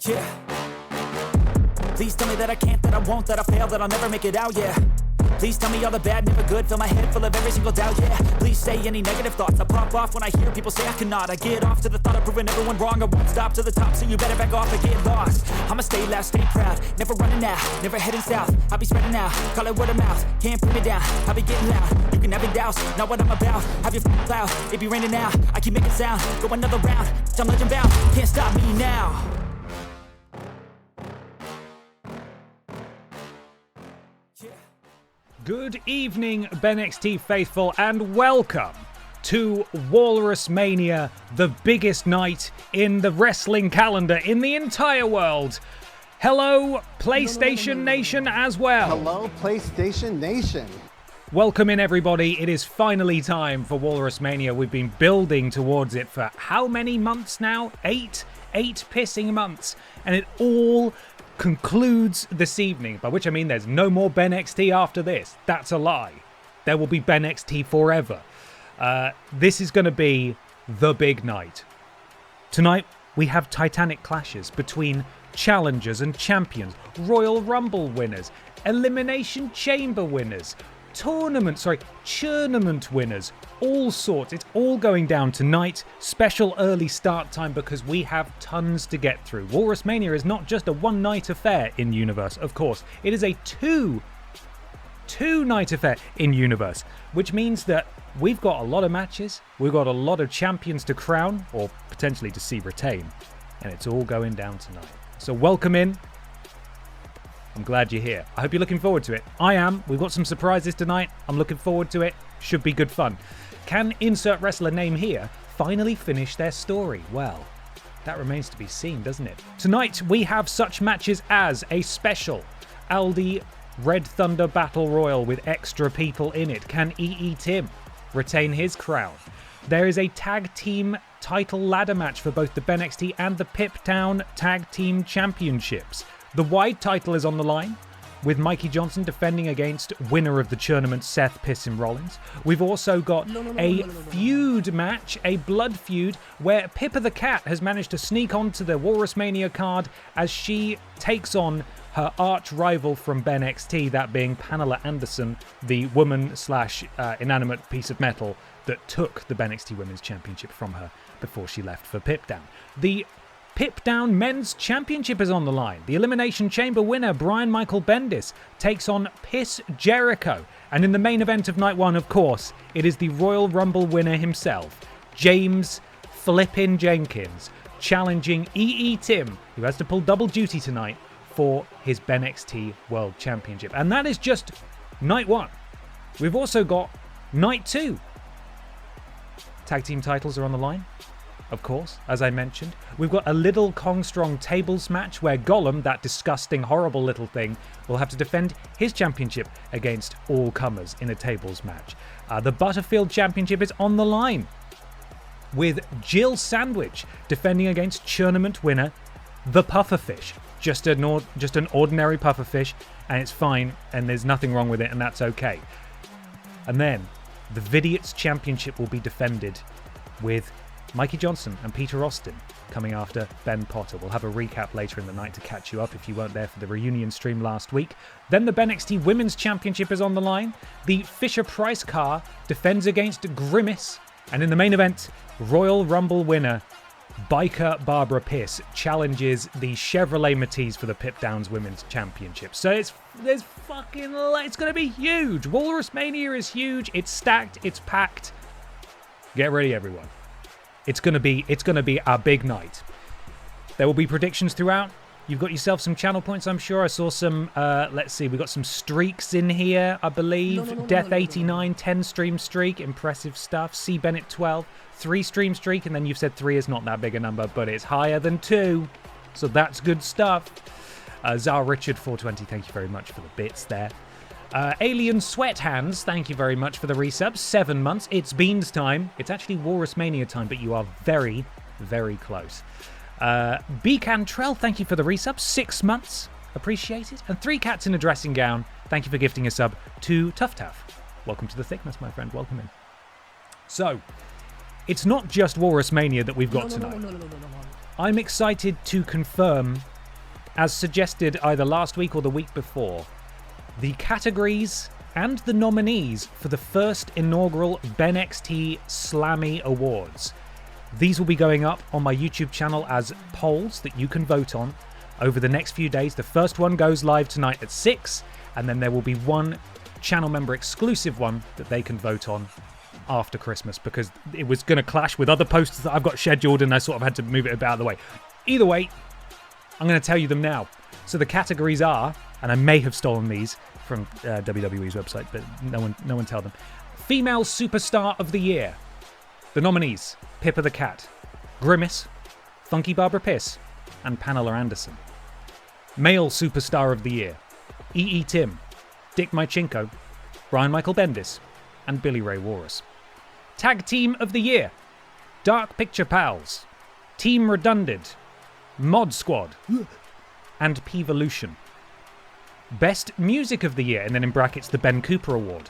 Yeah. Please tell me that I can't, that I won't, that I fail, that I'll never make it out, yeah. Please tell me all the bad, never good, fill my head full of every single doubt, yeah. Please say any negative thoughts, I pop off when I hear people say I cannot. I get off to the thought of proving everyone wrong, I won't stop to the top, so you better back off and get lost. I'ma stay loud, stay proud, never running out, never heading south. I'll be spreading out, call it word of mouth, can't put me down, I'll be getting loud. You can have it douse, not what I'm about, have your cloud, it be raining now, I keep making sound, go another round, I'm legend bound, can't stop me now. Good evening, BENXT faithful, and welcome to WalrusMania, the biggest night in the wrestling calendar in the entire world. Hello, PlayStation Nation as well. Hello, PlayStation Nation. Welcome in, everybody. It is finally time for WalrusMania. We've been building towards it for how many months now? Eight pissing months. And it all concludes this evening, by which I mean there's no more BENXT after this. That's a lie. There will be BENXT forever. This is going to be the big night. Tonight, we have titanic clashes between challengers and champions, Royal Rumble winners, Elimination Chamber winners, Churnament winners, all sorts. It's all going down tonight. Special early start time because we have tons to get through. WalrusMania is not just a one-night affair in universe, of course. It is a two-night affair in universe, which means that we've got a lot of matches, we've got a lot of champions to crown, or potentially to see retain, and it's all going down tonight. So welcome in. I'm glad you're here. I hope you're looking forward to it. I am. We've got some surprises tonight. I'm looking forward to it. Should be good fun. Can insert wrestler name here finally finish their story? Well, that remains to be seen, doesn't it? Tonight, we have such matches as a special Aldi Red Thunder Battle Royal with extra people in it. Can EE Tim retain his crown? There is a tag team title ladder match for both the BENXT and the Pip Down Tag Team Championships. The wide title is on the line, with Mikey Johnson defending against winner of the Churnament, Seth Pissin Rollins. We've also got a feud match, a blood feud, where Pippa the Cat has managed to sneak onto the WalrusMania card as she takes on her arch rival from BENXT, that being Pamela Anderson, the woman/inanimate piece of metal that took the BENXT Women's Championship from her before she left for Pip Down. The Pip Down Men's Championship is on the line. The Elimination Chamber winner, Brian Michael Bendis, takes on Piss Jericho. And in the main event of night one, of course, it is the Royal Rumble winner himself, James Flippin' Jenkins, challenging EE Tim, who has to pull double duty tonight for his BENXT World Championship. And that is just night one. We've also got night two. Tag team titles are on the line. Of course, as I mentioned. We've got a Little Kong Strong tables match where Gollum, that disgusting, horrible little thing, will have to defend his championship against all comers in a tables match. The Butterfield Championship is on the line with Jill Sandwich defending against Churnament winner, the Pufferfish. Just an ordinary pufferfish, and it's fine, and there's nothing wrong with it, and that's okay. And then the Vidiots Championship will be defended with Mikey Johnson and Peter Austin coming after Ben Potter. We'll have a recap later in the night to catch you up if you weren't there for the reunion stream last week. Then the BENXT Women's Championship is on the line. The Fisher-Price car defends against Grimace. And in the main event, Royal Rumble winner Biker Barbara Piss challenges the Chevrolet Matisse for the Pip Downs Women's Championship. So it's going to be huge. WalrusMania is huge. It's stacked. It's packed. Get ready, everyone. It's going to be our big night. There will be predictions throughout. You've got yourself some channel points, I'm sure. I saw some, let's see, we've got some streaks in here, I believe. Death89, 10 stream streak, impressive stuff. C Bennett 12, 3 stream streak, and then you've said 3 is not that big a number, but it's higher than 2. So that's good stuff. Zar Richard 420, thank you very much for the bits there. Alien Sweat Hands, thank you very much for the resubs. 7 months. It's Beans time. It's actually WalrusMania time, but you are very, very close. B Cantrell, thank you for the resub. 6 months. Appreciate it. And 3 Cats in a Dressing Gown, thank you for gifting a sub to Tough Taff. Welcome to the thickness, my friend. Welcome in. So, it's not just WalrusMania that we've got tonight. I'm excited to confirm as suggested either last week or the week before, the categories and the nominees for the first inaugural BENXT Slammy Awards. These will be going up on my YouTube channel as polls that you can vote on over the next few days. The first one goes live tonight at 6, and then there will be one channel member exclusive one that they can vote on after Christmas, because it was going to clash with other posts that I've got scheduled, and I sort of had to move it out of the way. Either way, I'm going to tell you them now. So the categories are, and I may have stolen these from WWE's website, but no one tell them. Female Superstar of the Year. The nominees: Pippa the Cat, Grimace, Funky Barbara Piss, and Pamela Anderson. Male Superstar of the Year: E.E. Tim, Dick Mychinko, Brian Michael Bendis, and Billy Ray Walrus. Tag Team of the Year: Dark Picture Pals, Team Redundant, Mod Squad, and Pevolution. Best Music of the Year, and then in brackets the Ben Cooper Award.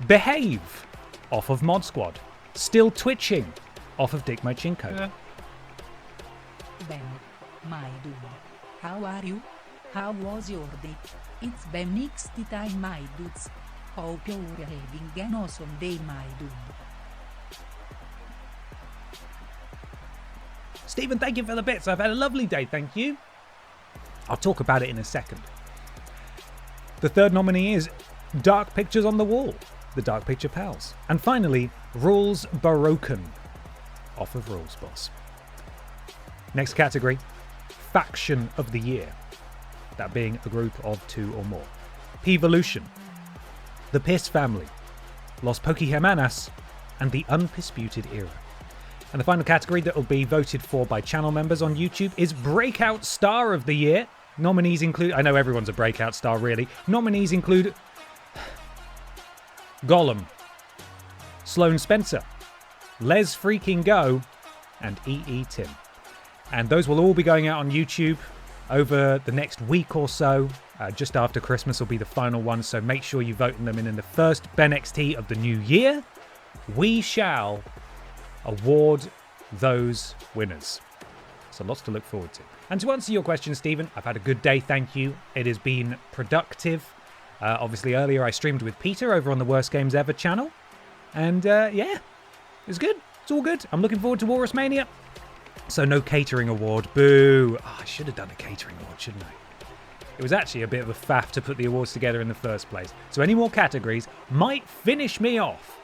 Behave, off of Mod Squad. Still Twitching, off of Dick Mychinko. Ben, my dude. How are you? How was your day? It's BENXT time, my dudes. Hope you're having an awesome day, my dude. Stephen, thank you for the bits. I've had a lovely day, thank you. I'll talk about it in a second. The third nominee is Dark Pictures on the Wall, the Dark Picture Pals. And finally, Rules Broken, off of Rules Boss. Next category, Faction of the Year, that being a group of 2 or more. Pevolution, The Piss Family, Los Pokehemanas, and The Undisputed Era. And the final category that will be voted for by channel members on YouTube is Breakout Star of the Year. Nominees include... I know everyone's a breakout star, really. Nominees include... Gollum, Sloane Spencer, Les Freaking Go, and E.E. Tim. And those will all be going out on YouTube over the next week or so. Just after Christmas will be the final one, so make sure you vote in them. And in the first BENXT of the new year, we shall award those winners. So lots to look forward to. And to answer your question, Stephen, I've had a good day, thank you. It has been productive. Obviously, earlier I streamed with Peter over on the Worst Games Ever channel. And yeah, it was good. It's all good. I'm looking forward to WalrusMania. So no catering award. Boo. Oh, I should have done a catering award, shouldn't I? It was actually a bit of a faff to put the awards together in the first place. So any more categories might finish me off.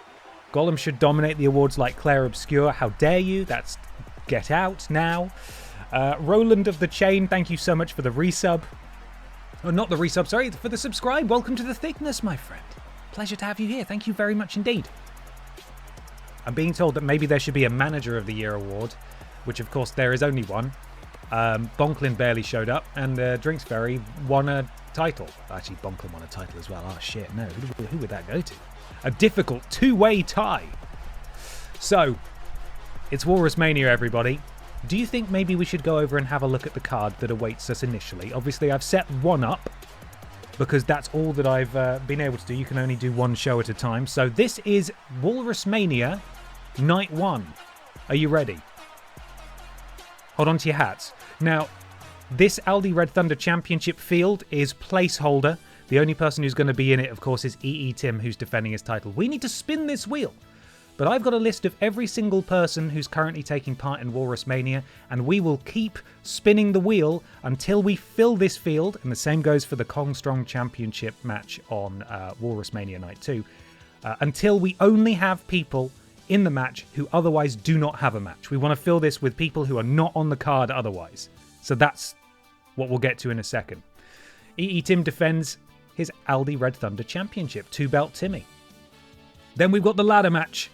Gollum should dominate the awards like Claire Obscure. How dare you? That's Get Out now. Roland of the Chain, thank you so much for the resub. Oh, not the resub, sorry, for the subscribe. Welcome to the thickness, my friend. Pleasure to have you here. Thank you very much indeed. I'm being told that maybe there should be a Manager of the Year award, which of course there is only one. Bonklin barely showed up, and Drinksberry won a title. Actually, Bonklin won a title as well. Oh shit, no. Who would that go to? A difficult two-way tie. So, it's WalrusMania, everybody. Do you think maybe we should go over and have a look at the card that awaits us initially? Obviously, I've set one up because that's all that I've been able to do. You can only do one show at a time. So this is WalrusMania Night 1. Are you ready? Hold on to your hats. Now, this Aldi Red Thunder Championship field is placeholder. The only person who's going to be in it, of course, is E.E. Tim, who's defending his title. We need to spin this wheel. But I've got a list of every single person who's currently taking part in WalrusMania, and we will keep spinning the wheel until we fill this field, and the same goes for the Kong Strong Championship match on WalrusMania Night 2, until we only have people in the match who otherwise do not have a match. We want to fill this with people who are not on the card otherwise. So that's what we'll get to in a second. E.E. Tim defends his Aldi Red Thunder Championship, 2-belt Timmy. Then we've got the ladder match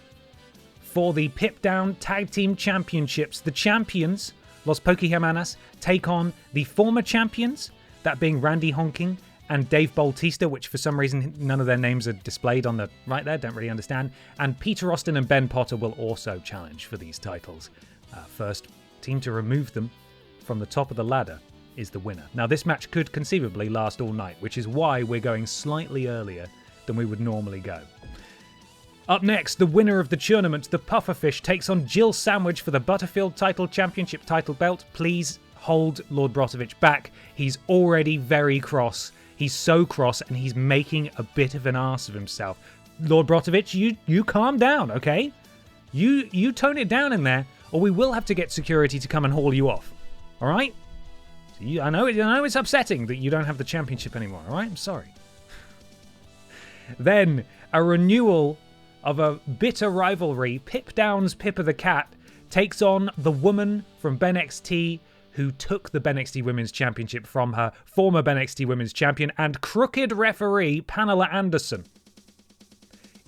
for the Pip Down Tag Team Championships. The champions, Los Pokehemanas, take on the former champions, that being Randy Honking and Dave Bautista, which for some reason none of their names are displayed on the right there, don't really understand. And Peter Austin and Ben Potter will also challenge for these titles. First team to remove them from the top of the ladder is the winner. Now this match could conceivably last all night, which is why we're going slightly earlier than we would normally go. Up next, the winner of the Churnament, the Pufferfish, takes on Jill Sandwich for the Butterfield Title Championship title belt. Please hold Lord Brotovich back. He's already very cross. He's so cross, and he's making a bit of an arse of himself. Lord Brotovich, you calm down, okay? You tone it down in there, or we will have to get security to come and haul you off. All right? I know it's upsetting that you don't have the championship anymore, all right? I'm sorry. Then, a renewal of a bitter rivalry. Pip Down's Pippa the Cat takes on the woman from BENXT who took the BENXT Women's Championship from her, former BENXT Women's Champion and crooked referee Pamela Anderson,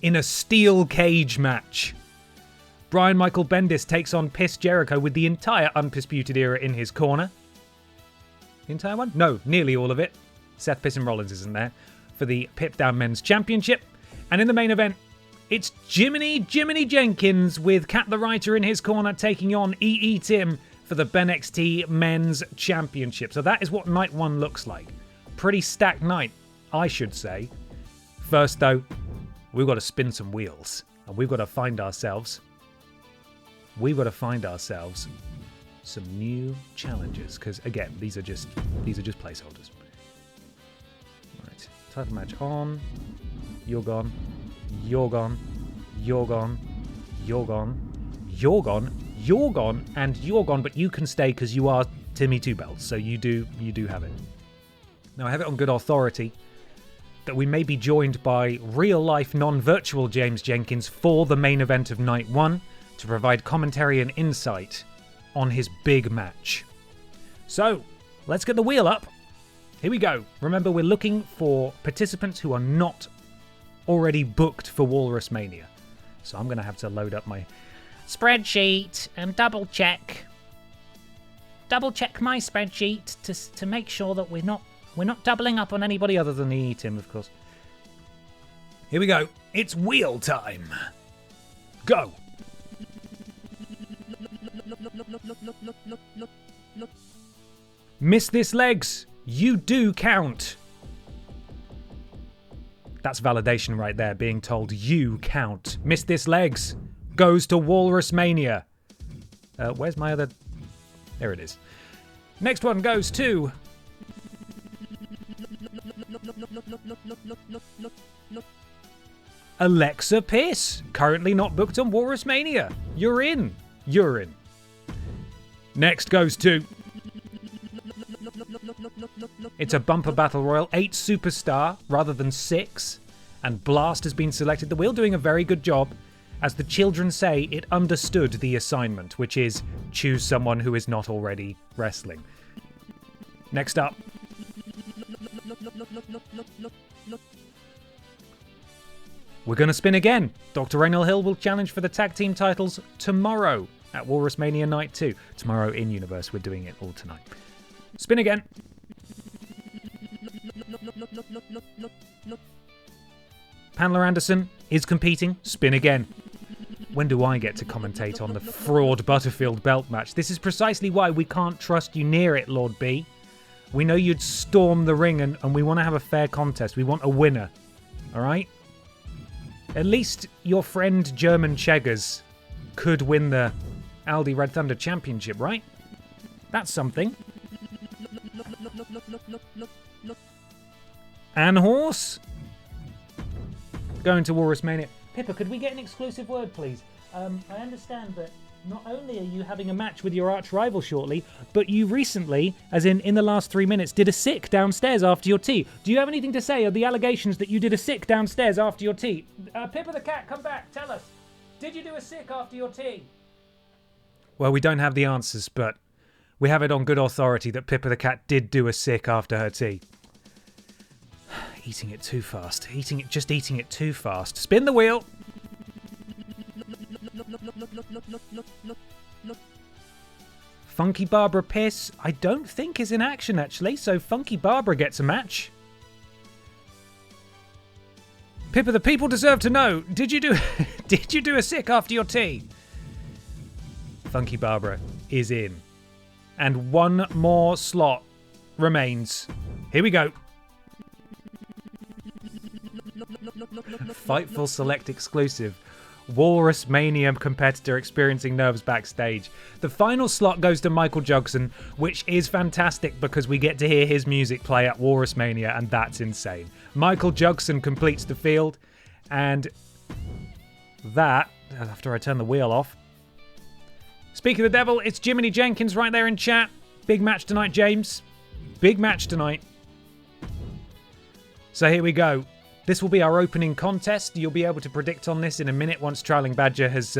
in a steel cage match. Brian Michael Bendis takes on Piss Jericho with the entire Undisputed Era in his corner. The entire one? No, nearly all of it. Seth Piss and Rollins isn't there for the Pip Down Men's Championship. And in the main event, it's Jiminy Jenkins with Cat the Writer in his corner taking on EE Tim for the BENXT Men's Championship. So that is what night one looks like. Pretty stacked night, I should say. First, though, we've got to spin some wheels. And we've got to find ourselves some new challenges. Because, again, these are just placeholders. Right, title match on. You're gone. You're gone. You're gone. You're gone. You're gone. You're gone. And you're gone. But you can stay because you are Timmy Two Belts. So you do have it. Now I have it on good authority that we may be joined by real-life, non-virtual James Jenkins for the main event of Night 1 to provide commentary and insight on his big match. So, let's get the wheel up. Here we go. Remember, we're looking for participants who are not already booked for WalrusMania. So I'm going to have to load up my spreadsheet and double check my spreadsheet to make sure that we're not doubling up on anybody other than the Tim, of course. Here we go. It's wheel time. Go. Miss this legs. You do count. That's validation right there, being told you count. Miss this legs goes to WalrusMania. Where's my other... There it is. Next one goes to... Alexa Piss, currently not booked on WalrusMania. You're in. You're in. Next goes to... It's a bumper battle royal, 8 superstar rather than 6, and Blast has been selected. The wheel doing a very good job. As the children say, it understood the assignment, which is choose someone who is not already wrestling. Next up. We're going to spin again. Dr. Raynell Hill will challenge for the tag team titles tomorrow at WalrusMania Night 2. Tomorrow in Universe, we're doing it all tonight. Spin again. Pamela Anderson is competing. Spin again. When do I get to commentate on the fraud Butterfield belt match? This is precisely why we can't trust you near it, Lord B. We know you'd storm the ring and we want to have a fair contest. We want a winner. Alright? At least your friend German Cheggers could win the Aldi Red Thunder Championship, right? That's something. And Horse going to WalrusMania. Pippa, could we get an exclusive word, please? I understand that not only are you having a match with your arch rival shortly, but you recently, as in the last 3 minutes, did a sick downstairs after your tea. Do you have anything to say of the allegations that you did a sick downstairs after your tea? Pippa the Cat, come back, tell us. Did you do a sick after your tea? Well, we don't have the answers, but we have it on good authority that Pippa the Cat did do a sick after her tea. Eating it too fast. Eating it too fast. Spin the wheel. Funky Barbara Piss, I don't think is in action actually, so Funky Barbara gets a match. Pippa, the people deserve to know. Did you do a sick after your tea? Funky Barbara is in. And one more slot remains. Here we go. Fightful Select exclusive. WalrusMania competitor experiencing nerves backstage. The final slot goes to Michael Jugson, which is fantastic because we get to hear his music play at WalrusMania, and that's insane. Michael Jugson completes the field, and that, after I turn the wheel off. Speak of the devil, it's Jiminy Jenkins right there in chat. Big match tonight, James. Big match tonight. So here we go. This will be our opening contest. You'll be able to predict on this in a minute once Trialing Badger has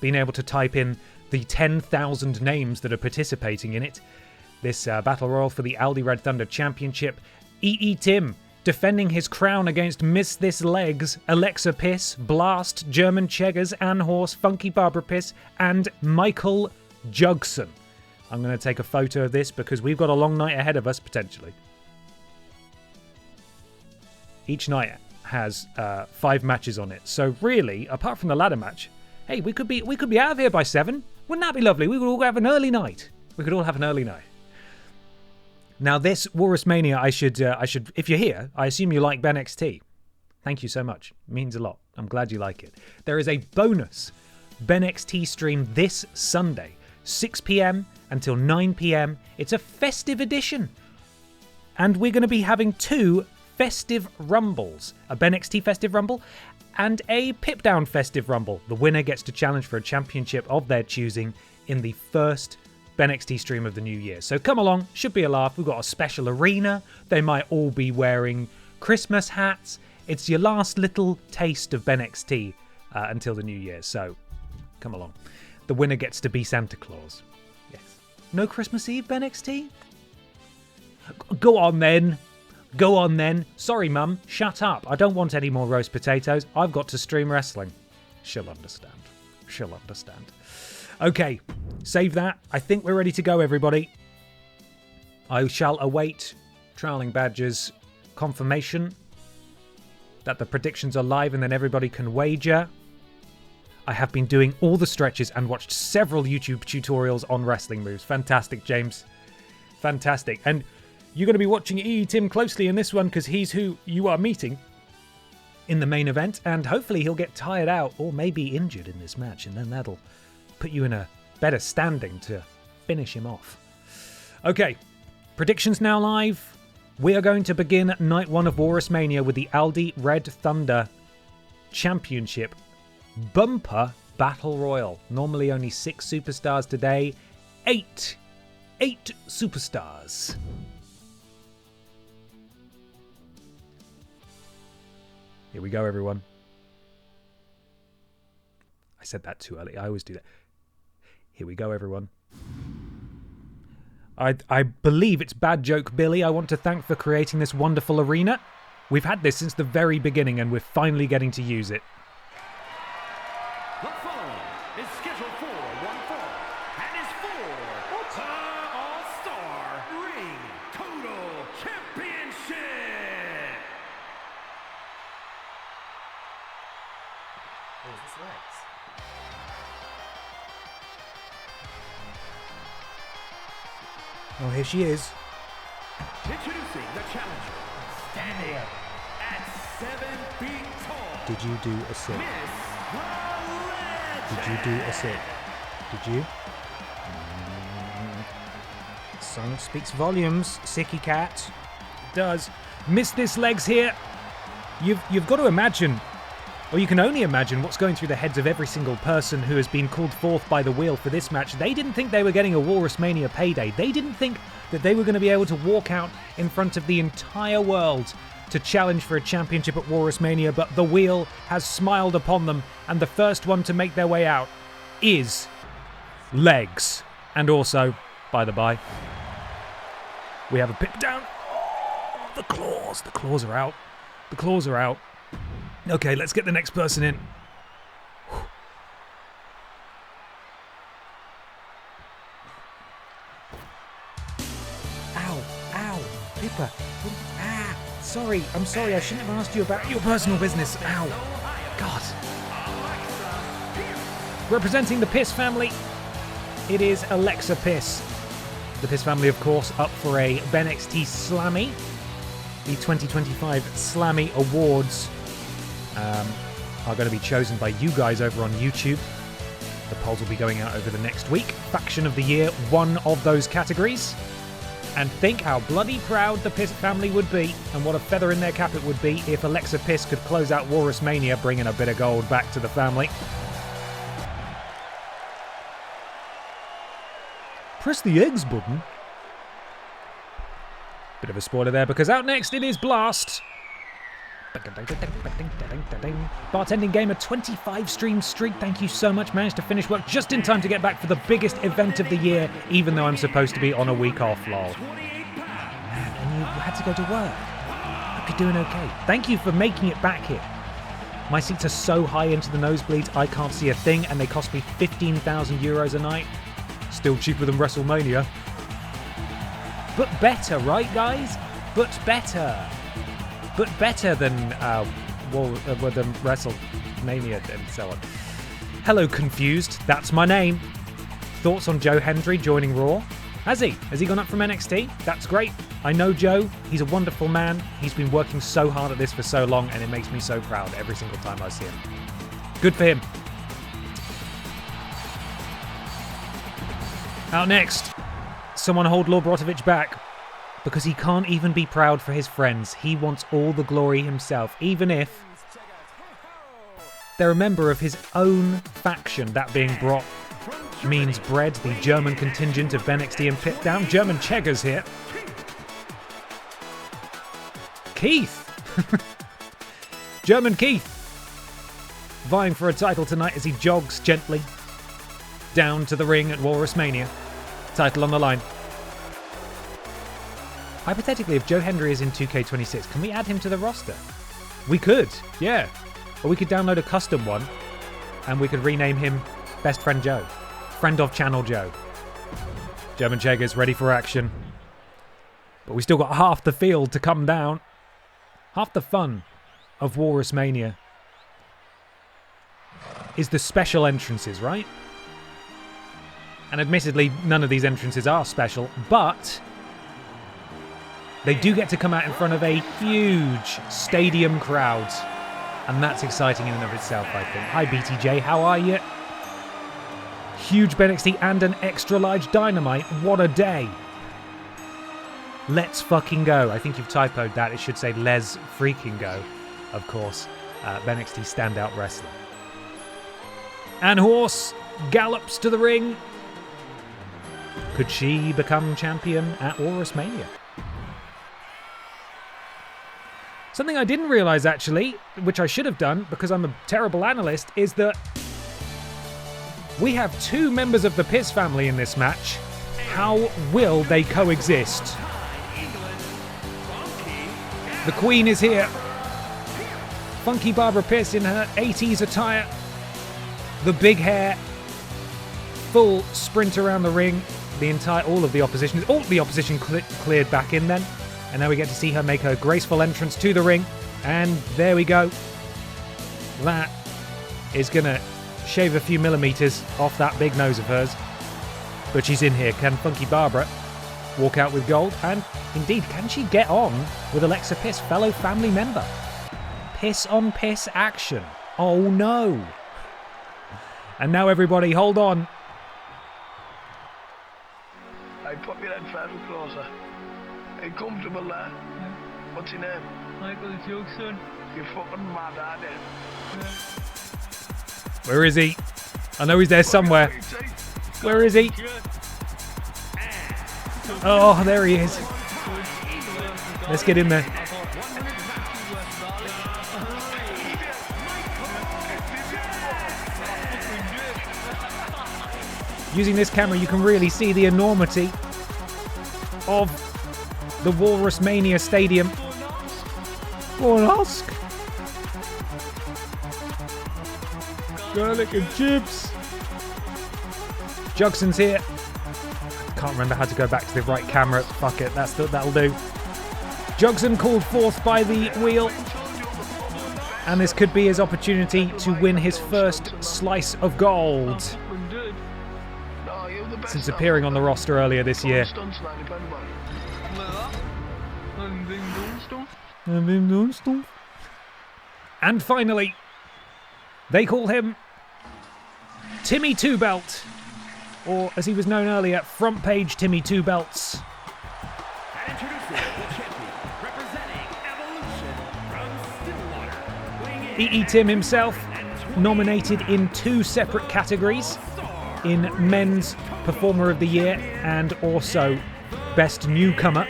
been able to type in the 10,000 names that are participating in it. This Battle Royal for the Aldi Red Thunder Championship. E.E. Tim defending his crown against Miss This Legs, Alexa Piss, Blast, German Cheggers, Ann Horse, Funky Barbara Piss, and Michael Jugson. I'm going to take a photo of this because we've got a long night ahead of us, potentially. Each night has 5 matches on it. So really, apart from the ladder match, hey, we could be out of here by 7. Wouldn't that be lovely? We could all have an early night. Now this WalrusMania, I should, if you're here, I assume you like BENXT. Thank you so much. It means a lot. I'm glad you like it. There is a bonus BENXT stream this Sunday, 6 p.m. until 9 p.m. It's a festive edition. And we're going to be having 2 festive rumbles. A BENXT festive rumble and a Pip Down festive rumble. The winner gets to challenge for a championship of their choosing in the first BENXT stream of the new year. So come along, should be a laugh. We've got a special arena. They might all be wearing Christmas hats. It's your last little taste of BENXT until the new year. So come along. The winner gets to be Santa Claus. Yes. No Christmas Eve, BENXT? Go on then. Go on then. Sorry, Mum. Shut up. I don't want any more roast potatoes. I've got to stream wrestling. She'll understand. She'll understand. Okay, save that. I think we're ready to go, everybody. I shall await Trialing Badger's confirmation that the predictions are live and then everybody can wager. I have been doing all the stretches and watched several YouTube tutorials on wrestling moves. Fantastic, James. Fantastic. And you're going to be watching E. Tim closely in this one because he's who you are meeting in the main event. And hopefully he'll get tired out or maybe injured in this match. And then that'll put you in a better standing to finish him off. Okay, predictions now live. We are going to begin night 1 of WalrusMania with the Aldi Red Thunder Championship Bumper Battle Royal. Normally only 6 superstars today. 8 superstars. Here we go, everyone. I said that too early. I always do that. Here we go, everyone. I believe it's Bad Joke Billy I want to thank for creating this wonderful arena. We've had this since the very beginning and we're finally getting to use it. The following is scheduled for one fall and is for the All-Star Ring Total Championship. Oh, is this legs? Oh, here she is. Introducing the challenger, standing at 7 feet tall. Did you do a sit? Miss the Did you do a sit? Did you? Silence speaks volumes, Sicky Cat. It does. Miss This Legs here. You've got to imagine, or you can only imagine, what's going through the heads of every single person who has been called forth by the wheel for this match. They didn't think they were getting a WalrusMania payday. They didn't think that they were going to be able to walk out in front of the entire world to challenge for a championship at WalrusMania, but the wheel has smiled upon them, and the first one to make their way out is Legs. And also, by the by, we have a Pip Down. Oh, the claws. The claws are out. The claws are out. Okay, let's get the next person in. Ow, Pippa. Sorry, I'm sorry, I shouldn't have asked you about your personal business. Ow. God. Representing the Piss family, it is Alexa Piss. The Piss family, of course, up for a BENXT Slammy, the 2025 Slammy Awards. are going to be chosen by you guys over on YouTube. The polls will be going out over the next week. Faction of the Year, one of those categories. And think how bloody proud the Piss family would be and what a feather in their cap it would be if Alexa Piss could close out WalrusMania, bringing a bit of gold back to the family. Press the eggs button. Bit of a spoiler there, because out next it is Blast. Bartending Gamer, 25 stream streak. Thank you so much. Managed to finish work just in time to get back for the biggest event of the year, even though I'm supposed to be on a week off, lol. Man, and you had to go to work. Hope you're doing okay. Thank you for making it back here. My seats are so high into the nosebleeds, I can't see a thing, and they cost me 15,000 euros a night. Still cheaper than WrestleMania. But better, right, guys? But better. But better than WrestleMania and so on. Hello, Confused. That's my name. Thoughts on Joe Hendry joining Raw? Has he? Has he gone up from NXT? That's great. I know Joe. He's a wonderful man. He's been working so hard at this for so long, and it makes me so proud every single time I see him. Good for him. Out next, someone hold Lord Brotovich back. Because he can't even be proud for his friends. He wants all the glory himself, even if they're a member of his own faction. That being brought means bread, the German contingent of BENXT and Pip Down. German Cheggers here. Keith! German Keith! Vying for a title tonight as he jogs gently down to the ring at WalrusMania. Title on the line. Hypothetically, if Joe Hendry is in 2K26, can we add him to the roster? We could, yeah. Or we could download a custom one and we could rename him Best Friend Joe. Friend of Channel Joe. German Cheggers ready for action. But we still got half the field to come down. Half the fun of WalrusMania is the special entrances, right? And admittedly, none of these entrances are special, but they do get to come out in front of a huge stadium crowd. And that's exciting in and of itself, I think. Hi, BTJ, how are you? Huge BENXT and an extra large Dynamite. What a day. Let's fucking go. I think you've typoed that. It should say Les freaking go, of course. BENXT standout wrestler. And Horse gallops to the ring. Could she become champion at WalrusMania? Something I didn't realise, actually, which I should have done because I'm a terrible analyst, is that we have two members of the Piss family in this match. How will they coexist? The Queen is here. Funky Barbara Piss in her 80s attire. The big hair. Full sprint around the ring. All of the opposition cleared back in then. And now we get to see her make her graceful entrance to the ring. And there we go. That is going to shave a few millimeters off that big nose of hers. But she's in here. Can Funky Barbara walk out with gold? And indeed, can she get on with Alexa Piss, fellow family member? Piss on piss action. Oh no. And now everybody, hold on. Hey, pop your head further closer. Are you comfortable there? Yeah. What's your name? Michael Jogsson. You're fucking mad, aren't you? Where is he? I know he's there somewhere. Where is he? Oh, there he is. Let's get in there. Using this camera, you can really see the enormity of the WalrusMania Stadium. Go on, ask. Garlic and chips. Jugson's here. Can't remember how to go back to the right camera. Fuck it, that'll do. Jugson called forth by the wheel. And this could be his opportunity to win his first slice of gold since appearing on the roster earlier this year. And finally, They call him Timmy Two Belt, or as he was known earlier, Front Page Timmy Two Belts. And introducing the champion, representing Evolution from Stillwater, weighing in E.E. Tim himself nominated in 2 separate categories, in Men's Performer of the Year and also Best Newcomer.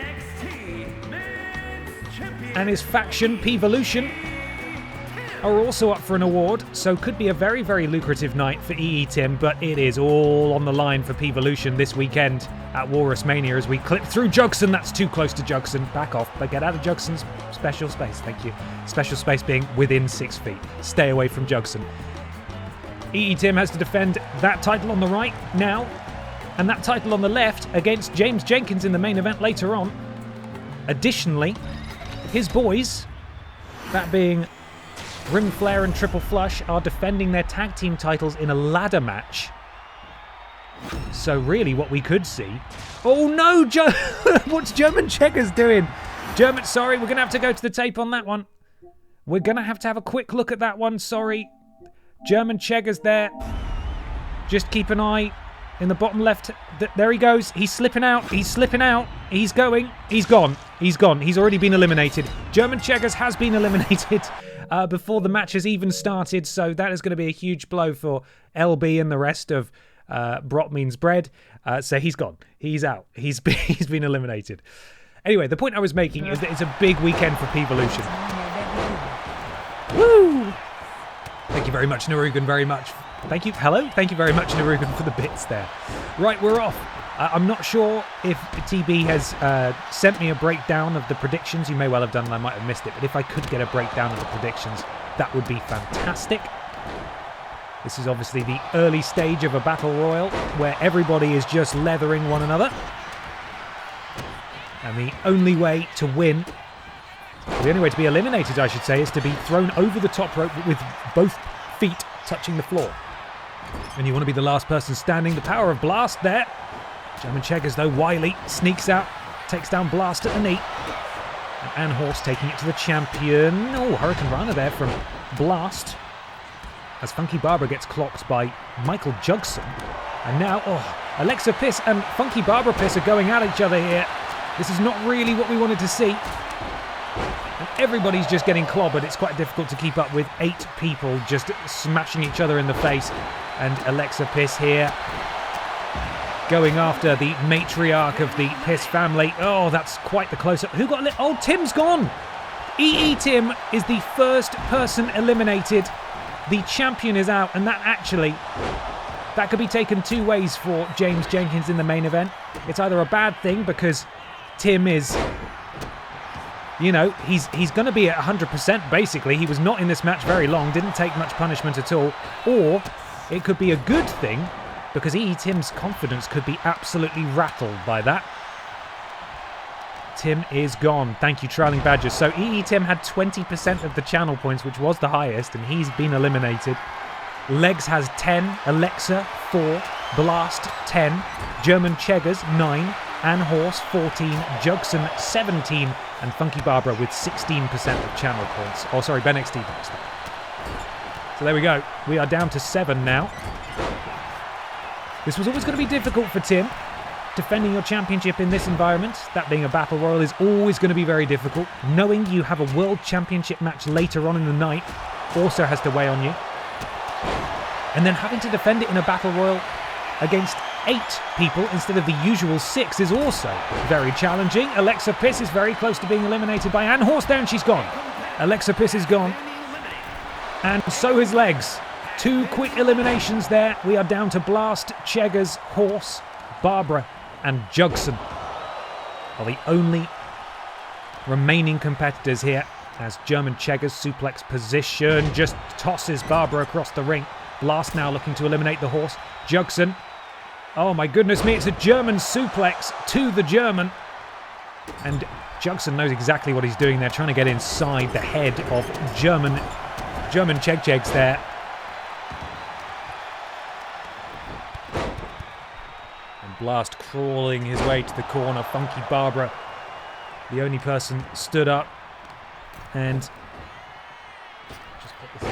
And his faction, Pvolution, are also up for an award, so could be a very, very lucrative night for E.E. Tim, but it is all on the line for Pvolution this weekend at WalrusMania as we clip through Jugson. That's too close to Jugson. Back off, but get out of Jugson's special space. Thank you. Special space being within 6 feet. Stay away from Jugson. E.E. Tim has to defend that title on the right now, and that title on the left against James Jenkins in the main event later on. Additionally, his boys, that being Rim Flair and Triple Flush, are defending their tag team titles in a ladder match. So really what we could see... Oh no! What's German Checkers doing? Sorry, we're going to have to go to the tape on that one. We're going to have a quick look at that one, sorry. German Checkers there. Just keep an eye in the bottom left. There he goes. He's slipping out. He's going. He's gone. He's already been eliminated. German Checkers has been eliminated before the match has even started, so that is going to be a huge blow for LB and the rest of Brot Means Bread. So he's gone. He's out. He's been eliminated. Anyway, the point I was making is that it's a big weekend for Pvolution. Woo! Thank you very much, Narugan, very much. Thank you. Hello? Thank you very much, Narugan, for the bits there. Right, we're off. I'm not sure if TB has sent me a breakdown of the predictions. You may well have done, and I might have missed it. But if I could get a breakdown of the predictions, that would be fantastic. This is obviously the early stage of a battle royal where everybody is just leathering one another. And the only way to win, the only way to be eliminated, I should say, is to be thrown over the top rope with both feet touching the floor. And you want to be the last person standing. The power of Blast there. German Checkers, though, wily, sneaks out, takes down Blast at the knee. And Horse taking it to the champion. Oh, Hurricane Rana there from Blast. As Funky Barbara gets clocked by Michael Jugson. And now, Alexa Piss and Funky Barbara Piss are going at each other here. This is not really what we wanted to see. And everybody's just getting clobbered. It's quite difficult to keep up with 8 people just smashing each other in the face. And Alexa Piss here going after the matriarch of the Piss family. Oh, that's quite the close-up. Who got lit? Oh, Tim's gone. E.E. Tim is the first person eliminated. The champion is out, and that could be taken 2 ways for James Jenkins in the main event. It's either a bad thing because Tim is, you know, he's going to be at 100% basically. He was not in this match very long, didn't take much punishment at all. Or it could be a good thing because E.E. Tim's confidence could be absolutely rattled by that. Tim is gone. Thank you, Trailing Badgers. So E.E. Tim had 20% of the channel points, which was the highest, and he's been eliminated. Legs has 10, Alexa 4, Blast 10, German Cheggers 9, and Horse 14, Jugson 17, and Funky Barbara with 16% of channel points. Oh, sorry, BENXT points. So there we go. We are down to 7 now. This was always going to be difficult for Tim. Defending your championship in this environment, that being a battle royal, is always going to be very difficult. Knowing you have a world championship match later on in the night also has to weigh on you. And then having to defend it in a battle royal against 8 people instead of the usual 6 is also very challenging. Alexa Piss is very close to being eliminated by Ann Horse. Down she's gone. Alexa Piss is gone. And so is Legs. 2 quick eliminations there. We are down to Blast, Cheggers, Horse, Barbara, and Jugson are the only remaining competitors here as German Cheggers suplex position just tosses Barbara across the ring. Blast now looking to eliminate the Horse. Jugson. Oh my goodness me, it's a German suplex to the German. And Jugson knows exactly what he's doing there, trying to get inside the head of German Cheggs there. Blast crawling his way to the corner. Funky Barbara, the only person stood up. And just put this,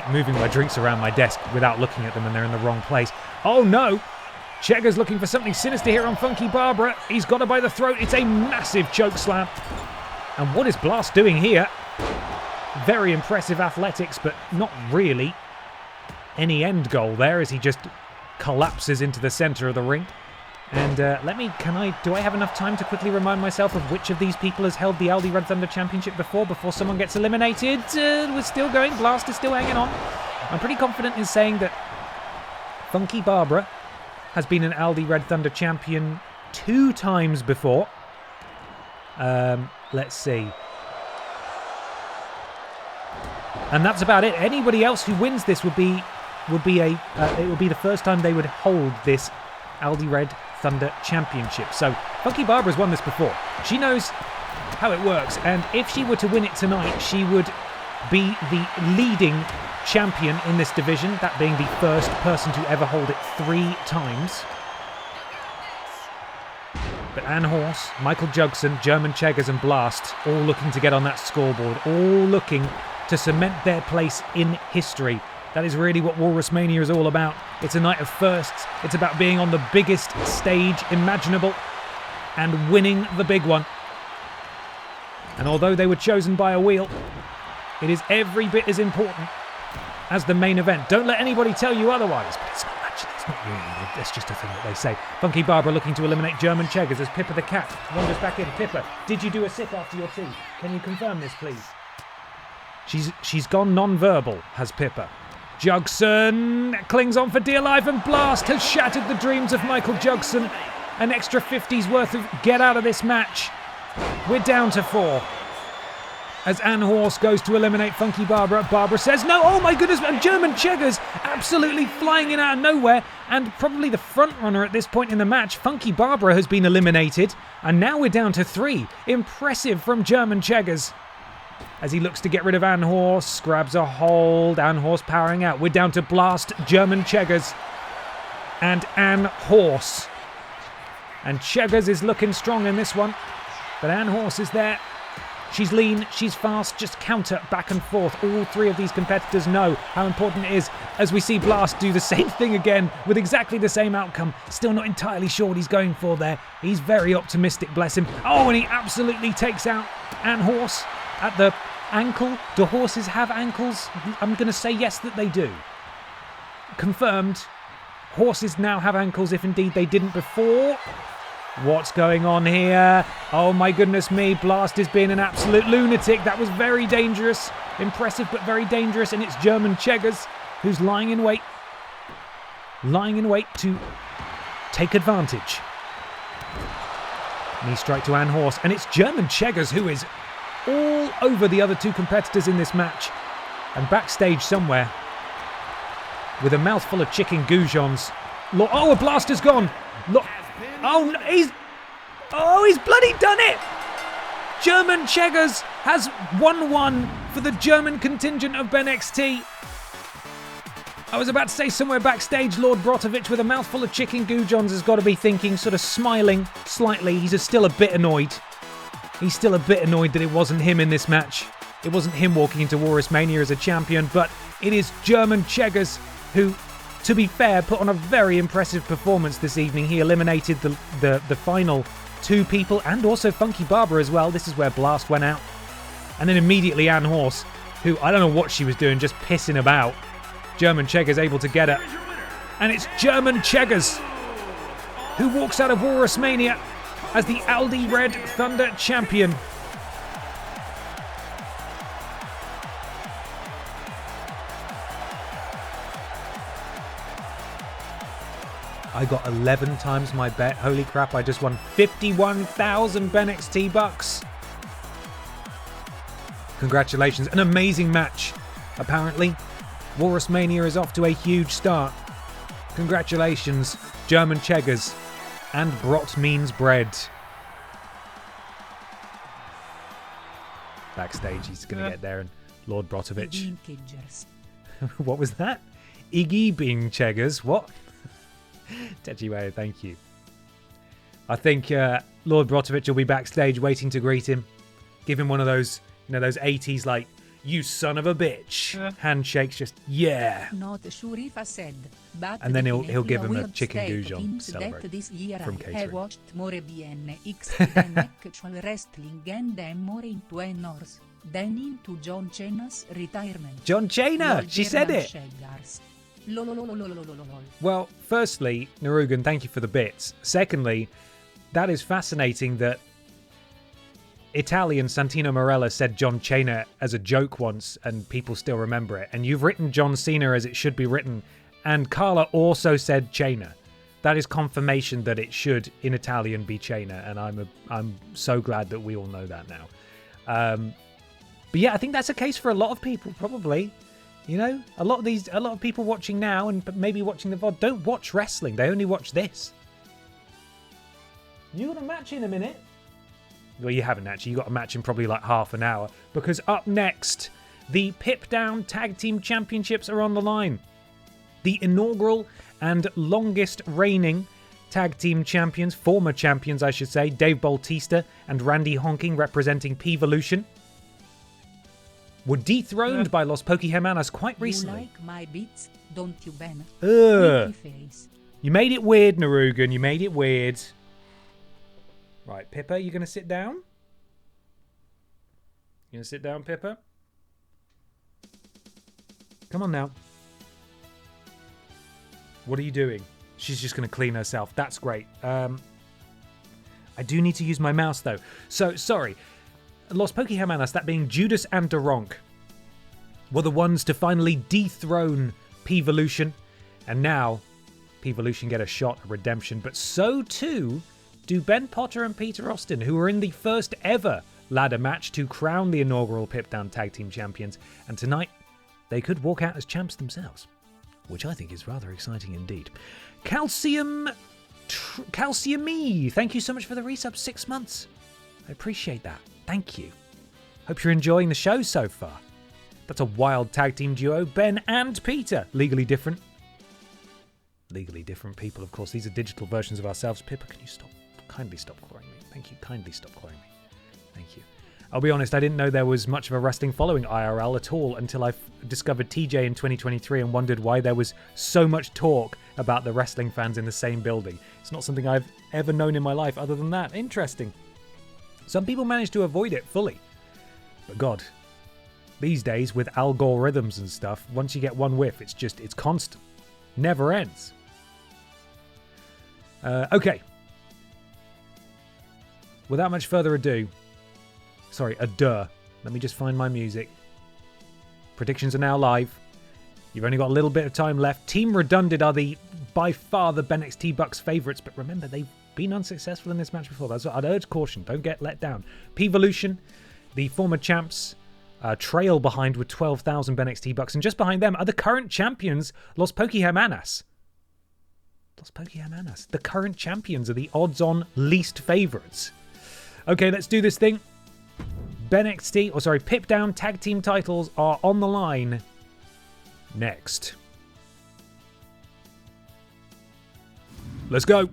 keep moving my drinks around my desk without looking at them and they're in the wrong place. Oh no! Chega's looking for something sinister here on Funky Barbara. He's got her by the throat. It's a massive choke slam. And what is Blast doing here? Very impressive athletics, but not really any end goal there as he just collapses into the centre of the ring. And do I have enough time to quickly remind myself of which of these people has held the Aldi Red Thunder Championship before someone gets eliminated? We're still going. Blast is still hanging on. I'm pretty confident in saying that Funky Barbara has been an Aldi Red Thunder champion 2 times before. Let's see. And that's about it. Anybody else who wins this would be the first time they would hold this Aldi Red Thunder Championship. So Funky Barbara's won this before. She knows how it works, and if she were to win it tonight, she would be the leading champion in this division, that being the first person to ever hold it 3 times. But Ann Horse, Michael Jugson, German Cheggers and Blast all looking to get on that scoreboard, all looking to cement their place in history. That is really what WalrusMania is all about. It's a night of firsts. It's about being on the biggest stage imaginable and winning the big one. And although they were chosen by a wheel, it is every bit as important as the main event. Don't let anybody tell you otherwise. But it's not actually, it's not really. That's just a thing that they say. Funky Barbara looking to eliminate German Cheggers as Pippa the cat wanders back in. Pippa, did you do a sip after your tea? Can you confirm this, please? She's gone non-verbal, has Pippa. Jugson clings on for dear life, and Blast has shattered the dreams of Michael Jugson. An extra 50's worth of get out of this match. We're down to 4. As Ann Horse goes to eliminate Funky Barbara, Barbara says no. Oh my goodness, and German Cheggers absolutely flying in out of nowhere, and probably the front runner at this point in the match. Funky Barbara has been eliminated, and now we're down to 3. Impressive from German Cheggers. As he looks to get rid of Ann Horse, grabs a hold, Ann Horse powering out. We're down to Blast, German Cheggers, and Ann Horse. And Cheggers is looking strong in this one, but Ann Horse is there. She's lean, she's fast, just counter back and forth. All 3 of these competitors know how important it is, as we see Blast do the same thing again with exactly the same outcome. Still not entirely sure what he's going for there. He's very optimistic, bless him. Oh, and he absolutely takes out Ann Horse at the ankle. Do horses have ankles? I'm going to say yes, that they do. Confirmed. Horses now have ankles if indeed they didn't before. What's going on here? Oh my goodness me, Blast is being an absolute lunatic. That was very dangerous. Impressive but very dangerous, and it's German Cheggers who's lying in wait. Lying in wait to take advantage. Knee strike to Ann Horse, and it's German Cheggers who is all over the other 2 competitors in this match. And backstage somewhere, with a mouthful of chicken goujons. Oh, a Blaster's gone. Look. Oh, he's bloody done it! German Cheggers has 1-1 for the German contingent of BENXT. I was about to say somewhere backstage, Lord Brotovich with a mouthful of chicken goujons has got to be thinking, sort of smiling slightly. He's still a bit annoyed. He's still a bit annoyed that it wasn't him in this match. It wasn't him walking into WalrusMania as a champion, but it is German Cheggers who, to be fair, put on a very impressive performance this evening. He eliminated the final 2 people, and also Funky Barbara as well. This is where Blast went out. And then immediately Ann Horse, who I don't know what she was doing, just pissing about. German Cheggers able to get her. And it's German Cheggers who walks out of WalrusMania as the Aldi Red Thunder champion. I got 11 times my bet. Holy crap, I just won 51,000 BENXT bucks. Congratulations, an amazing match. Apparently, WalrusMania is off to a huge start. Congratulations, German Cheggers, and Brot means bread. Backstage, he's going to get there, and Lord Brotovich. What was that? Iggy Bing Cheggers, what? Techiway, thank you. I think Lord Brotovich will be backstage waiting to greet him. Give him one of those, those 80s, like, You son of a bitch. Handshakes, just, yeah. Not sure if I said, but And then he'll definitely give him a weird chicken state goujon thinks celebrate that this year from I have catering. watched more BENXT than actual wrestling and am more into honors than into John Cena's retirement. John Cena, Lol, she said German it. Shepherds. Lololololololol. Well, firstly, Narugan, thank you for the bits. Secondly, that is fascinating that Italian Santino Marella said John Cena as a joke once and people still remember it. And you've written John Cena as it should be written. And Carla also said Cena. That is confirmation that it should in Italian be Cena. And I'm so glad that we all know that now. But yeah, I think that's a case for a lot of people, probably. You know, a lot of people watching now and maybe watching the VOD don't watch wrestling. They only watch this. You got a match in a minute? Well, you haven't actually. You got a match in probably like half an hour. Because up next, the Pip Down Tag Team Championships are on the line. The inaugural and longest reigning Tag Team Champions, former champions I should say, Dave Bautista and Randy Honking representing P-Volution, were dethroned by Los Pokehemanas quite recently. You like my beats, don't you, Ben? Ugh. Face. You made it weird, Narugan. You made it weird. Right, Pippa, you going to sit down? You going to sit down, Pippa? Come on now. What are you doing? She's just going to clean herself. That's great. I do need to use my mouse, though. So, sorry. Los Pokehemanas, that being Judas and Daronk, were the ones to finally dethrone P-Volution. And now, P-Volution get a shot at redemption. But so, too, do Ben Potter and Peter Austin, who were in the first ever ladder match to crown the inaugural Pip Down Tag Team Champions. And tonight, they could walk out as champs themselves, which I think is rather exciting indeed. Calcium-E, thank you so much for the resub, 6 months. I appreciate that. Thank you. Hope you're enjoying the show so far. That's a wild tag team duo, Ben and Peter. Legally different. Legally different people, of course. These are digital versions of ourselves. Pippa, can you stop? Kindly stop calling me. Thank you. Kindly stop calling me. Thank you. I'll be honest, I didn't know there was much of a wrestling following IRL at all until I discovered TJ in 2023 and wondered why there was so much talk about the wrestling fans in the same building. It's not something I've ever known in my life other than that. Interesting. Some people manage to avoid it fully. But God, these days with algorithms and stuff, once you get one whiff, it's constant. Never ends. Okay. Without much further ado, let me just find my music. Predictions are now live. You've only got a little bit of time left. Team Redundant are by far the BENXT Bucks favourites, but remember, they've been unsuccessful in this match before. That's what I'd urge caution. Don't get let down. P-Volution, the former champs, trail behind with 12,000 BENXT Bucks, and just behind them are the current champions, Los Pokehemanas. Los Pokehemanas. The current champions are the odds-on least favourites. Okay, let's do this thing. Pip Down Tag Team titles are on the line next. Let's go.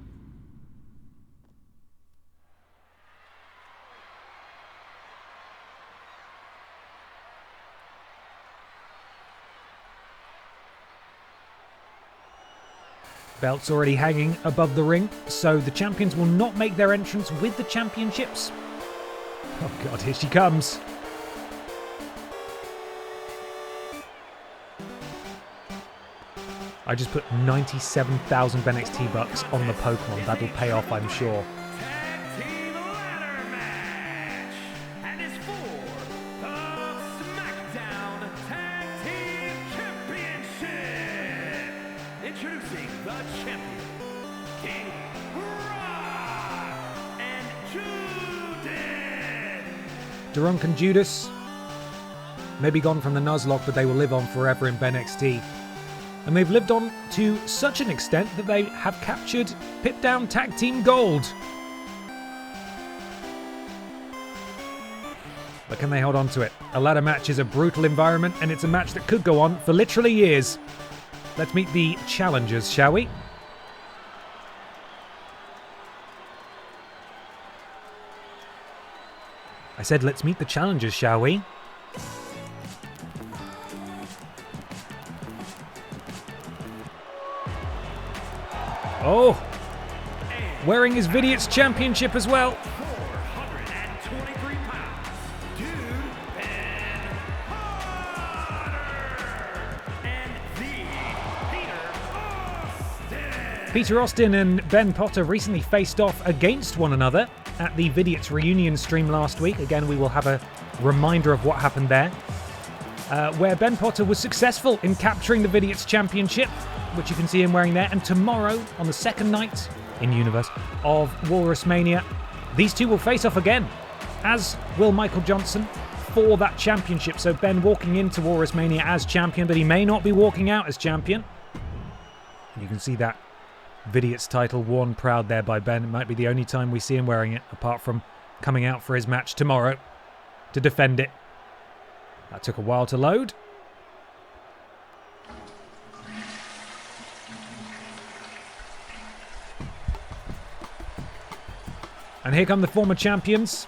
Belts already hanging above the ring, so the champions will not make their entrance with the championships. Oh God, here she comes. I just put 97,000 BENXT Bucks on the Pokémon. That'll pay off, I'm sure. Tag Team Ladder Match. And it's for the SmackDown Tag Team Championship. Introducing the champion, King Rock and Judas. Daronk and Judas may be gone from the Nuzlocke, but they will live on forever in BENXT. And they've lived on to such an extent that they have captured Pip Down Tag Team Gold. But can they hold on to it? A ladder match is a brutal environment, and it's a match that could go on for literally years. Let's meet the challengers, shall we? I said let's meet the challengers, shall we? Oh, wearing his Vidiots Championship as well. 423 pounds, Dude Ben and the Peter Austin and Ben Potter recently faced off against one another at the Vidiots reunion stream last week. Again, we will have a reminder of what happened there, where Ben Potter was successful in capturing the Vidiots Championship, which you can see him wearing there. And tomorrow, on the second night in Universe of WalrusMania, these two will face off again, as will Michael Johnson, for that championship. So Ben walking into WalrusMania as champion, but he may not be walking out as champion. You can see that Vidiots title worn proud there by Ben. It might be the only time we see him wearing it, apart from coming out for his match tomorrow to defend it. That took a while to load. And here come the former champions.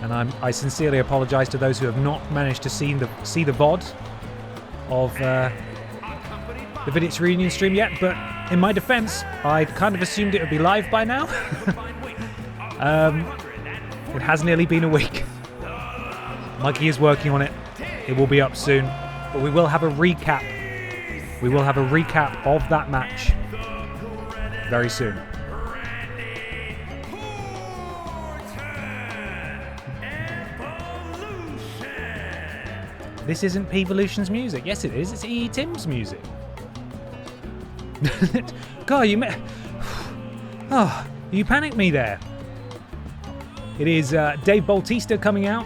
And I sincerely apologise to those who have not managed to see the VOD of the Vidiots reunion stream yet, but in my defence, I kind of assumed it would be live by now. It has nearly been a week. Mikey is working on it. It will be up soon, but we will have a recap. We will have a recap of that match very soon. This isn't Pevolution's music. Yes, it is. It's E. Tim's music. God, you panicked me there. It is Dave Bautista coming out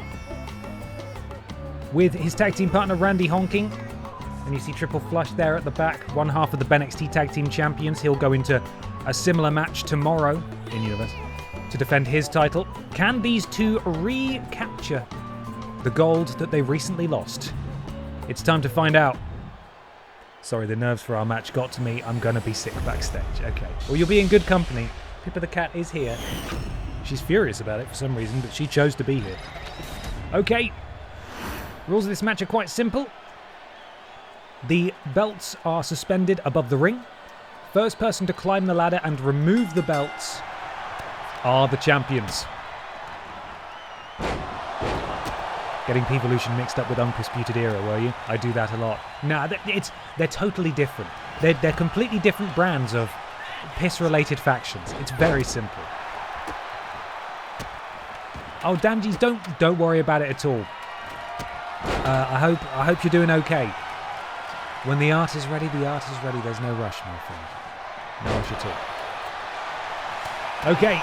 with his tag team partner Randy Honking. And you see Triple Flush there at the back, one half of the BENXT Tag Team Champions. He'll go into a similar match tomorrow in Universe to defend his title. Can these two recapture the gold that they recently lost? It's time to find out. Sorry, the nerves for our match got to me. I'm going to be sick backstage. Okay. Well, you'll be in good company. Pippa the cat is here. She's furious about it for some reason, but she chose to be here. Okay. Rules of this match are quite simple. The belts are suspended above the ring. First person to climb the ladder and remove the belts are the champions. Getting Pevolution mixed up with Undisputed Era, were you? I do that a lot. Nah, they're totally different. They're completely different brands of piss-related factions. It's very simple. Oh, Danji's, don't worry about it at all. I hope you're doing okay. When the art is ready, the art is ready. There's no rush, my friend. No rush at all. Okay,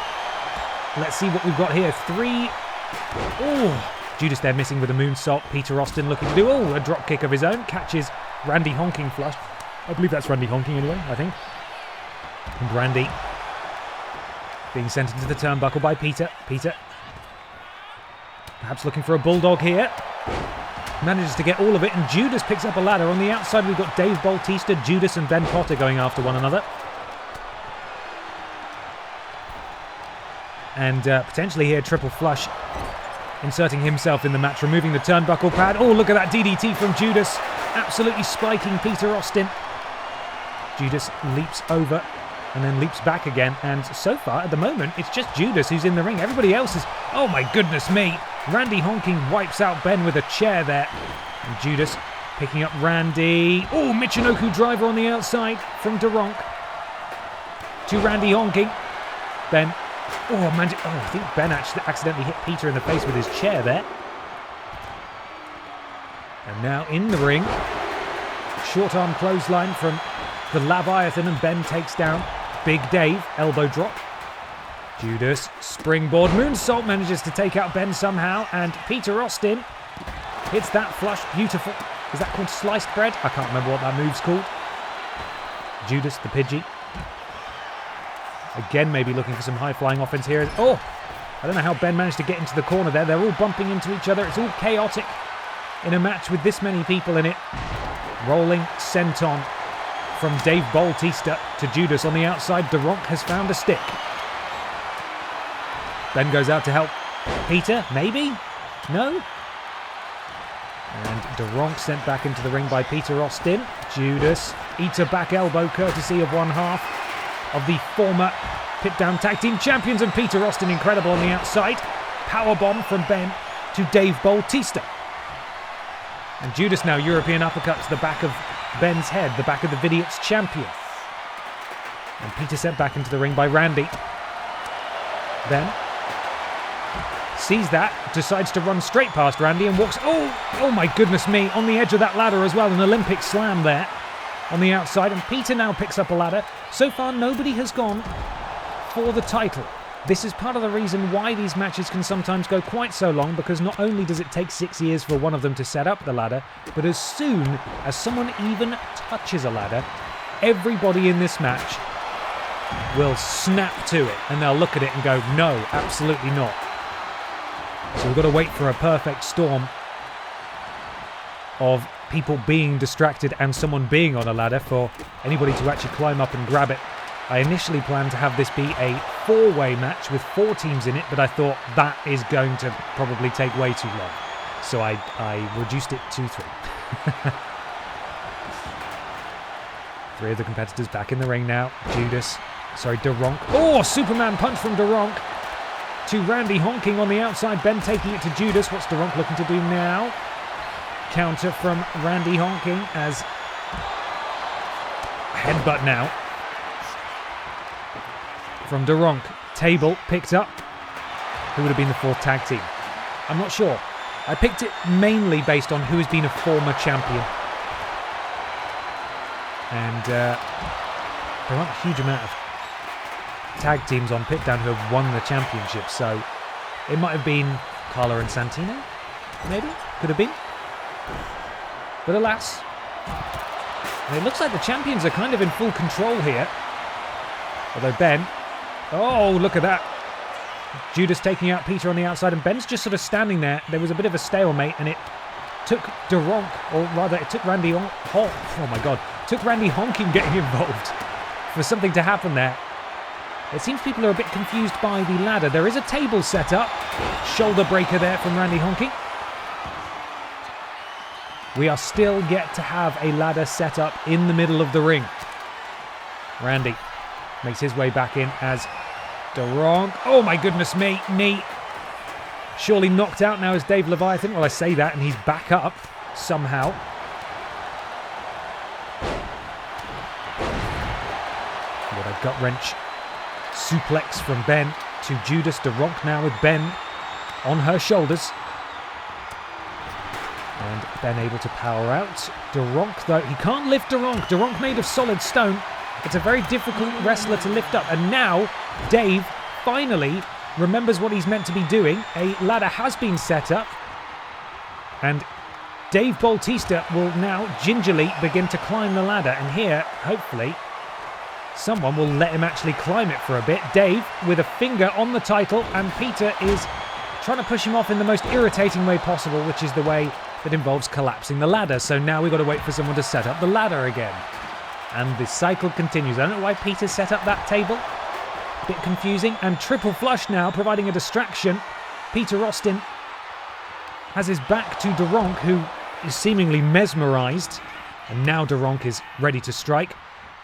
let's see what we've got here. 3. Oh, Judas there missing with a moonsault. Peter Austin looking to do a drop kick of his own. Catches Randy Honking flush. I believe that's Randy Honking anyway, I think. And Randy being sent into the turnbuckle by Peter. Peter perhaps looking for a bulldog here. Manages to get all of it, and Judas picks up a ladder. On the outside, we've got Dave Bautista, Judas, and Ben Potter going after one another. And potentially here, Triple Flush inserting himself in the match, removing the turnbuckle pad. Oh, look at that DDT from Judas. Absolutely spiking Peter Austin. Judas leaps over and then leaps back again. And so far, at the moment, it's just Judas who's in the ring. Everybody else is... Oh, my goodness me. Randy Honking wipes out Ben with a chair there. And Judas picking up Randy. Oh, Michinoku driver on the outside from Duronk to Randy Honking. Ben. Oh, man. Oh, I think Ben actually accidentally hit Peter in the face with his chair there. And now in the ring. Short arm clothesline from the Leviathan, and Ben takes down Big Dave. Elbow drop. Judas, springboard moonsault, manages to take out Ben somehow, and Peter Austin hits that flush. Beautiful. Is that called sliced bread? I can't remember what that move's called. Judas, the Pidgey. Again, maybe looking for some high-flying offense here. Oh, I don't know how Ben managed to get into the corner there. They're all bumping into each other. It's all chaotic in a match with this many people in it. Rolling senton from Dave Bautista to Judas on the outside. Duronk has found a stick. Ben goes out to help Peter, maybe? No? And Duronk sent back into the ring by Peter Austin. Judas eats a back elbow courtesy of one half of the former Pip Down Tag Team Champions, and Peter Austin incredible on the outside. Powerbomb from Ben to Dave Bautista. And Judas now European uppercut to the back of Ben's head, the back of the Vidiots Champion. And Peter sent back into the ring by Randy. Ben sees that, decides to run straight past Randy and walks, oh my goodness me, on the edge of that ladder as well, an Olympic slam there on the outside, and Peter now picks up a ladder. So far nobody has gone for the title. This is part of the reason why these matches can sometimes go quite so long, because not only does it take 6 years for one of them to set up the ladder, but as soon as someone even touches a ladder, everybody in this match will snap to it and they'll look at it and go, no, absolutely not. So we've got to wait for a perfect storm of people being distracted and someone being on a ladder for anybody to actually climb up and grab it. I initially planned to have this be a 4-way match with 4 teams in it, but I thought that is going to probably take way too long. So I reduced it to 3. 3 of the competitors back in the ring now. Duronk. Oh, Superman punch from Duronk to Randy honking on the outside. Ben taking it to Judas. What's Duronk looking to do now? Counter from Randy honking as headbutt now from Duronk. Table picked up. Who would have been the 4th tag team? I'm not sure. I picked it mainly based on who has been a former champion. And there aren't a huge amount of tag teams on Pip Down who have won the championship, so it might have been Carla and Santino, maybe? Could have been. But alas, it looks like the champions are kind of in full control here. Although Ben, oh, look at that. Judas taking out Peter on the outside, and Ben's just sort of standing there. There was a bit of a stalemate, and it took Duronk, or rather it took Randy took Randy honking getting involved for something to happen there. It seems people are a bit confused by the ladder. There is a table set up. Shoulder breaker there from Randy honking. We are still yet to have a ladder set up in the middle of the ring. Randy makes his way back in as Duronk. Oh my goodness me, knee. Surely knocked out now as Dave Leviathan. Well, I say that and he's back up somehow. What a gut wrench. Suplex from Ben to Judas. Duronk now with Ben on her shoulders. And Ben able to power out. Duronk, though, he can't lift Duronk. Duronk made of solid stone. It's a very difficult wrestler to lift up. And now Dave finally remembers what he's meant to be doing. A ladder has been set up. And Dave Bautista will now gingerly begin to climb the ladder. And here, hopefully, someone will let him actually climb it for a bit. Dave with a finger on the title, and Peter is trying to push him off in the most irritating way possible, which is the way that involves collapsing the ladder. So now we've got to wait for someone to set up the ladder again. And the cycle continues. I don't know why Peter set up that table. A bit confusing. And triple flush now, providing a distraction. Peter Austin has his back to Duronk, who is seemingly mesmerised. And now Duronk is ready to strike.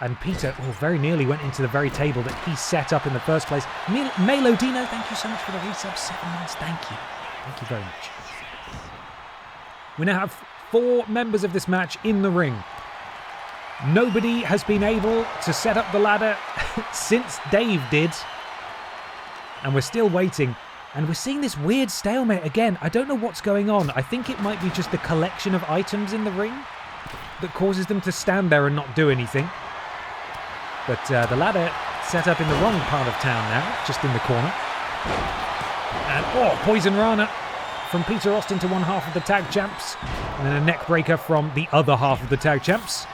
And Peter, very nearly went into the very table that he set up in the first place. Melodino, thank you so much for the resub. 7 months, thank you. Thank you very much. We now have 4 members of this match in the ring. Nobody has been able to set up the ladder since Dave did. And we're still waiting. And we're seeing this weird stalemate again. I don't know what's going on. I think it might be just the collection of items in the ring that causes them to stand there and not do anything. But the ladder set up in the wrong part of town now, just in the corner. And, Poison Rana from Peter Austin to one half of the tag champs. And then a neck breaker from the other half of the tag champs.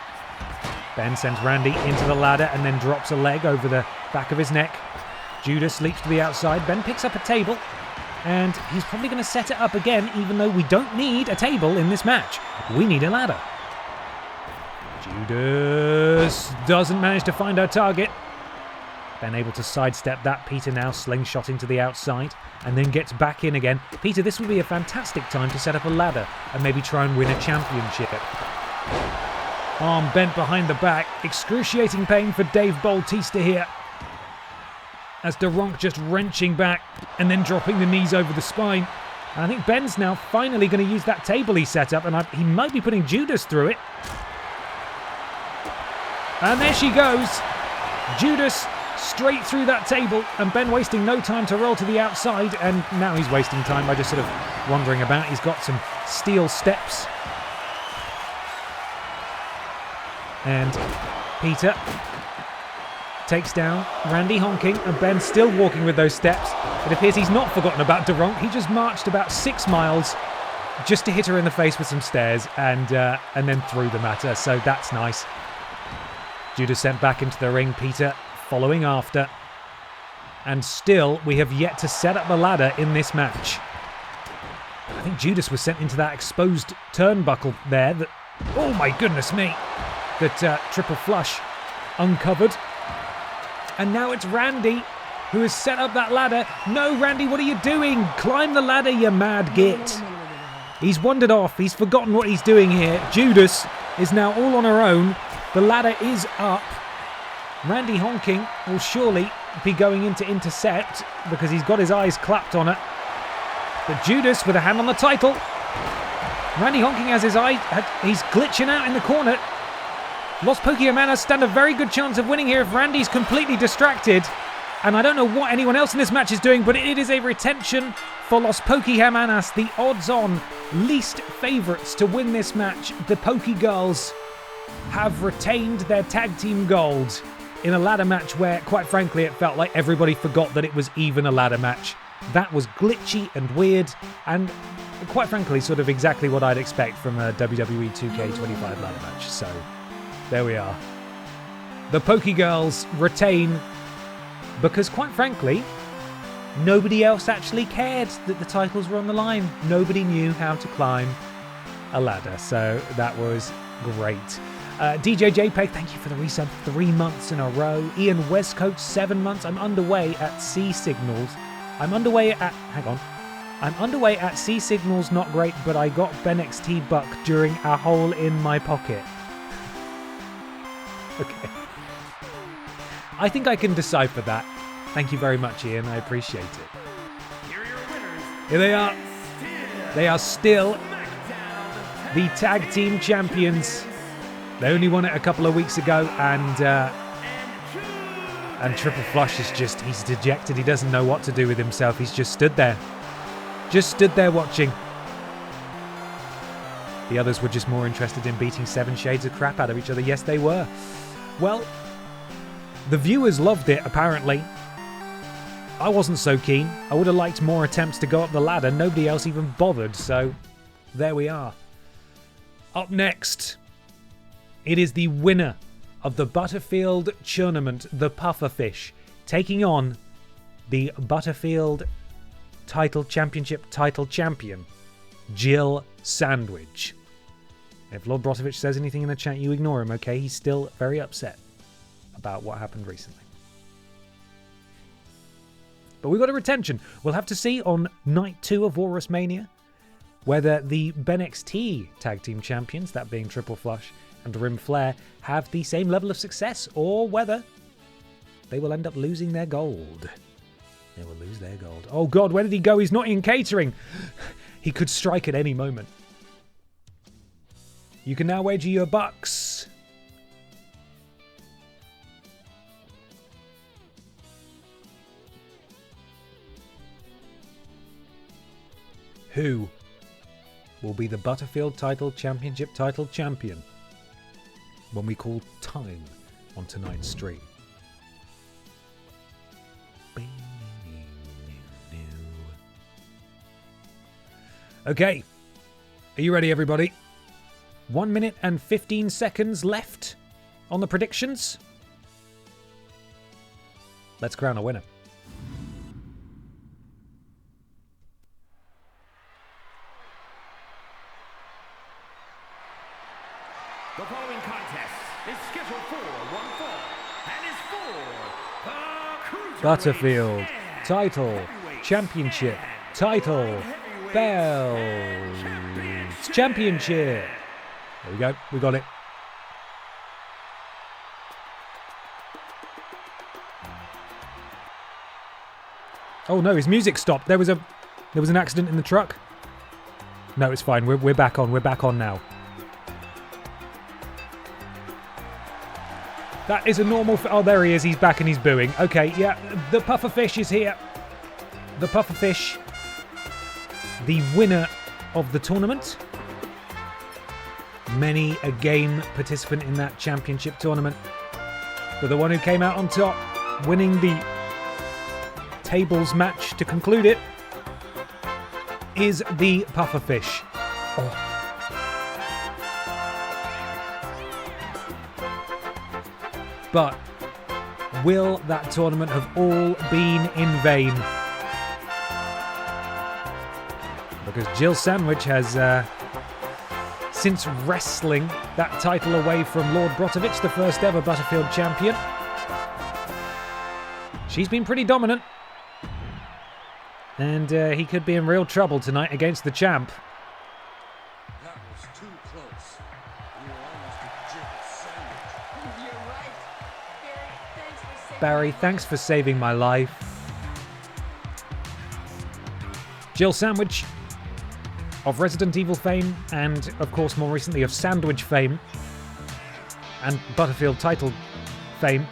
Ben sends Randy into the ladder and then drops a leg over the back of his neck. Judas leaps to the outside. Ben picks up a table. And he's probably going to set it up again, even though we don't need a table in this match. We need a ladder. Judas doesn't manage to find her target. Ben able to sidestep that. Peter now slingshotting to the outside and then gets back in again. Peter, this would be a fantastic time to set up a ladder and maybe try and win a championship. Arm bent behind the back. Excruciating pain for Dave Bautista here. As Duronk just wrenching back and then dropping the knees over the spine. And I think Ben's now finally going to use that table he set up, and he might be putting Judas through it. And there she goes. Judas straight through that table, and Ben wasting no time to roll to the outside, and now he's wasting time by just sort of wandering about. He's got some steel steps. And Peter takes down Randy Honking, and Ben still walking with those steps. It appears he's not forgotten about Duronk. He just marched about 6 miles just to hit her in the face with some stairs and then threw the matter. So that's nice. Judas sent back into the ring. Peter following after. And still, we have yet to set up a ladder in this match. I think Judas was sent into that exposed turnbuckle there. That, oh my goodness me. That Triple Flush uncovered. And now it's Randy who has set up that ladder. No, Randy, what are you doing? Climb the ladder, you mad git. He's wandered off. He's forgotten what he's doing here. Judas is now all on her own. The ladder is up. Randy Honking will surely be going in to intercept because he's got his eyes clapped on it. But Judas with a hand on the title. Randy Honking has his eye. He's glitching out in the corner. Los Pokémon stand a very good chance of winning here if Randy's completely distracted. And I don't know what anyone else in this match is doing, but it is a retention for Los Pokémonas, the odds-on least favourites to win this match. The Poké Girls have retained their tag team gold in a ladder match where, quite frankly, it felt like everybody forgot that it was even a ladder match. That was glitchy and weird, and quite frankly, sort of exactly what I'd expect from a WWE 2K25 ladder match. So there we are. The Poké Girls retain because, quite frankly, nobody else actually cared that the titles were on the line. Nobody knew how to climb a ladder, so that was great. DJ JPEG, thank you for the resub 3 months in a row. Ian Westcoat, 7 months. I'm underway at C Signals. I'm underway at C Signals, not great, but I got BENXT Buck during a hole in my pocket. Okay. I think I can decipher that. Thank you very much, Ian. I appreciate it. Here are your winners. Here they are. They are still the tag team champions. They only won it a couple of weeks ago, and Triple Flush is he's dejected. He doesn't know what to do with himself. He's just stood there. Just stood there watching. The others were just more interested in beating 7 shades of crap out of each other. Yes, they were. Well, the viewers loved it, apparently. I wasn't so keen. I would have liked more attempts to go up the ladder. Nobody else even bothered, so there we are. Up next, it is the winner of the Butterfield Churnament, the Pufferfish, taking on the Butterfield Title Championship title champion, Jill Sandwich. If Lord Brotovich says anything in the chat, you ignore him, okay? He's still very upset about what happened recently. But we got a retention. We'll have to see on night 2 of WalrusMania whether the BENXT tag team champions, that being Triple Flush and Rim Flair, have the same level of success, or whether they will end up losing their gold. They will lose their gold. Oh God, where did he go? He's not in catering. He could strike at any moment. You can now wager your bucks. Who will be the Butterfield Title Championship title champion when we call time on tonight's stream? Okay, are you ready, everybody? 1 minute and 15 seconds left on the predictions. Let's crown a winner. The following contest is scheduled for one fall and is for the Butterfield Title Championship Title BENXT Championship. There we go. We got it. Oh no, his music stopped. There was an accident in the truck. No, it's fine. We're back on. We're back on now. That is a normal... Oh, there he is. He's back and he's booing. Okay, yeah. The pufferfish is here. The pufferfish. The winner of the tournament. Many a game participant in that championship tournament. But the one who came out on top, winning the tables match to conclude it, is the pufferfish. Oh. But will that tournament have all been in vain? Because Jill Sandwich has, since wrestling that title away from Lord Brotovich, the first ever Butterfield champion, she's been pretty dominant. And he could be in real trouble tonight against the champ. That was too close. You were almost a Jill Sandwich. You're right. Barry, thanks for saving my life. Jill Sandwich, of Resident Evil fame, and of course more recently of Sandwich fame, and Butterfield title fame,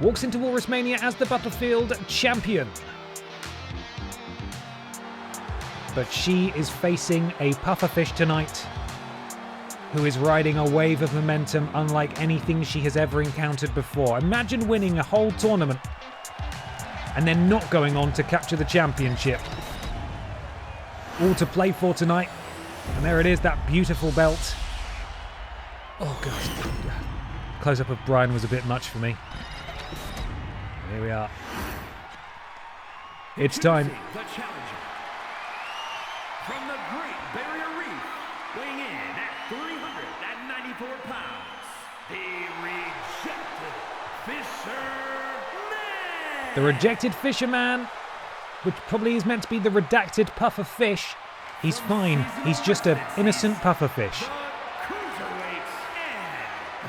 walks into WalrusMania as the Butterfield champion. But she is facing a pufferfish tonight who is riding a wave of momentum unlike anything she has ever encountered before. Imagine winning a whole tournament and then not going on to capture the championship. All to play for tonight. And there it is, that beautiful belt. Oh, God. Close-up of Brian was a bit much for me. Here we are. It's time. The challenger from the Great Barrier Reef, weighing in at 394 pounds, the rejected fisherman. The rejected fisherman, which probably is meant to be the redacted puffer fish. He's fine. He's just an innocent puffer fish.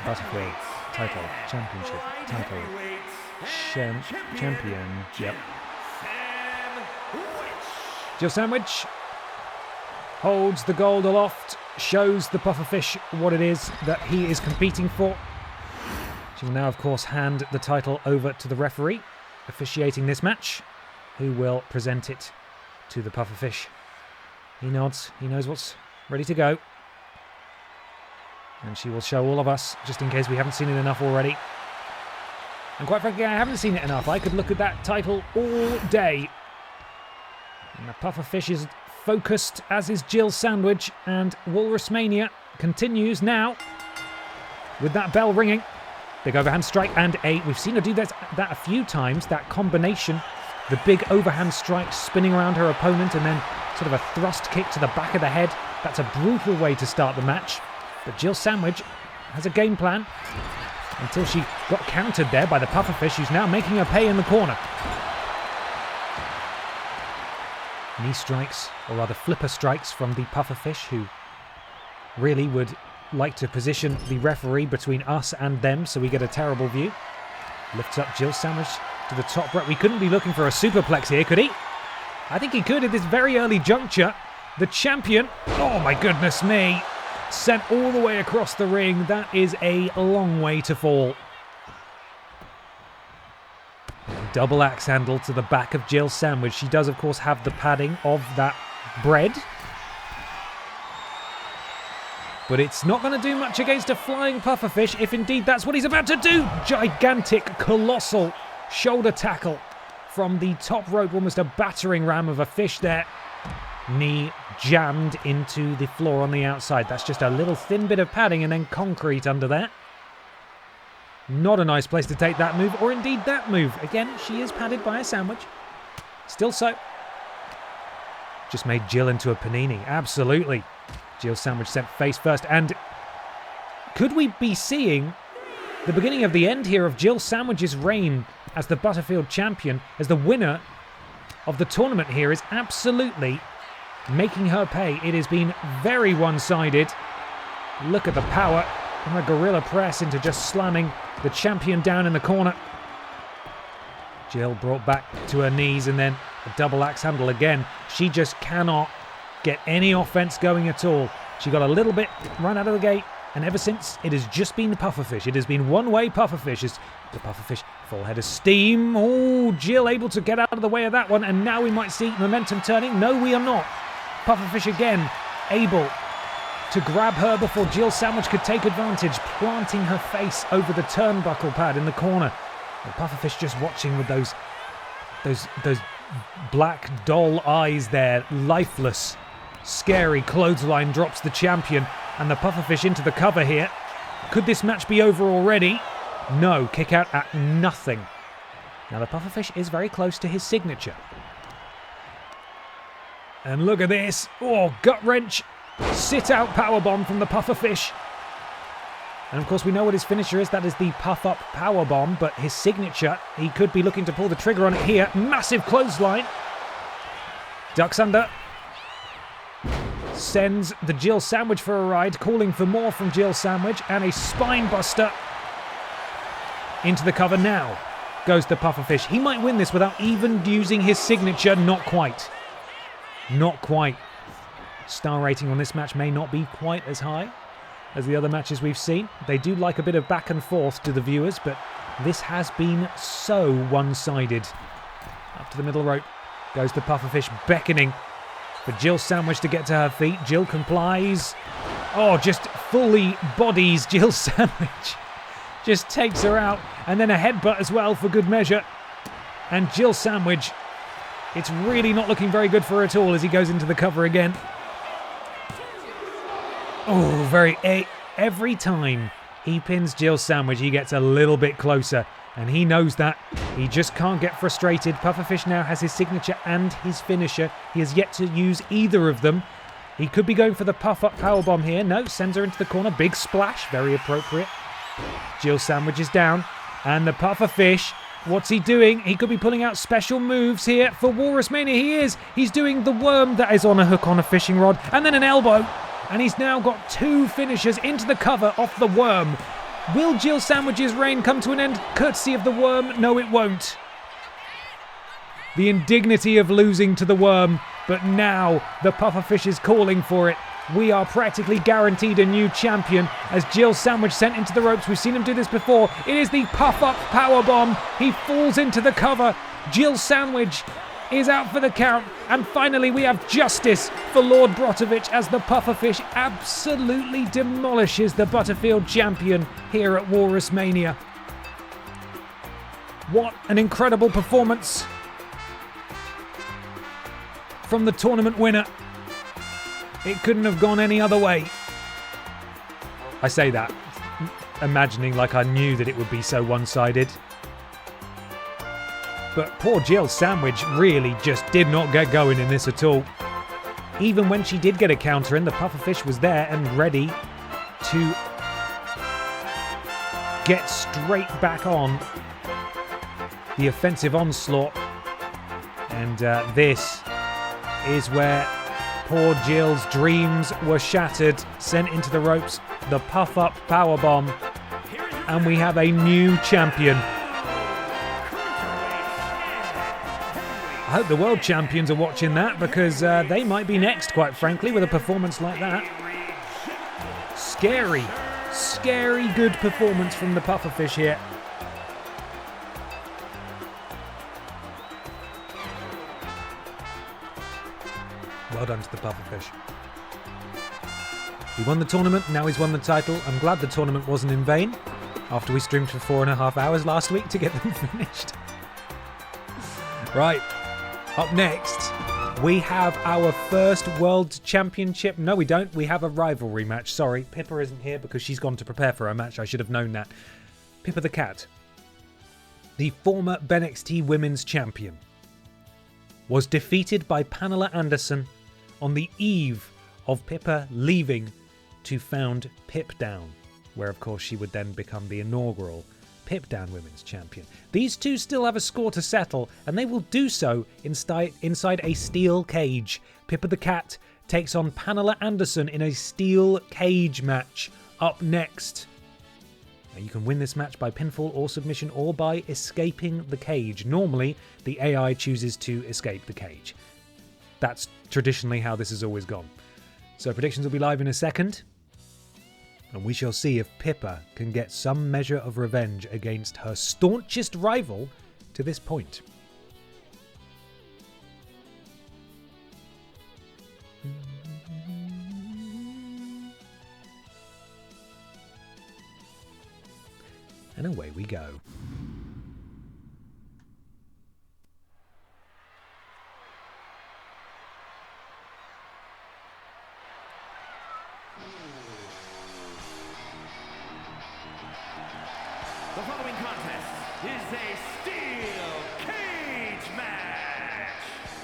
Butterfield Title Championship Title Champion. Yep. Jill Sandwich holds the gold aloft, shows the pufferfish what it is that he is competing for. She will now, of course, hand the title over to the referee officiating this match, who will present it to the pufferfish. He nods. He knows what's ready to go. And she will show all of us, just in case we haven't seen it enough already. And quite frankly, I haven't seen it enough. I could look at that title all day. And the pufferfish is focused, as is Jill Sandwich, and WalrusMania continues now with that bell ringing. Big overhand strike and we've seen her do that a few times, that combination, the big overhand strike spinning around her opponent and then sort of a thrust kick to the back of the head. That's a brutal way to start the match. But Jill Sandwich has a game plan until she got countered there by the pufferfish, who's now making her pay in the corner. Knee strikes, or rather flipper strikes from the pufferfish, who really would like to position the referee between us and them so we get a terrible view. Lifts up Jill Sandwich to the top rope. We couldn't be looking for a superplex here, could he? I think he could at this very early juncture. The champion, oh my goodness me, sent all the way across the ring. That is a long way to fall. Double axe handle to the back of Jill Sandwich. She does, of course, have the padding of that bread. But it's not going to do much against a flying pufferfish, if indeed that's what he's about to do. Gigantic, colossal shoulder tackle from the top rope. Almost a battering ram of a fish there. Knee jammed into the floor on the outside. That's just a little thin bit of padding and then concrete under there. Not a nice place to take that move, or indeed that move. Again, she is padded by a sandwich. Still so. Just made Jill into a panini. Absolutely. Jill Sandwich sent face first. And could we be seeing the beginning of the end here of Jill Sandwich's reign as the Butterfield champion, as the winner of the tournament here, is absolutely making her pay. It has been very one-sided. Look at the power and the gorilla press into just slamming the champion down in the corner. Jill brought back to her knees and then a double axe handle again. She just cannot get any offense going at all. She got a little bit run out of the gate, and ever since it has just been pufferfish. It has been one-way pufferfish. As the pufferfish full head of steam. Oh, Jill able to get out of the way of that one, and now we might see momentum turning. No, we are not. Pufferfish again able to grab her before Jill Sandwich could take advantage, planting her face over the turnbuckle pad in the corner. And Pufferfish just watching with those black doll eyes there, lifeless, scary. Clothesline drops the champion, and the Pufferfish into the cover here. Could this match be over already? No, kick out at nothing. Now the Pufferfish is very close to his signature. And look at this. Oh, gut wrench. Sit out powerbomb from the Pufferfish. And of course we know what his finisher is. That is the puff up powerbomb. But his signature, he could be looking to pull the trigger on it here. Massive clothesline. Ducks under. Sends the Jill Sandwich for a ride. Calling for more from Jill Sandwich. And a spine buster. Into the cover now. Goes the Pufferfish. He might win this without even using his signature. Not quite. Not quite. Star rating on this match may not be quite as high as the other matches we've seen. They do like a bit of back and forth to the viewers, but this has been so one-sided. Up to the middle rope goes the Pufferfish, beckoning for Jill Sandwich to get to her feet. Jill complies. Oh, just fully bodies Jill Sandwich. Just takes her out. And then a headbutt as well for good measure. And Jill Sandwich, it's really not looking very good for her at all as he goes into the cover again. Oh, every time he pins Jill Sandwich, he gets a little bit closer, and he knows that. He just can't get frustrated. Pufferfish now has his signature and his finisher. He has yet to use either of them. He could be going for the puff-up powerbomb here. No, sends her into the corner. Big splash, very appropriate. Jill Sandwich is down, and the Pufferfish, what's he doing? He could be pulling out special moves here for WalrusMania. He is. He's doing the worm that is on a hook on a fishing rod, and then an elbow. And he's now got two finishers into the cover off the worm. Will Jill Sandwich's reign come to an end courtesy of the worm? No, it won't. The indignity of losing to the worm, but now the Pufferfish is calling for it. We are practically guaranteed a new champion as Jill Sandwich sent into the ropes. We've seen him do this before. It is the puff-up powerbomb. He falls into the cover. Jill Sandwich is out for the count. And finally we have justice for Lord Brotovich as the Pufferfish absolutely demolishes the Butterfield champion here at WalrusMania. What an incredible performance from the tournament winner. It couldn't have gone any other way. I say that, imagining like I knew that it would be so one-sided. But poor Jill Sandwich really just did not get going in this at all. Even when she did get a counter in, the Pufferfish was there and ready to get straight back on the offensive onslaught. And this is where poor Jill's dreams were shattered, sent into the ropes, the puff-up powerbomb, and we have a new champion. I hope the world champions are watching that because they might be next, quite frankly, with a performance like that. Scary, scary good performance from the Pufferfish here. Well done to the Pufferfish. He won the tournament, now he's won the title. I'm glad the tournament wasn't in vain after we streamed for 4.5 hours last week to get them finished. Right. Up next, we have our first World Championship. No, we don't. We have a rivalry match. Sorry, Pippa isn't here because she's gone to prepare for her match. I should have known that. Pippa the Cat, the former BENXT Women's Champion, was defeated by Pamela Anderson on the eve of Pippa leaving to found Pip Down. where of course she would then become the inaugural Pip Down Women's Champion. These two still have a score to settle, and they will do so inside a steel cage. Pippa the Cat takes on Pamela Anderson in a steel cage match up next. Now, you can win this match by pinfall or submission or by escaping the cage. Normally, the AI chooses to escape the cage. That's traditionally how this has always gone. So predictions will be live in a second. And we shall see if Pippa can get some measure of revenge against her staunchest rival to this point. And away we go. The following contest is a steel cage match.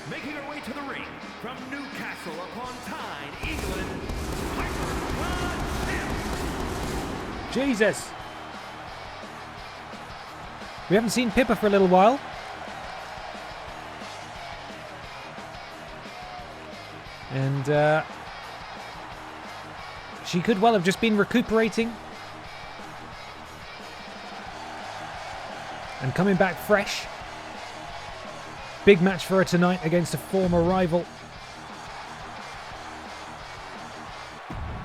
Making her way to the ring from Newcastle upon Tyne, England, Jesus! We haven't seen Pippa for a little while. And she could well have just been recuperating and coming back fresh. Big match for her tonight against a former rival.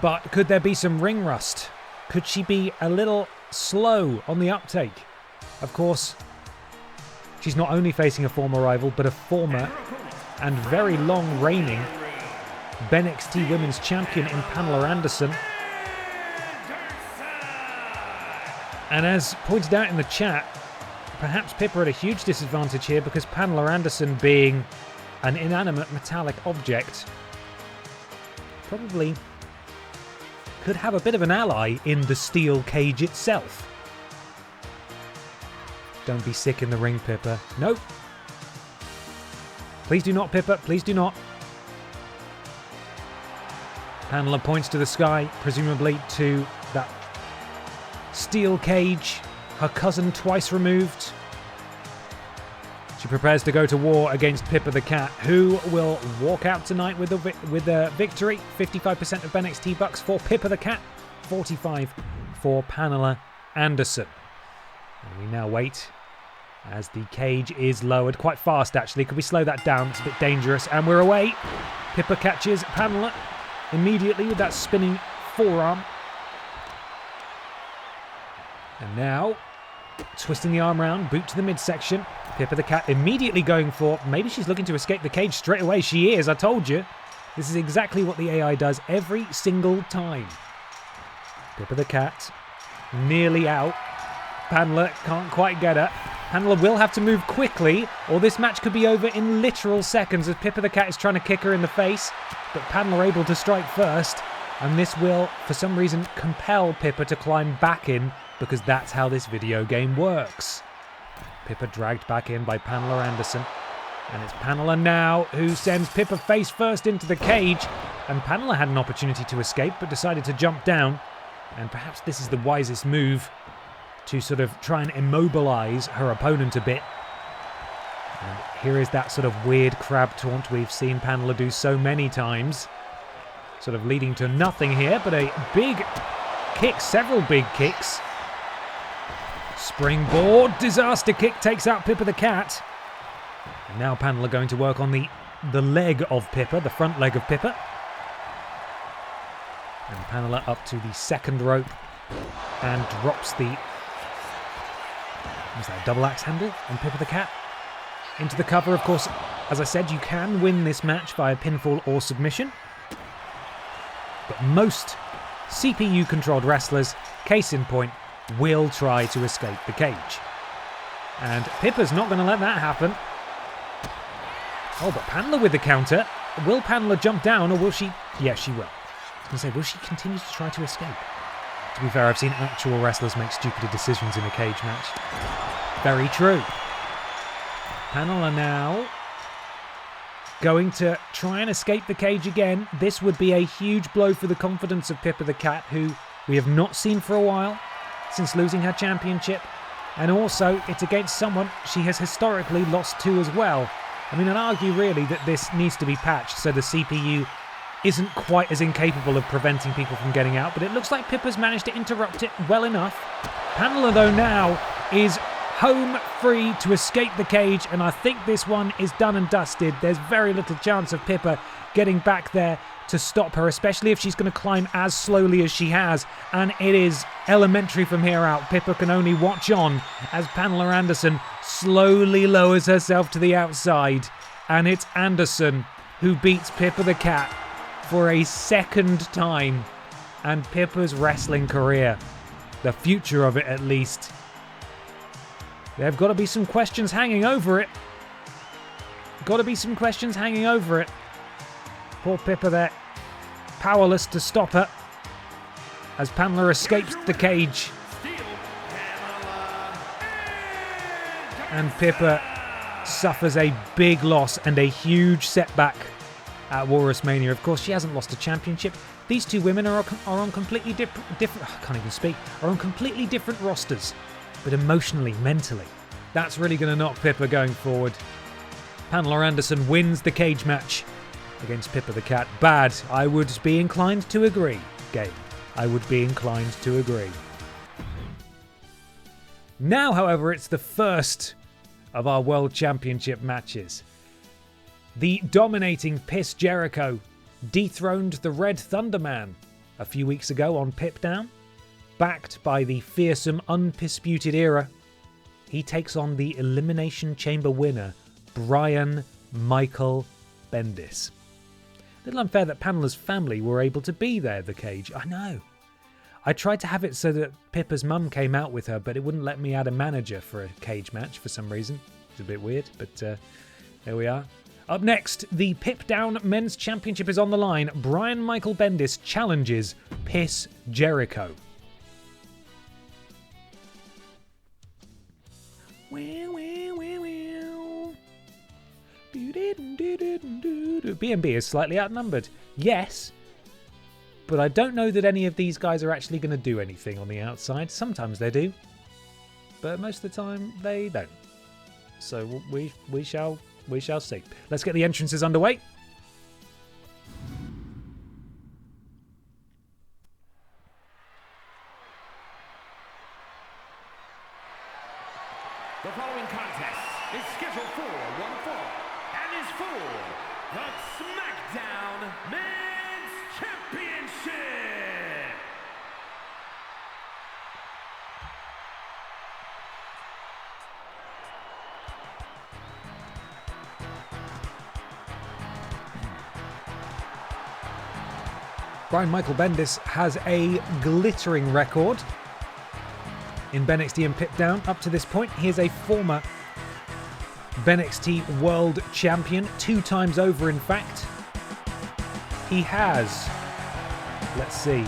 But could there be some ring rust? Could she be a little slow on the uptake? Of course, she's not only facing a former rival, but a former and very long reigning BENXT Women's Champion in Pamela Anderson. And as pointed out in the chat, perhaps Pippa at a huge disadvantage here because Pamela Anderson, being an inanimate metallic object, probably could have a bit of an ally in the steel cage itself. Don't be sick in the ring, Pippa. No. Please do not, Pippa. Please do not. Pamela points to the sky, presumably to that steel cage, her cousin twice removed. She prepares to go to war against Pippa the Cat, who will walk out tonight with a victory. 55% of BENXT bucks for Pippa the Cat, 45 for Pamela Anderson. And we now wait as the cage is lowered quite fast, actually. Could we slow that down? It's a bit dangerous. And we're away. Pippa catches Pamela immediately with that spinning forearm. And now, twisting the arm round, boot to the midsection. Pippa the Cat immediately going for, maybe she's looking to escape the cage straight away. She is, I told you. This is exactly what the AI does every single time. Pippa the Cat, nearly out. Pamela can't quite get her. Pamela will have to move quickly, or this match could be over in literal seconds as Pippa the Cat is trying to kick her in the face, but Pamela able to strike first, and this will, for some reason, compel Pippa to climb back in, because that's how this video game works. Pippa dragged back in by Pamela Anderson, and it's Pamela now who sends Pippa face first into the cage, and Pamela had an opportunity to escape, but decided to jump down, and perhaps this is the wisest move, to sort of try and immobilize her opponent a bit. And here is that sort of weird crab taunt we've seen Pamela do so many times. Sort of leading to nothing here, but a big kick, several big kicks. Springboard, disaster kick takes out Pippa the Cat. And now Pamela going to work on the leg of Pippa, the front leg of Pippa. And Pamela up to the second rope and drops the double axe handle on Pippa the Cat into the cover. Of course, as I said, you can win this match via pinfall or submission, but most CPU controlled wrestlers, case in point, will try to escape the cage, and Pippa's not going to let that happen. Oh, but Pamela with the counter. Will Pamela jump down, or will she? Yes, she will. I was going to say, will she continue to try to escape? To be fair, I've seen actual wrestlers make stupider decisions in a cage match. Very true. Pamela now going to try and escape the cage again. This would be a huge blow for the confidence of Pippa the Cat, who we have not seen for a while since losing her championship. And also, it's against someone she has historically lost to as well. I mean, I'd argue really that this needs to be patched so the CPU isn't quite as incapable of preventing people from getting out, but it looks like Pippa's managed to interrupt it well enough. Pamela, though, now is home free to escape the cage, and I think this one is done and dusted. There's very little chance of Pippa getting back there to stop her, especially if she's going to climb as slowly as she has, and it is elementary from here out. Pippa can only watch on as Pamela Anderson slowly lowers herself to the outside, and it's Anderson who beats Pippa the Cat for a second time, and Pippa's wrestling career, the future of it at least, there have got to be some questions hanging over it. Got to be some questions hanging over it. Poor Pippa there, powerless to stop her as Pamela escapes the cage. And Pippa suffers a big loss and a huge setback at WalrusMania. Of course, she hasn't lost a championship. These two women are on completely different. I can't even speak. Are on completely different rosters, but emotionally, mentally, that's really going to knock Pippa going forward. Pamela Anderson wins the cage match against Pippa the Cat. Bad. I would be inclined to agree. Game. I would be inclined to agree. Now, however, it's the first of our World Championship matches. The dominating Piss Jericho dethroned the Red Thunderman a few weeks ago on Pip Down. Backed by the fearsome Undisputed Era, he takes on the Elimination Chamber winner, Brian Michael Bendis. A little unfair that Pamela's family were able to be there, the cage. I know. I tried to have it so that Pippa's mum came out with her, but it wouldn't let me add a manager for a cage match for some reason. It's a bit weird, but there we are. Up next, the Pip Down Men's Championship is on the line. Brian Michael Bendis challenges Piss Jericho. B&B is slightly outnumbered. Yes, but I don't know that any of these guys are actually going to do anything on the outside. Sometimes they do, but most of the time they don't. So we shall see. Let's get the entrances underway. The following contest is scheduled for one fall and is for the SmackDown Men's Championship. Brian Michael Bendis has a glittering record in BENXT and Pip Down. Up to this point, he is a former BENXT World Champion, 2 times over in fact. He has, let's see,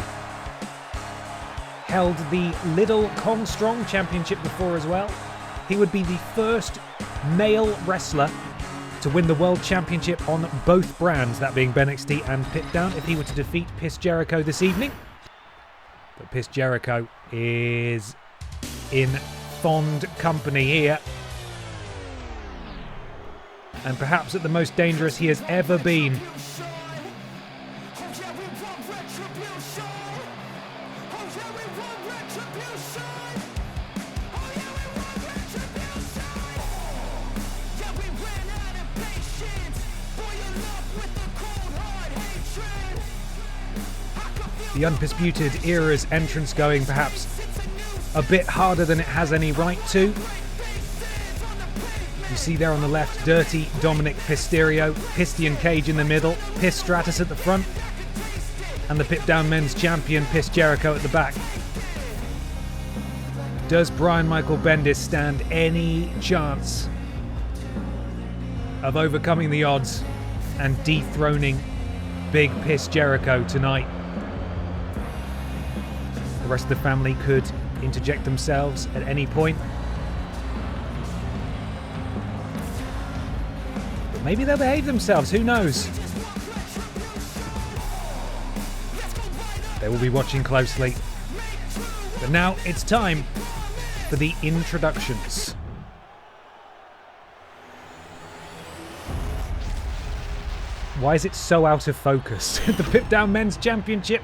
held the Little Kong Strong Championship before as well. He would be the first male wrestler to win the World Championship on both brands, that being BENXT and Pip Down, if he were to defeat Piss Jericho this evening. But Piss Jericho is in fond company here, and perhaps at the most dangerous he has ever been. The Undisputed Era's entrance going perhaps a bit harder than it has any right to. You see there on the left, Dirty Dominic Pisterio, Pistian Cage in the middle, Piss Stratus at the front, and the Pip Down Men's Champion, Piss Jericho, at the back. Does Brian Michael Bendis stand any chance of overcoming the odds and dethroning Big Piss Jericho tonight? The rest of the family could interject themselves at any point. But maybe they'll behave themselves, who knows? They will be watching closely. But now it's time for the introductions. Why is it so out of focus? The Pip Down Men's Championship,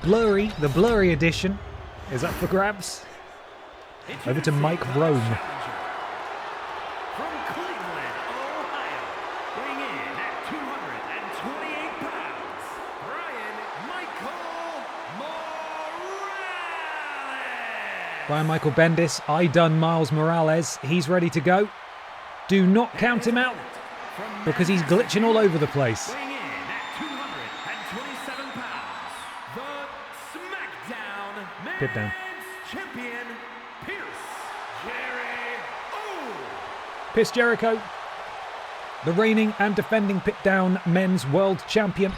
blurry, the blurry edition, is up for grabs. Over to Mike Rome. From Cleveland, Ohio, weighing in at 228 pounds, Brian Michael Bendis, I done Miles Morales. He's ready to go. Do not count him out, because he's glitching all over the place. Weighing in at 227 pounds, the SmackDown Pip Down. Champion, Chris Jericho, the reigning and defending Pip Down Men's World Champion.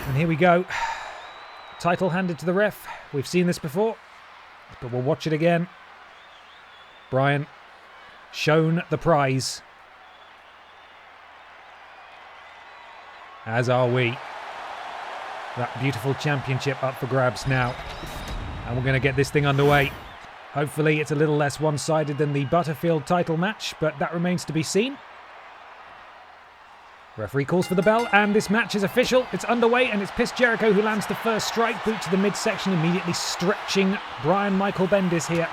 And here we go. Title handed to the ref. We've seen this before, but we'll watch it again. Brian, shown the prize. As are we. That beautiful championship up for grabs now. And we're going to get this thing underway. Hopefully it's a little less one-sided than the Butterfield title match, but that remains to be seen. Referee calls for the bell, and this match is official. It's underway, and it's Chris Jericho who lands the first strike. Boot to the midsection, immediately stretching Brian Michael Bendis here.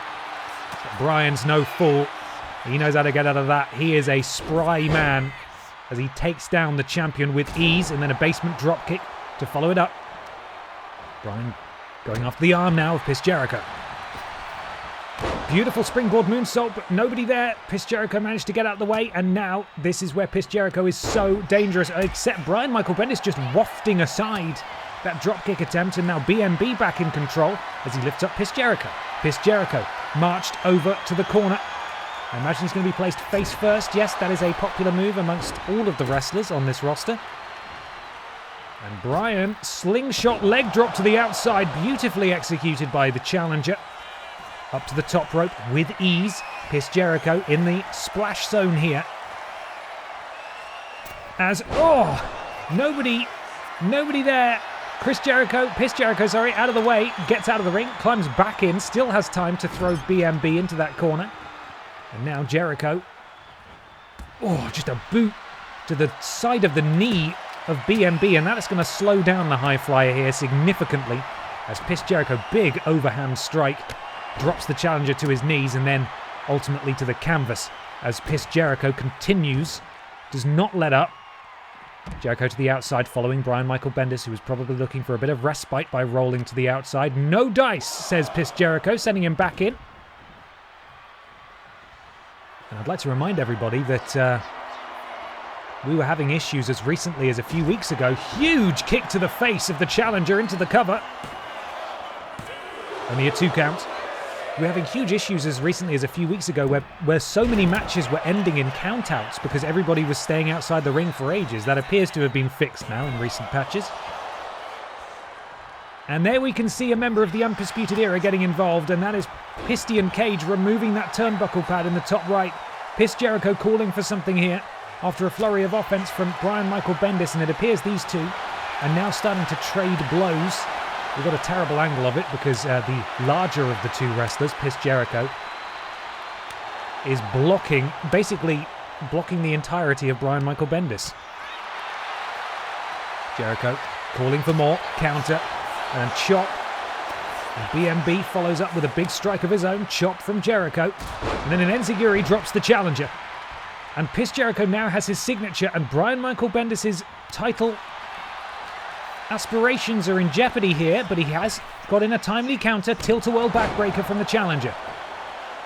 But Brian's no fool. He knows how to get out of that. He is a spry man as he takes down the champion with ease, and then a basement dropkick to follow it up. Brian going after the arm now of Chris Jericho. Beautiful springboard moonsault, but nobody there. Chris Jericho managed to get out of the way, and now this is where Chris Jericho is so dangerous, except Brian Michael Bendis just wafting aside that dropkick attempt, and now BMB back in control as he lifts up Chris Jericho. Chris Jericho marched over to the corner. I imagine he's going to be placed face first. Yes, that is a popular move amongst all of the wrestlers on this roster. And Brian, slingshot leg drop to the outside, beautifully executed by the challenger. Up to the top rope with ease. Chris Jericho in the splash zone here. As, nobody there. Chris Jericho, out of the way, gets out of the ring, climbs back in, still has time to throw BMB into that corner. And now Jericho, just a boot to the side of the knee of BMB, and that is going to slow down the high flyer here significantly as Chris Jericho, big overhand strike, drops the challenger to his knees and then ultimately to the canvas as Chris Jericho continues, does not let up. Jericho to the outside following Brian Michael Bendis, who was probably looking for a bit of respite by rolling to the outside. No dice, says Chris Jericho, sending him back in. And I'd like to remind everybody that we were having issues as recently as a few weeks ago. Huge kick to the face of the challenger into the cover. Only a 2 count. We're having huge issues as recently as a few weeks ago where so many matches were ending in countouts because everybody was staying outside the ring for ages. That appears to have been fixed now in recent patches. And there we can see a member of the Undisputed Era getting involved, and that is Piston Cage removing that turnbuckle pad in the top right. Chris Jericho calling for something here after a flurry of offense from Brian Michael Bendis, and it appears these two are now starting to trade blows. We've got a terrible angle of it because the larger of the two wrestlers, Chris Jericho, is basically blocking the entirety of Brian Michael Bendis. Jericho calling for more, counter, and chop. And BMB follows up with a big strike of his own, chop from Jericho. And then an enziguri drops the challenger. And Chris Jericho now has his signature, and Brian Michael Bendis' title aspirations are in jeopardy here, but he has got in a timely counter, tilt-a-whirl backbreaker from the challenger.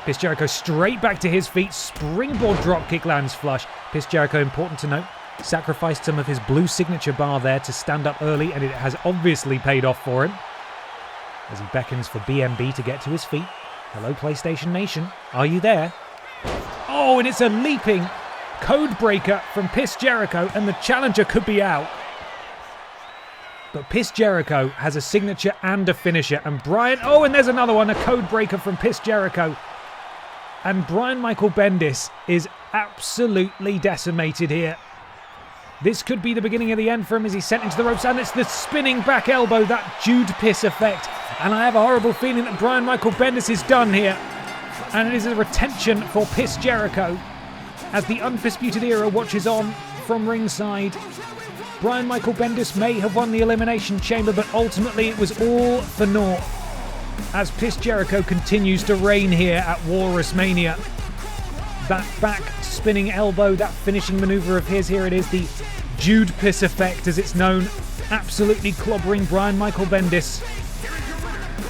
Chris Jericho straight back to his feet, springboard dropkick lands flush. Chris Jericho, important to note, sacrificed some of his blue signature bar there to stand up early, and it has obviously paid off for him as he beckons for BMB to get to his feet. Hello, PlayStation Nation. Are you there? Oh, and it's a leaping code breaker from Chris Jericho, and the challenger could be out. But Chris Jericho has a signature and a finisher, and and there's another one, a code breaker from Chris Jericho. And Brian Michael Bendis is absolutely decimated here. This could be the beginning of the end for him as he's sent into the ropes, and it's the spinning back elbow, that Jude Piss effect. And I have a horrible feeling that Brian Michael Bendis is done here. And it is a retention for Piss Jericho as the Undisputed Era watches on from ringside. Brian Michael Bendis may have won the Elimination Chamber, but ultimately it was all for naught as Piss Jericho continues to reign here at WalrusMania. That back spinning elbow, that finishing maneuver of his, here it is, the Jude Piss effect as it's known, absolutely clobbering Brian Michael Bendis.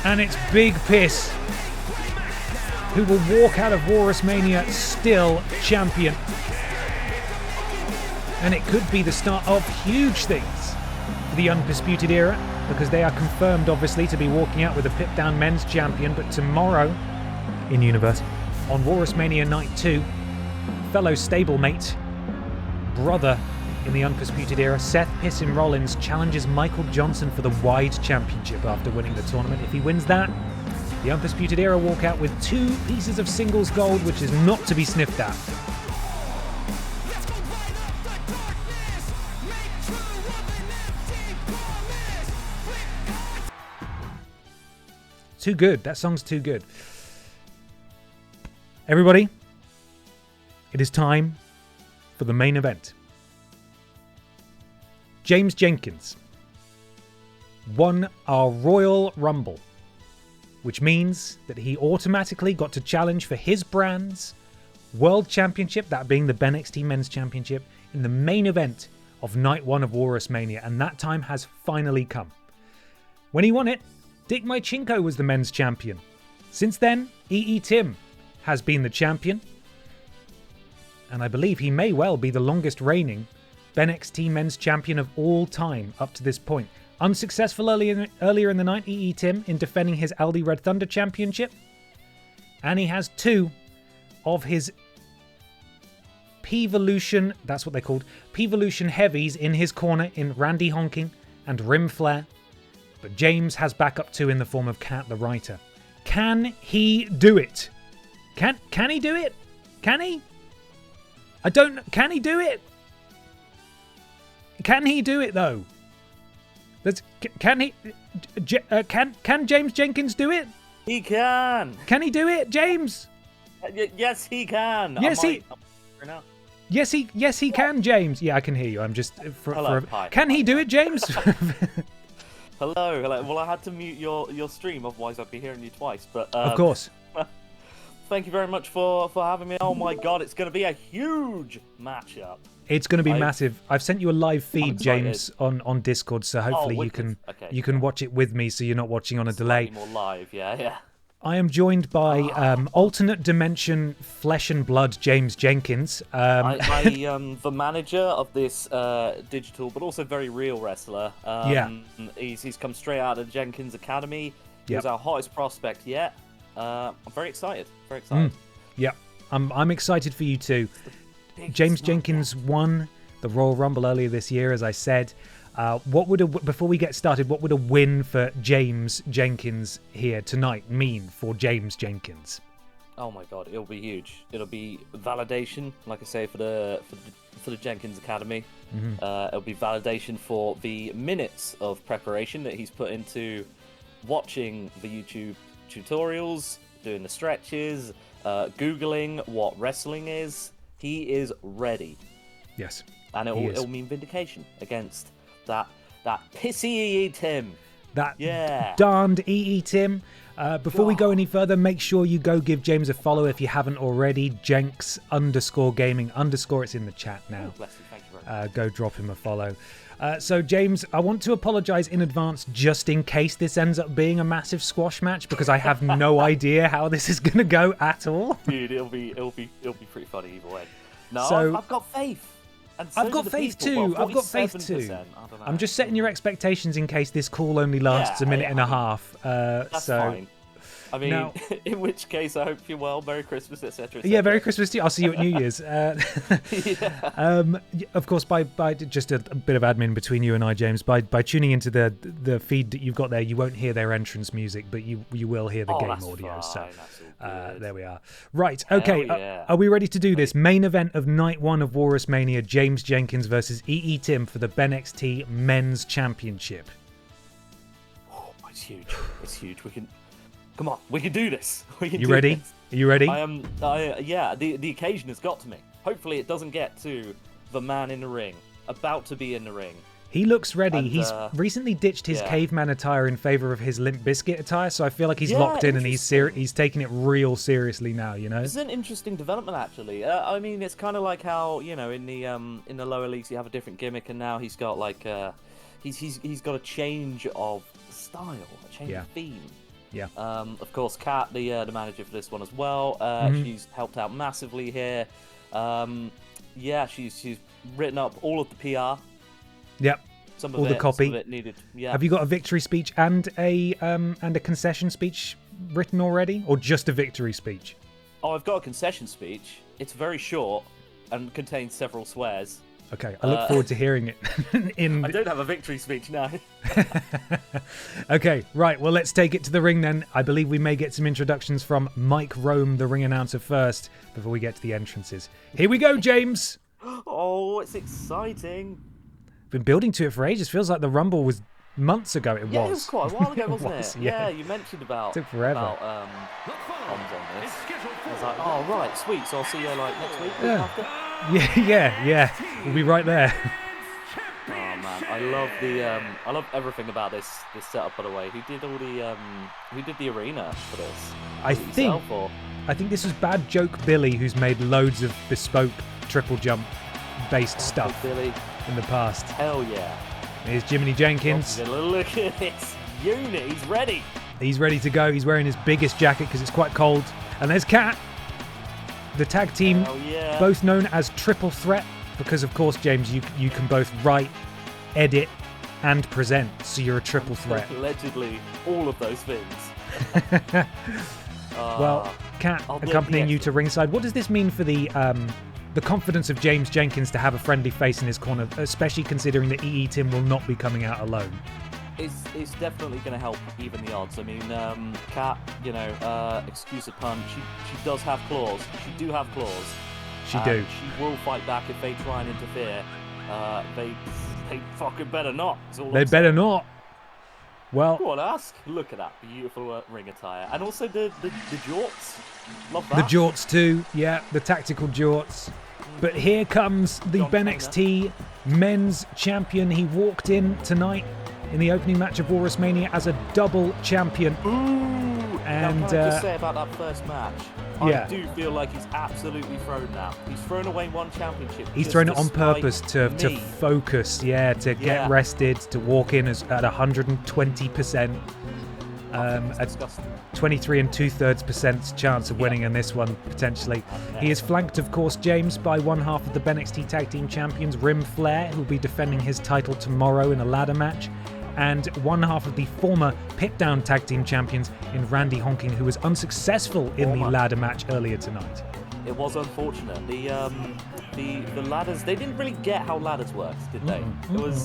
And it's Big Piss who will walk out of WalrusMania still champion. And it could be the start of huge things for the Undisputed Era, because they are confirmed, obviously, to be walking out with a Pip Down Men's Champion. But tomorrow, in Universe, on WalrusMania Night 2, fellow stablemate, brother in the Undisputed Era, Seth Pissin Rollins challenges Michael Johnson for the Wide Championship after winning the tournament. If he wins that, the Undisputed Era walk out with 2 pieces of singles gold, which is not to be sniffed at. Too good. That song's too good. Everybody, it is time for the main event. James Jenkins won our Royal Rumble, which means that he automatically got to challenge for his brand's World Championship, that being the BENXT Men's Championship, in the main event of Night 1 of WalrusMania, and that time has finally come. When he won it, Dick Mychinko was the men's champion. Since then, E.E. Tim has been the champion, and I believe he may well be the longest reigning BENXT men's champion of all time up to this point. Unsuccessful earlier in the night, E.E. Tim, in defending his Aldi Red Thunder Championship, and he has 2 of his P-Volution, that's what they're called, P-Volution heavies in his corner in Randy Honking and Rim Flair. But James has backup 2 in the form of Cat the Writer. Can he do it? Can he do it? Can he? Can he do it? Can he do it though? Can James Jenkins do it? He can. Can he do it, James? Yes, he can. Yes, he can, James. Yeah, I can hear you. I'm just Hi. Can he do it, James? Hello. Well, I had to mute your stream, otherwise I'd be hearing you twice. But of course. Thank you very much for having me. Oh my God, it's going to be a huge matchup. It's going to be massive. I've sent you a live feed, James, on Discord, so hopefully you can watch it with me, so you're not watching on a delay. More live, yeah. I am joined by alternate dimension flesh and blood James Jenkins. I am the manager of this digital but also very real wrestler. He's come straight out of Jenkins Academy. He's our hottest prospect yet. I'm very excited. Yeah, I'm excited for you too. James Jenkins won the Royal Rumble earlier this year, as I said. Before we get started, what would a win for James Jenkins here tonight mean for James Jenkins? Oh my God, it'll be huge. It'll be validation, like I say, for the Jenkins Academy. It'll be validation for the minutes of preparation that he's put into watching the YouTube tutorials, doing the stretches, Googling what wrestling is. He is ready. Yes. And it'll mean vindication against that pissy E.E. Tim. That darned E.E. Tim. Before we go any further, make sure you go give James a follow if you haven't already. Jenks_gaming_. It's in the chat now. Bless you. Thank you very much. Go drop him a follow. So, James, I want to apologise in advance just in case this ends up being a massive squash match, because I have no idea how this is going to go at all. Dude, it'll be pretty funny either way. No, I've got faith. And so I've got faith too. Well, I've got faith too. I'm just setting your expectations in case this call only lasts a minute and a half. That's fine. I mean, Now, in which case, I hope you're well. Merry Christmas, etc. yeah, Merry Christmas to you. I'll see you at New Year's. Of course, by just a bit of admin between you and I, James. By tuning into the feed that you've got there, you won't hear their entrance music, but you will hear the game audio. Fine, so there we are. Right, okay. Yeah. Are we ready to do this? Main event of night 1 of WalrusMania: James Jenkins versus EE Tim for the BENXT Men's Championship. Oh, it's huge. It's huge. Come on, we can do this. You ready? Are you ready? Yeah, the occasion has got to me. Hopefully it doesn't get to the man in the ring, about to be in the ring. He looks ready. And, he's recently ditched his caveman attire in favor of his Limp Bizkit attire, so I feel like he's locked in and he's taking it real seriously now, you know? It's an interesting development, actually. I mean, it's kind of like how, you know, in the lower leagues you have a different gimmick, and now he's got like he's got a change of style, a change of theme. Yeah. Of course, Kat, the manager for this one as well. She's helped out massively here. Yeah, she's written up all of the PR. Yep. Some of all the copy. Some of it needed. Yeah. Have you got a victory speech and a concession speech written already, or just a victory speech? Oh, I've got a concession speech. It's very short and contains several swears. Okay, I look forward to hearing it. I don't have a victory speech now. Okay, right. Well, let's take it to the ring then. I believe we may get some introductions from Mike Rome, the ring announcer, first, before we get to the entrances. Here we go, James. Oh, it's exciting. Been building to it for ages. Feels like the Rumble was months ago. It was quite a while ago, wasn't it? was, Yeah, you mentioned about took forever. About bombs on this. I was like, oh right, sweet. So I'll see you like next week. Yeah. After. Yeah. We'll be right there. Oh man, I love everything about this setup. By the way, who did the arena for this? I think this was Bad Joke Billy, who's made loads of bespoke TripleJump based stuff Billy in the past. Hell yeah. Here's Jiminy Jenkins. Look at this unit. He's ready. He's ready to go. He's wearing his biggest jacket because it's quite cold. And there's Kat, the tag team, both known as Triple Threat, because of course, James, you can both write, edit, and present, so you're a triple threat. Allegedly, all of those things. Well, Kat, accompanying you to ringside, what does this mean for the confidence of James Jenkins to have a friendly face in his corner, especially considering that EE Tim will not be coming out alone? It's definitely going to help even the odds. I mean, Kat, you know, excuse a pun, she does have claws. She do have claws. She do. She will fight back if they try and interfere. They fucking better not. They better not. Well, go on, ask. Look at that beautiful ring attire, and also the jorts. Love that. The jorts too. Yeah, the tactical jorts. But here comes the BENXT men's champion. He walked in tonight in the opening match of WalrusMania as a double champion. Ooh! And now, can I just say about that first match? Yeah. I do feel like he's absolutely thrown now. He's thrown away one championship. He's thrown it on purpose to focus, to get rested, to walk in at 120%. A 23 2/3% chance of winning in this one, potentially. He is flanked, of course, James, by one half of the BENXT Tag Team Champions, Rim Flair, who will be defending his title tomorrow in a ladder match, and one half of the former Pip Down Tag Team Champions in Randy Honking, who was unsuccessful in the ladder match earlier tonight. It was unfortunate. The ladders, they didn't really get how ladders worked, did they?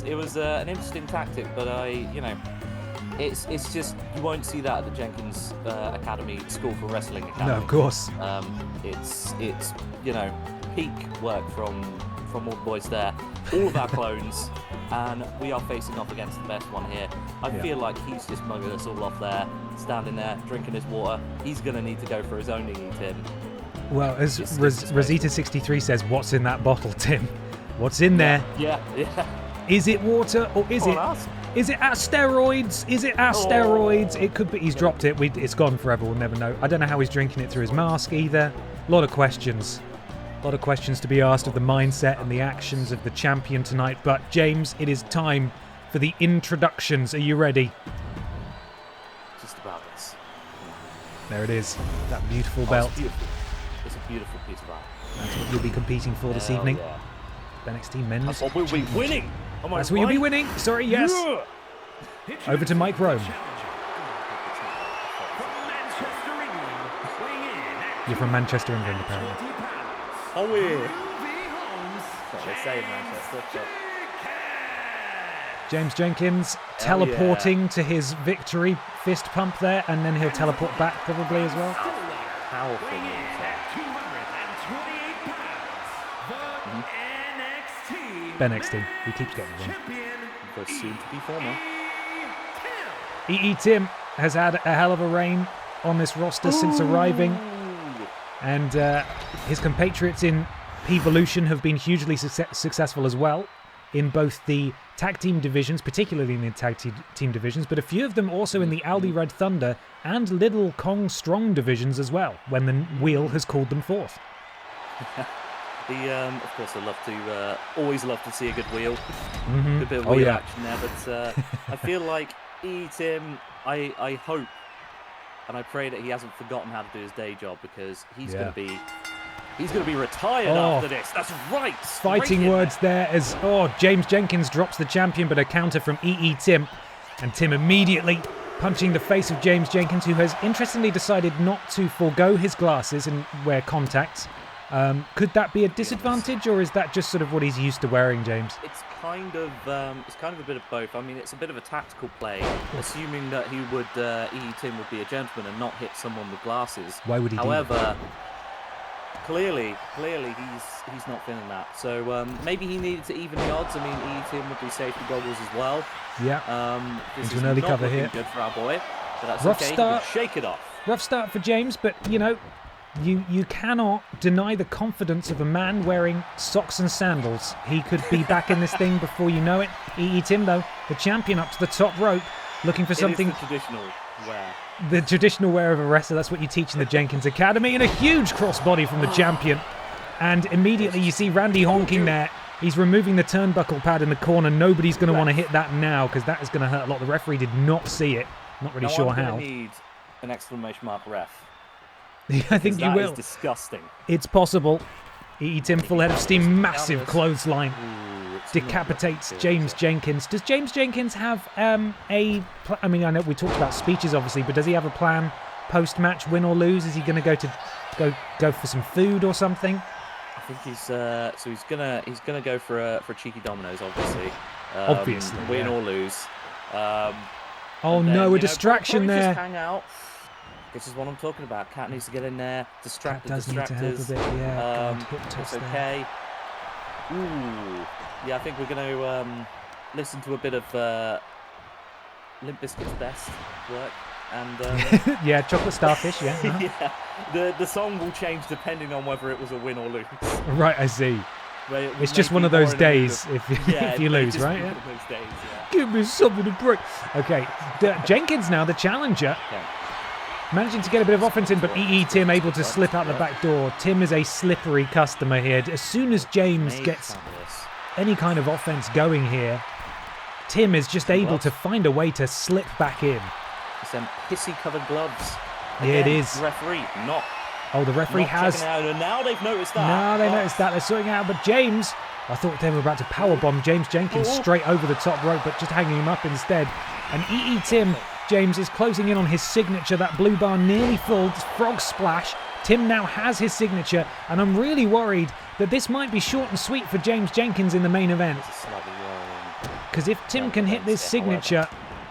It was an interesting tactic, but it's just, you won't see that at the Jenkins Academy, School for Wrestling Academy. No, of course. It's you know, peak work from all the boys there. All of our clones, and we are facing off against the best one here. I feel like he's just mugging us all off there, standing there, drinking his water. He's going to need to go for his own EE Tim. Well, as Rosita63 says, what's in that bottle, Tim? What's in there? Yeah. Is it water, or is it steroids? Is it steroids? It could be. He's dropped it. It's gone forever. We'll never know. I don't know how he's drinking it through his mask either. A lot of questions. A lot of questions to be asked of the mindset and the actions of the champion tonight. But, James, it is time for the introductions. Are you ready? Just about this. There it is. That beautiful belt. It's beautiful. It's a beautiful piece of art. That's what you'll be competing for this evening. Yeah. BENXT men's. That's what we'll be winning. That's what you'll be winning. Sorry, yes. Yeah. Over to Mike Rome. You're from Manchester, England, apparently. Oh, yeah. That's what they say in Manchester. But... James Jenkins teleporting to his victory fist pump there, and then he'll teleport back probably as well. Powerful. BENXT. He keeps getting wrong. The soon-to-be former. EE Tim has had a hell of a reign on this roster since arriving, and his compatriots in P-Volution have been hugely successful as well in both the tag team divisions, particularly in the tag team divisions, but a few of them also in the Aldi Red Thunder and Little Kong Strong divisions as well, when the wheel has called them forth. Of course, always love to see a good wheel. Mm-hmm. A bit of wheel action there, but I feel like Tim, I hope and I pray that he hasn't forgotten how to do his day job, because he's going to be retired after this. That's right. Fighting words there as James Jenkins drops the champion, but a counter from EE Tim, and Tim immediately punching the face of James Jenkins, who has interestingly decided not to forego his glasses and wear contacts. Could that be a disadvantage, or is that just sort of what he's used to wearing, James? It's kind of a bit of both. I mean, it's a bit of a tactical play, assuming that he would EE Tim would be a gentleman and not hit someone with glasses. Why would he? However, clearly he's not feeling that. So maybe he needed to even the odds. I mean, EE Tim with these safety goggles as well. Yeah. This Into is an early not cover looking here. Good for our boy. But that's Rough okay. start. He can shake it off. Rough start for James, but you know, you cannot deny the confidence of a man wearing socks and sandals. He could be back in this thing before you know it. EE Tim, though, the champion up to the top rope, looking for something. It is the traditional wear. The traditional wear of a wrestler. That's what you teach in the Jenkins Academy. And a huge crossbody from the champion. And immediately you see Randy honking there. He's removing the turnbuckle pad in the corner. Nobody's going to want to hit that now, because that is going to hurt a lot. The referee did not see it. Not really sure how. I'm going to need an exclamation mark ref. I think you will. That is disgusting. It's possible. EE Tim, full head of steam, massive clothesline. Decapitates James Jenkins. Does James Jenkins have I mean, I know we talked about speeches, obviously, but does he have a plan post-match, win or lose? Is he going to go for some food or something? I think he's gonna go for a cheeky Domino's, obviously. Obviously, win or lose. Oh no, a distraction there. Just hang out. This is what I'm talking about. Cat needs to get in there, distract the distractors. Need to help a bit, yeah. It's okay. Ooh, yeah. I think we're going to listen to a bit of Limp Bizkit's Best work, and yeah, Chocolate Starfish. Yeah. Uh-huh. Yeah. The song will change depending on whether it was a win or lose. Right, I see. It's just one of those days if you lose, right? One of those days, yeah. Give me something to break. Okay, Jenkins now the challenger. Yeah. Managing to get a bit of offense in, but EE Tim able to slip out the back door. Tim is a slippery customer here. As soon as James gets any kind of offense going here, Tim is just able to find a way to slip back in. It's them pissy-covered gloves. Again, yeah, it is. The referee not. Oh, the referee has. Out, and now they've noticed that. Now they noticed that. They're sorting it out. But James, I thought they were about to powerbomb James Jenkins straight over the top rope, but just hanging him up instead. And EE Tim, James, is closing in on his signature. That blue bar nearly full. Frog splash. Tim now has his signature, and I'm really worried that this might be short and sweet for James Jenkins in the main event. Because if Tim can hit this signature,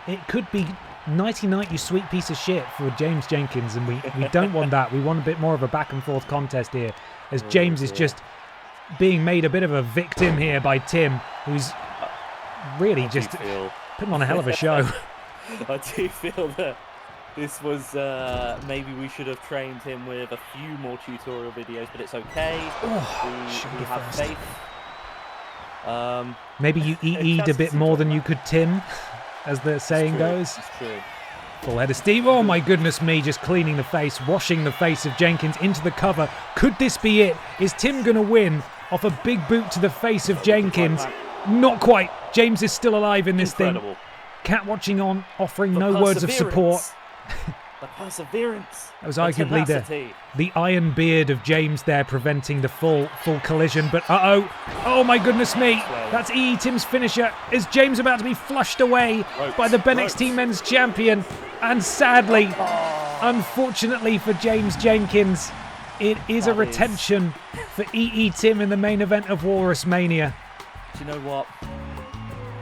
it could be nighty-night, you sweet piece of shit, for James Jenkins, and we don't want that. We want a bit more of a back-and-forth contest here, as James is just being made a bit of a victim here by Tim, who's really just putting on a hell of a show. I do feel that this was, maybe we should have trained him with a few more tutorial videos, but it's okay. We have faith. Maybe you EE'd a bit more than you could Tim, as the saying goes. It's true. Full head of steam. Oh my goodness me, just cleaning the face, washing the face of Jenkins into the cover. Could this be it? Is Tim going to win off a big boot to the face of Jenkins? Not quite. James is still alive in this thing. Cat watching on, offering no words of support. The perseverance. That was arguably the iron beard of James there preventing the full collision. But oh my goodness me, that's EE Tim's finisher. Is James about to be flushed away by the BENXT Men's Champion? And sadly, unfortunately for James Jenkins, it is a retention for EE Tim in the main event of WalrusMania. Do you know what?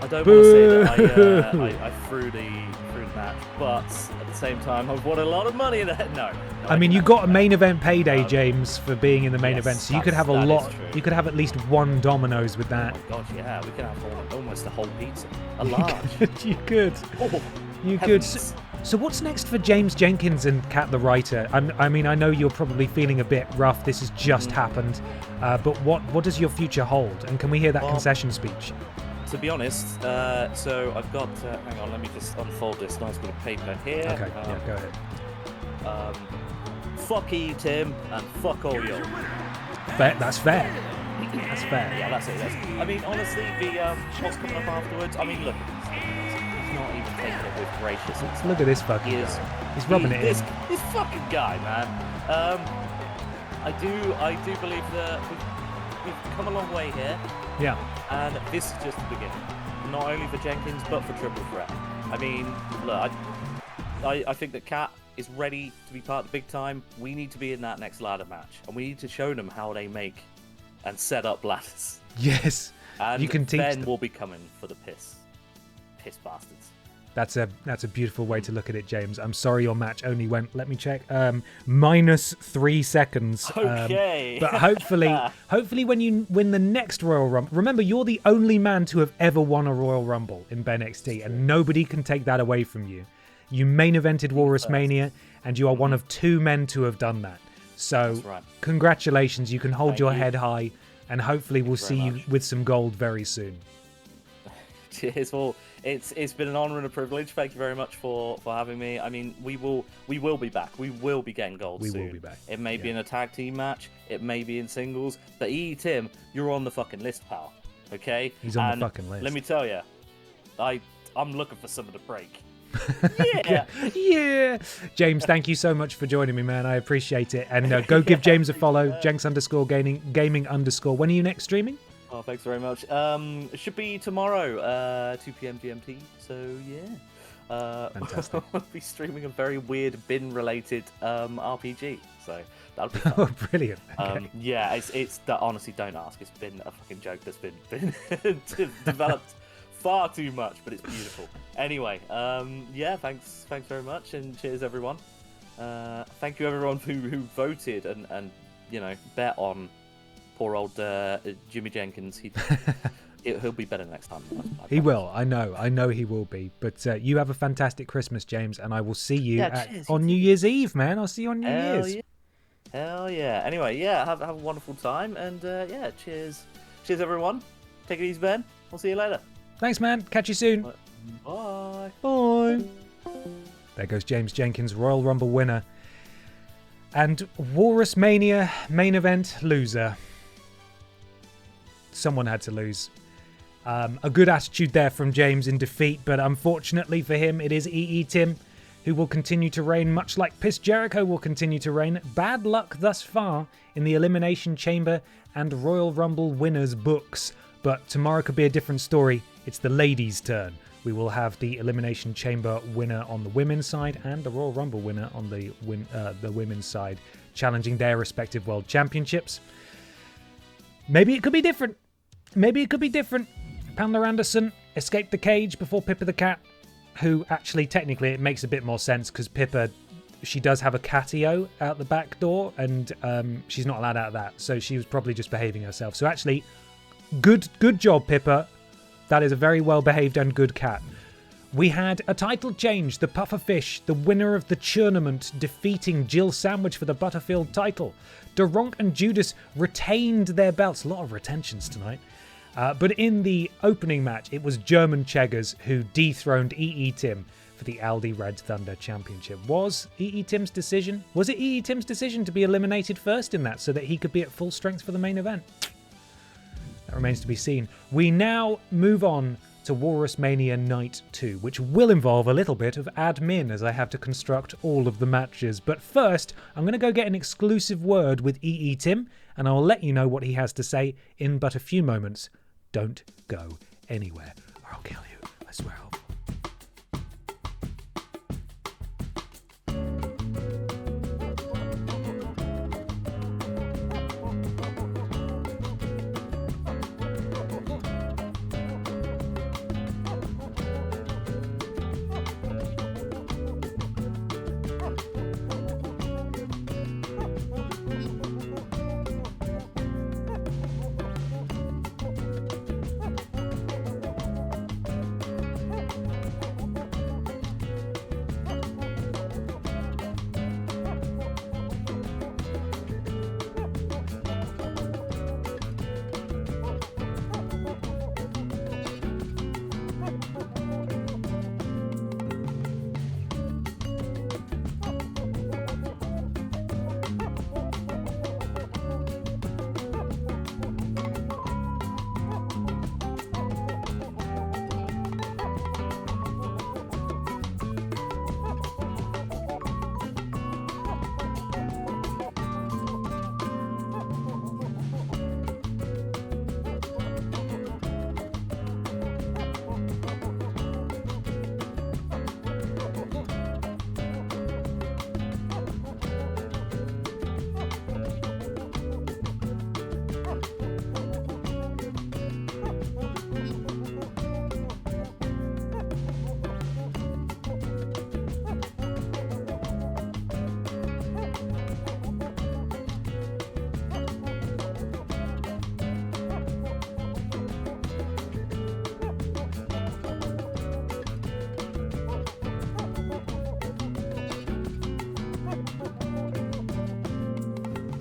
I don't want to say that I threw the match, but at the same time, I've won a lot of money in it. No. I mean, you got a main event payday, James, for being in the main event, so you could have a lot. You could have at least one Domino's with that. Oh my God, yeah, we could have almost a whole pizza, a large. You could. Oh, you could. So what's next for James Jenkins and Kat the writer? I mean, I know you're probably feeling a bit rough. This has just happened, but what does your future hold? And can we hear that concession speech? To be honest, so I've got. Hang on, let me just unfold this nice bit of paper here. Okay, yeah, go ahead. Fuck E Tim and fuck all you. Fair, that's fair. That's fair. Yeah, that's it. I mean, honestly, the what's coming up afterwards. I mean, look, he's not even taking it with graciousness. Look at this fucking guy. He's rubbing it in. This fucking guy, man. I do believe that we've come a long way here. Yeah. And this is just the beginning. Not only for Jenkins, but for Triple Threat. I mean, look, I think that Kat is ready to be part of the big time. We need to be in that next ladder match. And we need to show them how they make and set up ladders. Yes. And you can teach then them. we'll be coming for the piss bastards. That's a beautiful way to look at it, James. I'm sorry your match only went, let me check, minus 3 seconds. Okay. But hopefully when you win the next Royal Rumble, remember, you're the only man to have ever won a Royal Rumble in BENXT, and nobody can take that away from you. You main evented WalrusMania, and you are one of 2 men to have done that. So congratulations, you can hold your head high, and hopefully we'll see you with some gold very soon. Cheers. Well, it's been an honour and a privilege. Thank you very much for having me. I mean, we will be back. We will be getting gold soon. We will be back. It may be in a tag team match. It may be in singles. But EE Tim, you're on the fucking list, pal. Okay? He's on the fucking list. Let me tell you, I'm looking for some of the break. Yeah. James, thank you so much for joining me, man. I appreciate it. And go give James a follow. Jenks_gaming_. When are you next streaming? Oh, thanks very much. It should be tomorrow, 2 p.m. GMT. So yeah, Fantastic. I'll be streaming a very weird bin-related RPG. So that'll be fun. Oh, brilliant. Okay. Yeah, it's that. Honestly, don't ask. It's been a fucking joke that's been developed far too much, but it's beautiful. Anyway, yeah, thanks very much, and cheers everyone. Thank you everyone who voted and bet on poor old Jimmy Jenkins. He'll be better next time. He will. I know he will be. But you have a fantastic Christmas, James, and I will see you on New Year's Eve, man. I'll see you on New Year's. Yeah. Hell yeah. Anyway, yeah, have a wonderful time, and yeah, cheers everyone. Take it easy, Ben. We'll see you later. Thanks, man. Catch you soon. Bye. Bye. There goes James Jenkins, Royal Rumble winner. And WalrusMania main event loser. Someone had to lose. A good attitude there from James in defeat, but unfortunately for him, it is EE Tim who will continue to reign, much like Piss Jericho will continue to reign. Bad luck thus far in the Elimination Chamber and Royal Rumble winners' books. But tomorrow could be a different story. It's the ladies' turn. We will have the Elimination Chamber winner on the women's side and the Royal Rumble winner on the women's side, challenging their respective world championships. Maybe it could be different. Pamela Anderson escaped the cage before Pippa the Cat, who actually technically it makes a bit more sense because Pippa, she does have a catio out the back door and she's not allowed out of that. So she was probably just behaving herself. So actually, good job, Pippa. That is a very well-behaved and good cat. We had a title change. The Pufferfish, the winner of the Churnament, defeating Jill Sandwich for the Butterfield title. Duronk and Judas retained their belts. A lot of retentions tonight. But in the opening match, it was German Cheggers who dethroned EE Tim for the Aldi Red Thunder Championship. Was it EE Tim's decision to be eliminated first in that so that he could be at full strength for the main event? That remains to be seen. We now move on to WalrusMania Night 2, which will involve a little bit of admin as I have to construct all of the matches. But first, I'm going to go get an exclusive word with EE Tim, and I'll let you know what he has to say in but a few moments. Don't go anywhere, or I'll kill you. I swear I will.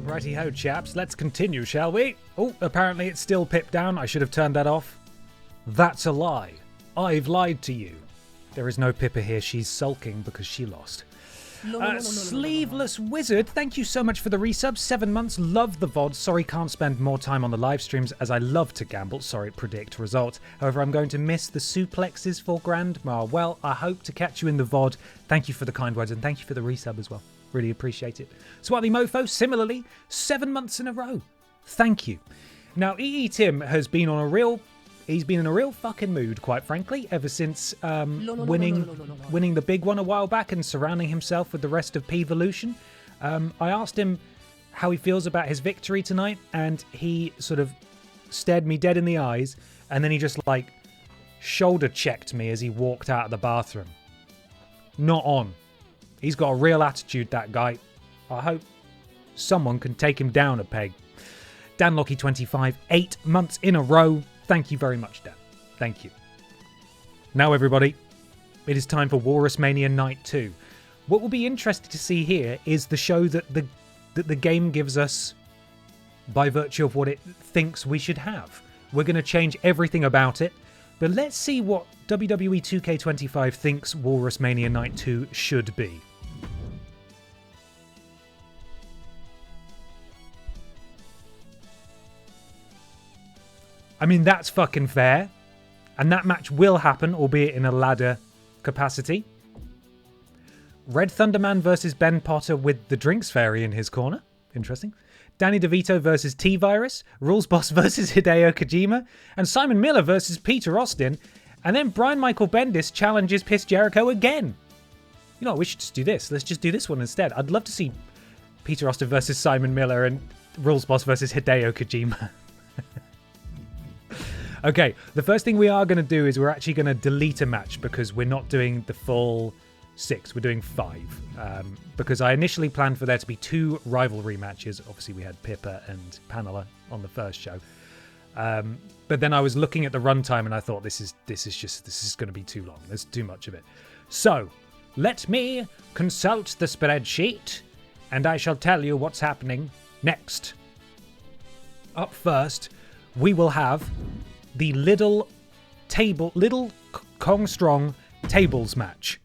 Righty ho, chaps. Let's continue, shall we? Oh, apparently it's still Pip Down. I should have turned that off. That's a lie. I've lied to you. There is no Pippa here. She's sulking because she lost. Sleeveless Wizard, thank you so much for the resub. 7 months, love the VOD. Sorry can't spend more time on the live streams as I love to gamble. Sorry, predict result. However, I'm going to miss the suplexes for Grandma. Well, I hope to catch you in the VOD. Thank you for the kind words and thank you for the resub as well. Really appreciate it. Swatty Mofo, similarly, 7 months in a row. Thank you. Now, EE Tim has been on a real... He's been in a real fucking mood, quite frankly, ever since winning the big one a while back and surrounding himself with the rest of P-Volution. I asked him how he feels about his victory tonight, and he sort of stared me dead in the eyes, and then he just, like, shoulder-checked me as he walked out of the bathroom. Not on. He's got a real attitude, that guy. I hope someone can take him down a peg. DanLocky25, 8 months in a row. Thank you very much, Dan. Thank you. Now, everybody, it is time for WalrusMania Night 2. What will be interesting to see here is the show that the game gives us by virtue of what it thinks we should have. We're going to change everything about it, but let's see what WWE 2K25 thinks WalrusMania Night 2 should be. I mean, that's fucking fair. And that match will happen, albeit in a ladder capacity. Red Thunderman versus Ben Potter with the Drinks Fairy in his corner. Interesting. Danny DeVito versus T-Virus. Rules Boss versus Hideo Kojima. And Simon Miller versus Peter Austin. And then Brian Michael Bendis challenges Piss Jericho again. You know, we should just do this. Let's just do this one instead. I'd love to see Peter Austin versus Simon Miller and Rules Boss versus Hideo Kojima. Okay, the first thing we are going to do is we're actually going to delete a match because we're not doing the full 6. We're doing 5. Because I initially planned for there to be 2 rivalry matches. Obviously, we had Pippa and Pamela on the first show. But then I was looking at the runtime and I thought this is going to be too long. There's too much of it. So, let me consult the spreadsheet and I shall tell you what's happening next. Up first, we will have the Little Kong Strong tables match.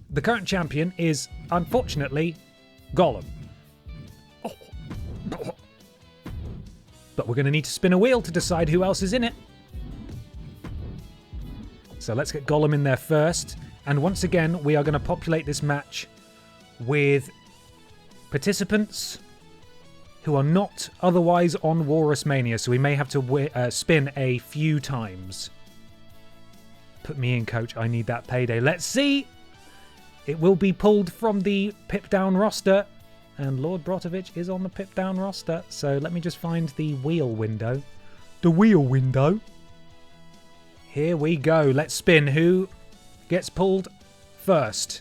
The current champion is, unfortunately, Gollum. But we're going to need to spin a wheel to decide who else is in it. So let's get Gollum in there first. And once again, we are going to populate this match with participants who are not otherwise on WalrusMania, so we may have to spin a few times. Put me in, coach. I need that payday. Let's see. It will be pulled from the Pip Down roster, and Lord Brotovich is on the Pip Down roster. So let me just find the wheel window. The wheel window. Here we go. Let's spin. Who gets pulled first?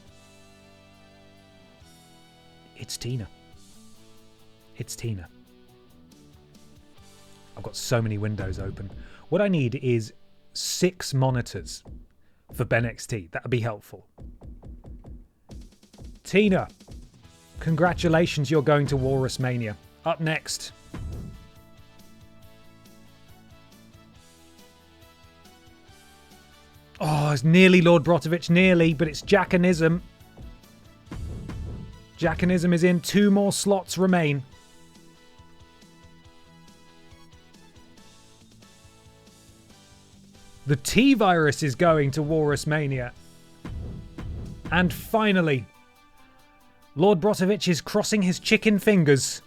It's Tina. It's Tina. I've got so many windows open. What I need is 6 monitors for BENXT. That would be helpful. Tina, congratulations, you're going to WalrusMania. Up next. Oh, it's nearly Lord Brotovich, nearly, but it's Jackanism. Jackanism is in. 2 more slots remain. The T-Virus is going to WalrusMania. And finally, Lord Brotovich is crossing his chicken fingers.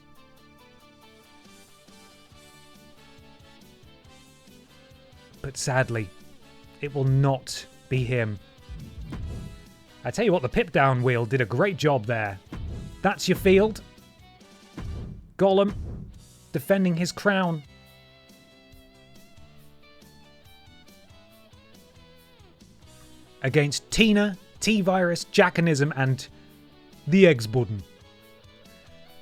But sadly, it will not be him. I tell you what, the Pip Down wheel did a great job there. That's your field. Gollum defending his crown. Against Tina, T-Virus, Jackanism, and the Eggs Budden.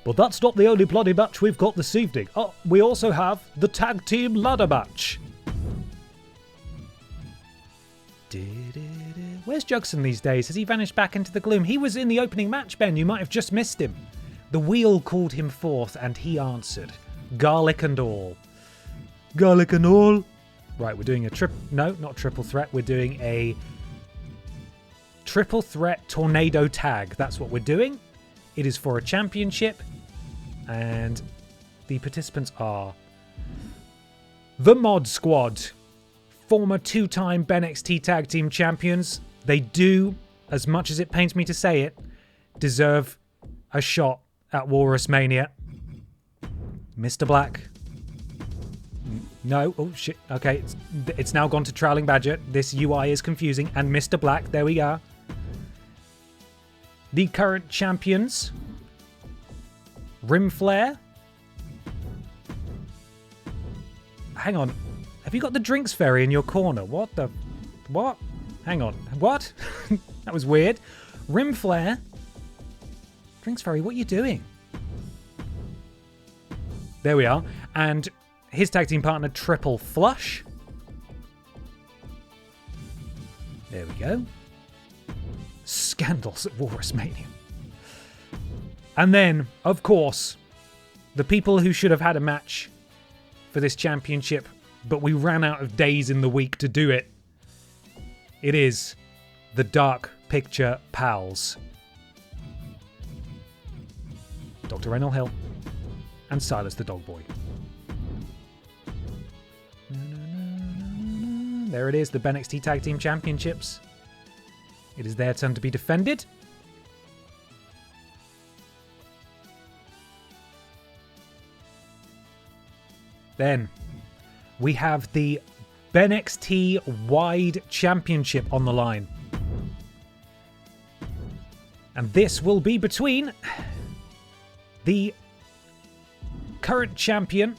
But that's not the only bloody match we've got this evening. Oh, we also have the Tag Team Ladder Match. Where's Jugson these days? Has he vanished back into the gloom? He was in the opening match, Ben. You might have just missed him. The wheel called him forth, and he answered. Garlic and all. Garlic and all. Right, we're doing a no, not triple threat. We're doing a triple threat tornado tag. That's what we're doing. It is for a championship. And the participants are the Mod Squad, former 2-time BENXT Tag Team Champions. They do, as much as it pains me to say it, deserve a shot at WalrusMania. Mr. Black. No. Oh, shit. Okay. It's now gone to Trailing Badger. This UI is confusing. And Mr. Black. There we are. The current champions. Rim Flare. Hang on. Have you got the Drinks Fairy in your corner? What the... What? Hang on. What? That was weird. Rim Flare. Drinks Fairy, what are you doing? There we are. And his tag team partner, Triple Flush. There we go. Scandals at WalrusMania. And then, of course, the people who should have had a match for this championship, but we ran out of days in the week to do it. It is the Dark Picture Pals. Dr. Rennell Hill and Silas the Dog Boy. There it is, the BENXT Tag Team Championships. It is their turn to be defended. Then we have the BENXT Wide Championship on the line. And this will be between the current champion,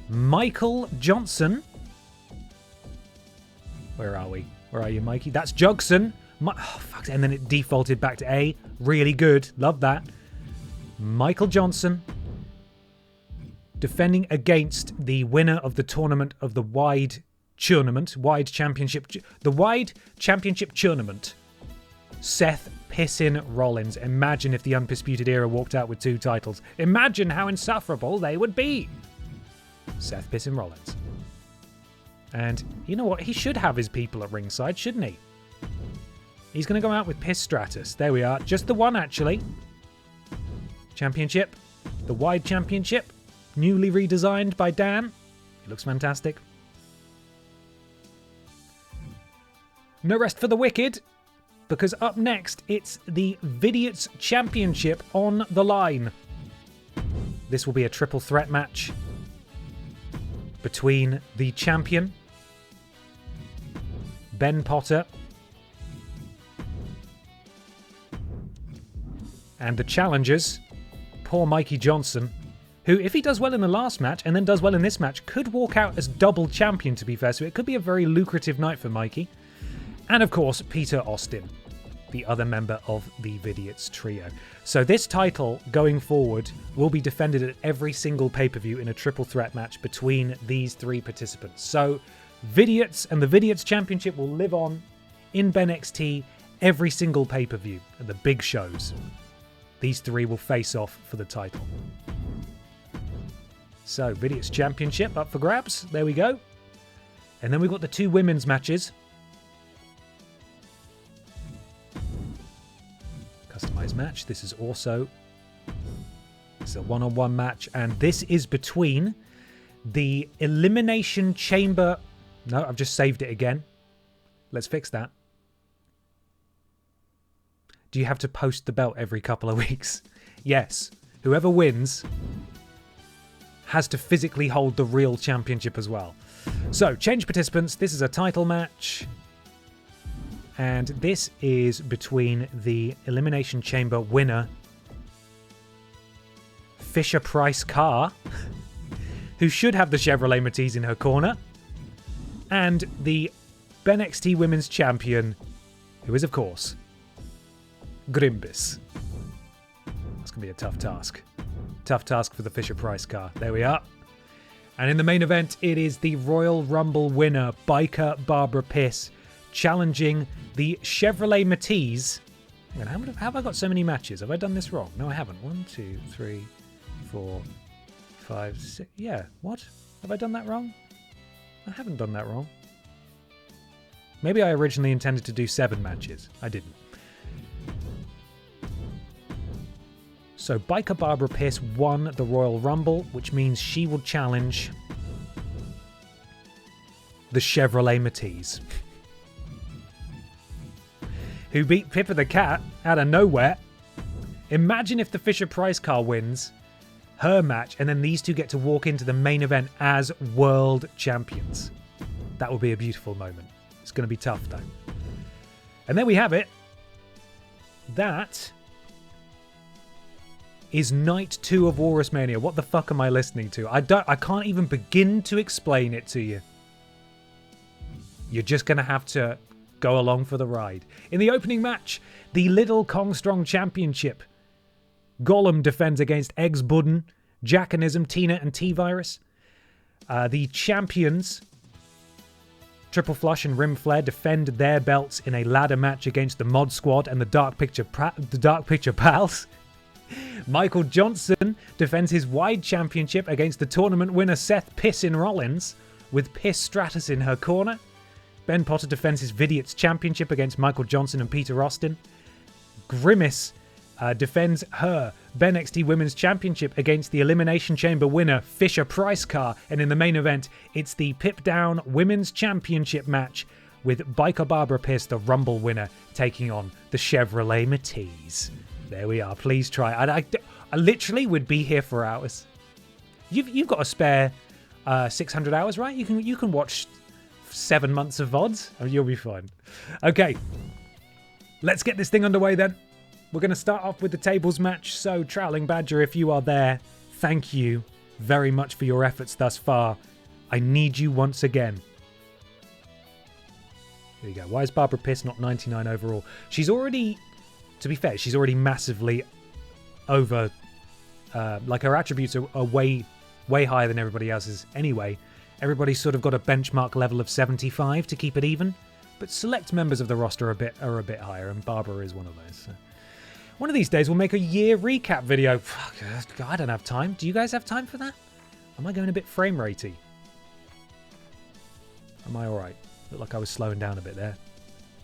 Michael Johnson. Where are we? Where are you, Mikey? That's Jugson. Oh, fuck. And then it defaulted back to A. Really good. Love that. Michael Johnson defending against the winner of the tournament of the Wide Championship. The Wide Championship Churnament. Seth Pissin Rollins. Imagine if the Undisputed Era walked out with 2 titles. Imagine how insufferable they would be. Seth Pissin Rollins. And you know what? He should have his people at ringside, shouldn't he? He's going to go out with Piss Stratus. There we are. Just the one, actually. Championship. The Wide Championship. Newly redesigned by Dan. It looks fantastic. No rest for the wicked. Because up next, it's the Vidiots Championship on the line. This will be a triple threat match between the champion, Ben Potter, and the challengers, poor Mikey Johnson, who, if he does well in the last match and then does well in this match, could walk out as double champion, to be fair, so it could be a very lucrative night for Mikey. And of course, Peter Austin, the other member of the Vidiots trio. So this title, going forward, will be defended at every single pay-per-view in a triple threat match between these 3 participants. So Vidiots and the Vidiots Championship will live on in BENXT every single pay-per-view at the big shows. These 3 will face off for the title. So Vidiots Championship up for grabs. There we go. And then we've got the 2 women's matches. Customized match. This is also it's a one-on-one match, and this is between the Elimination Chamber. No, I've just saved it again. Let's fix that. Do you have to post the belt every couple of weeks? Yes. Whoever wins has to physically hold the real championship as well. So, change participants. This is a title match. And this is between the Elimination Chamber winner, Fisher-Price Carr, who should have the Chevrolet Matiz in her corner, and the BENXT Women's Champion, who is, of course, Grimbis. That's going to be a tough task. Tough task for the Fisher-Price Carr. There we are. And in the main event, it is the Royal Rumble winner, Biker Barbara Piss, challenging the Chevrolet Matiz Hang on, how have I got so many matches? Have I done this wrong? No, I haven't. 1, 2, 3, 4, 5, 6. Yeah, what? Have I done that wrong? I haven't done that wrong. Maybe I originally intended to do 7 matches. I didn't. So Biker Barbara Pierce won the Royal Rumble, which means she will challenge the Chevrolet Matisse, who beat Pippa the Cat out of nowhere. Imagine if the Fisher-Price car wins her match, and then these two get to walk into the main event as world champions. That would be a beautiful moment. It's going to be tough, though. And there we have it. That is night 2 of WalrusMania. What the fuck am I listening to? I can't even begin to explain it to you. You're just going to have to go along for the ride. In the opening match, the Little Kong Strong Championship. Gollum defends against Eggs Budden, Jackanism, Tina, and T-Virus. The champions, Triple Flush and Rim Flare, defend their belts in a ladder match against the Mod Squad and the Dark Picture Pals. Michael Johnson defends his Wide Championship against the tournament winner Seth Pissin Rollins, with Piss Stratus in her corner. Ben Potter defends his Vidiots Championship against Michael Johnson and Peter Austin. Grimace defends her BENXT Women's Championship against the Elimination Chamber winner Fisher Price Car. And in the main event, it's the Pip Down Women's Championship match with Biker Barbara Pierce, the Rumble winner, taking on the Chevrolet Matisse. There we are. Please try. I literally would be here for hours. You've got a spare 600 hours, right? You can watch 7 months of VODs. Oh, you'll be fine. Okay, let's get this thing underway then. We're going to start off with the tables match. So, Troweling Badger, if you are there, thank you very much for your efforts thus far. I need you once again. Here you go. Why is Barbara Pierce not 99 overall? She's already, to be fair, she's already massively over. Like, her attributes are way higher than everybody else's anyway. Everybody's sort of got a benchmark level of 75 to keep it even. But select members of the roster are a bit higher, and Barbara is one of those. So. One of these days we'll make a year recap video. I don't have time. Do you guys have time for that? Am I going a bit frame ratey? Am I alright? Looked like I was slowing down a bit there.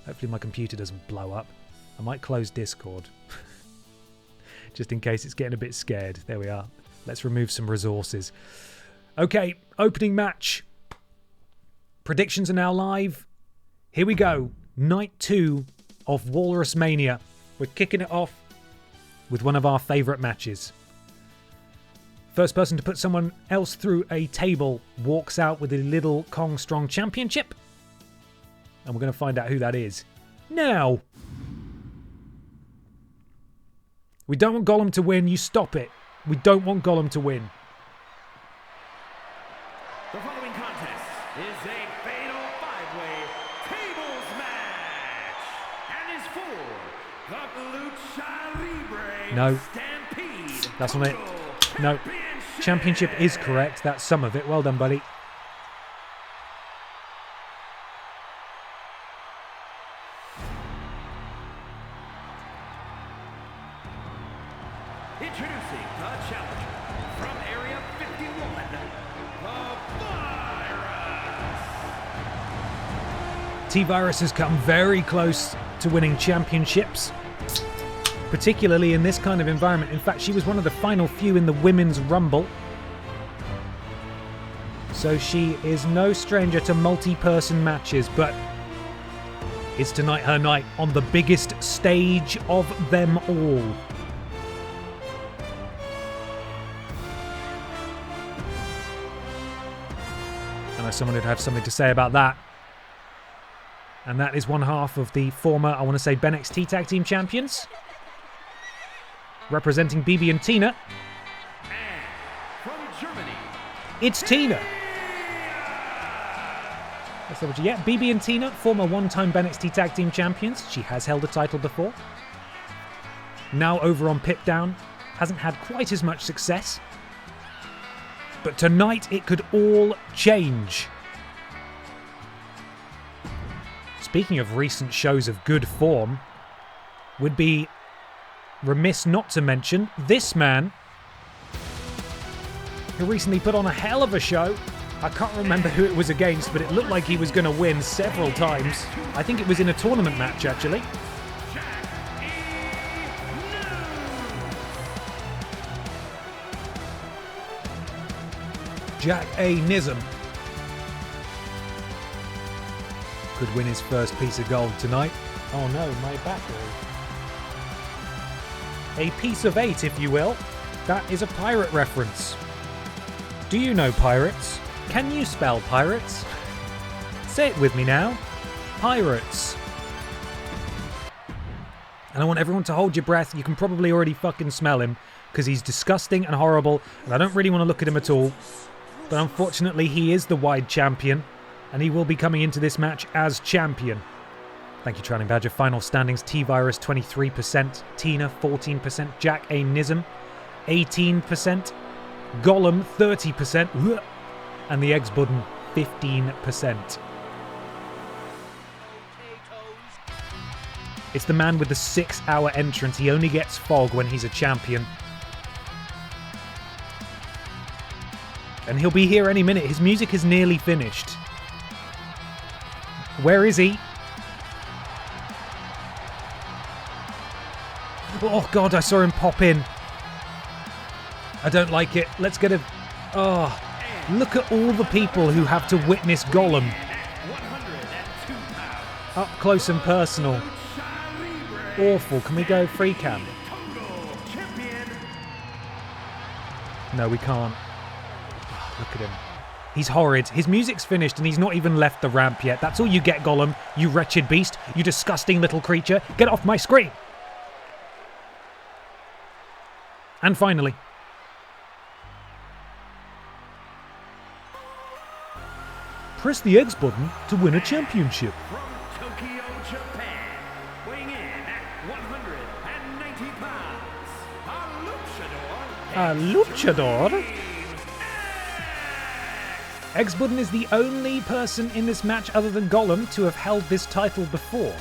Hopefully my computer doesn't blow up. I might close Discord. Just in case it's getting a bit scared. There we are. Let's remove some resources. Okay, opening match. Predictions are now live. Here we go. Night 2 of WalrusMania. We're kicking it off with one of our favourite matches. First person to put someone else through a table walks out with the Little Kong Strong Championship. And we're going to find out who that is now. We don't want Gollum to win. You stop it. We don't want Gollum to win. The following contest is a fatal 5-way tables match and is for the Lucha Libre No. Stampede. That's not it. No. Championship is correct. That's some of it. Well done, buddy. Introducing the challenger from Area 51, the Virus. T-Virus has come very close to winning championships, particularly in this kind of environment. In fact, she was one of the final few in the Women's Rumble. So she is no stranger to multi-person matches, but is tonight her night on the biggest stage of them all. I know someone would have something to say about that. And that is one half of the former, I want to say, BENXT Tag Team Champions. Representing BB and Tina. And from Germany, It's Tina. That's what yeah, BB and Tina, former one-time BENXT Tag Team Champions. She has held a title before. Now over on Pip Down. Hasn't had quite as much success. But tonight it could all change. Speaking of recent shows of good form, would be remiss not to mention this man, who recently put on a hell of a show. I can't remember who it was against, but it looked like he was going to win several times. I think it was in a tournament match, actually. Jack A. Nism could win his first piece of gold tonight. Oh no, my battery. A piece of 8, if you will. That is a pirate reference. Do you know pirates? Can you spell pirates? Say it with me now. Pirates. And I want everyone to hold your breath. You can probably already fucking smell him, because he's disgusting and horrible, and I don't really want to look at him at all. But unfortunately, he is the wide champion, and he will be coming into this match as champion. Thank you, Trailing Badger. Final standings: T-Virus 23%, Tina 14%, Jack A. Nism 18%, Gollum 30%, and the Eggs Budden 15%. It's the man with the 6-hour entrance. He only gets fog when he's a champion. And he'll be here any minute. His music is nearly finished. Where is he? Oh god, I saw him pop in. I don't like it. Let's get a... Oh, look at all the people who have to witness Gollum. Up close and personal. Awful. Can we go free cam? No, we can't. Oh, look at him. He's horrid. His music's finished and he's not even left the ramp yet. That's all you get, Gollum. You wretched beast. You disgusting little creature. Get off my screen. And finally, press the X button to win a championship. From Tokyo, Japan, weighing in at 190 pounds, A luchador? X Budden is the only person in this match other than Gollum to have held this title before.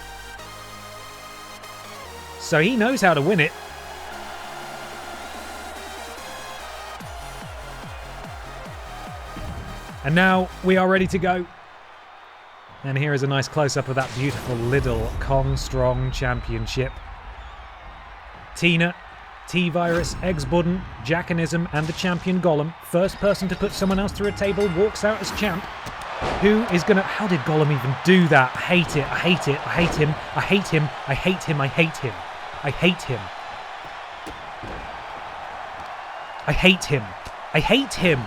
So he knows how to win it. And now we are ready to go. And here is a nice close-up of that beautiful little Kong Strong Championship. Tina, T-Virus, Eggs Budden, Jackanism, and the champion Gollum. First person to put someone else through a table walks out as champ. Who is gonna... How did Gollum even do that? I hate it, I hate it, I hate him, I hate him, I hate him, I hate him. I hate him. I hate him. I hate him.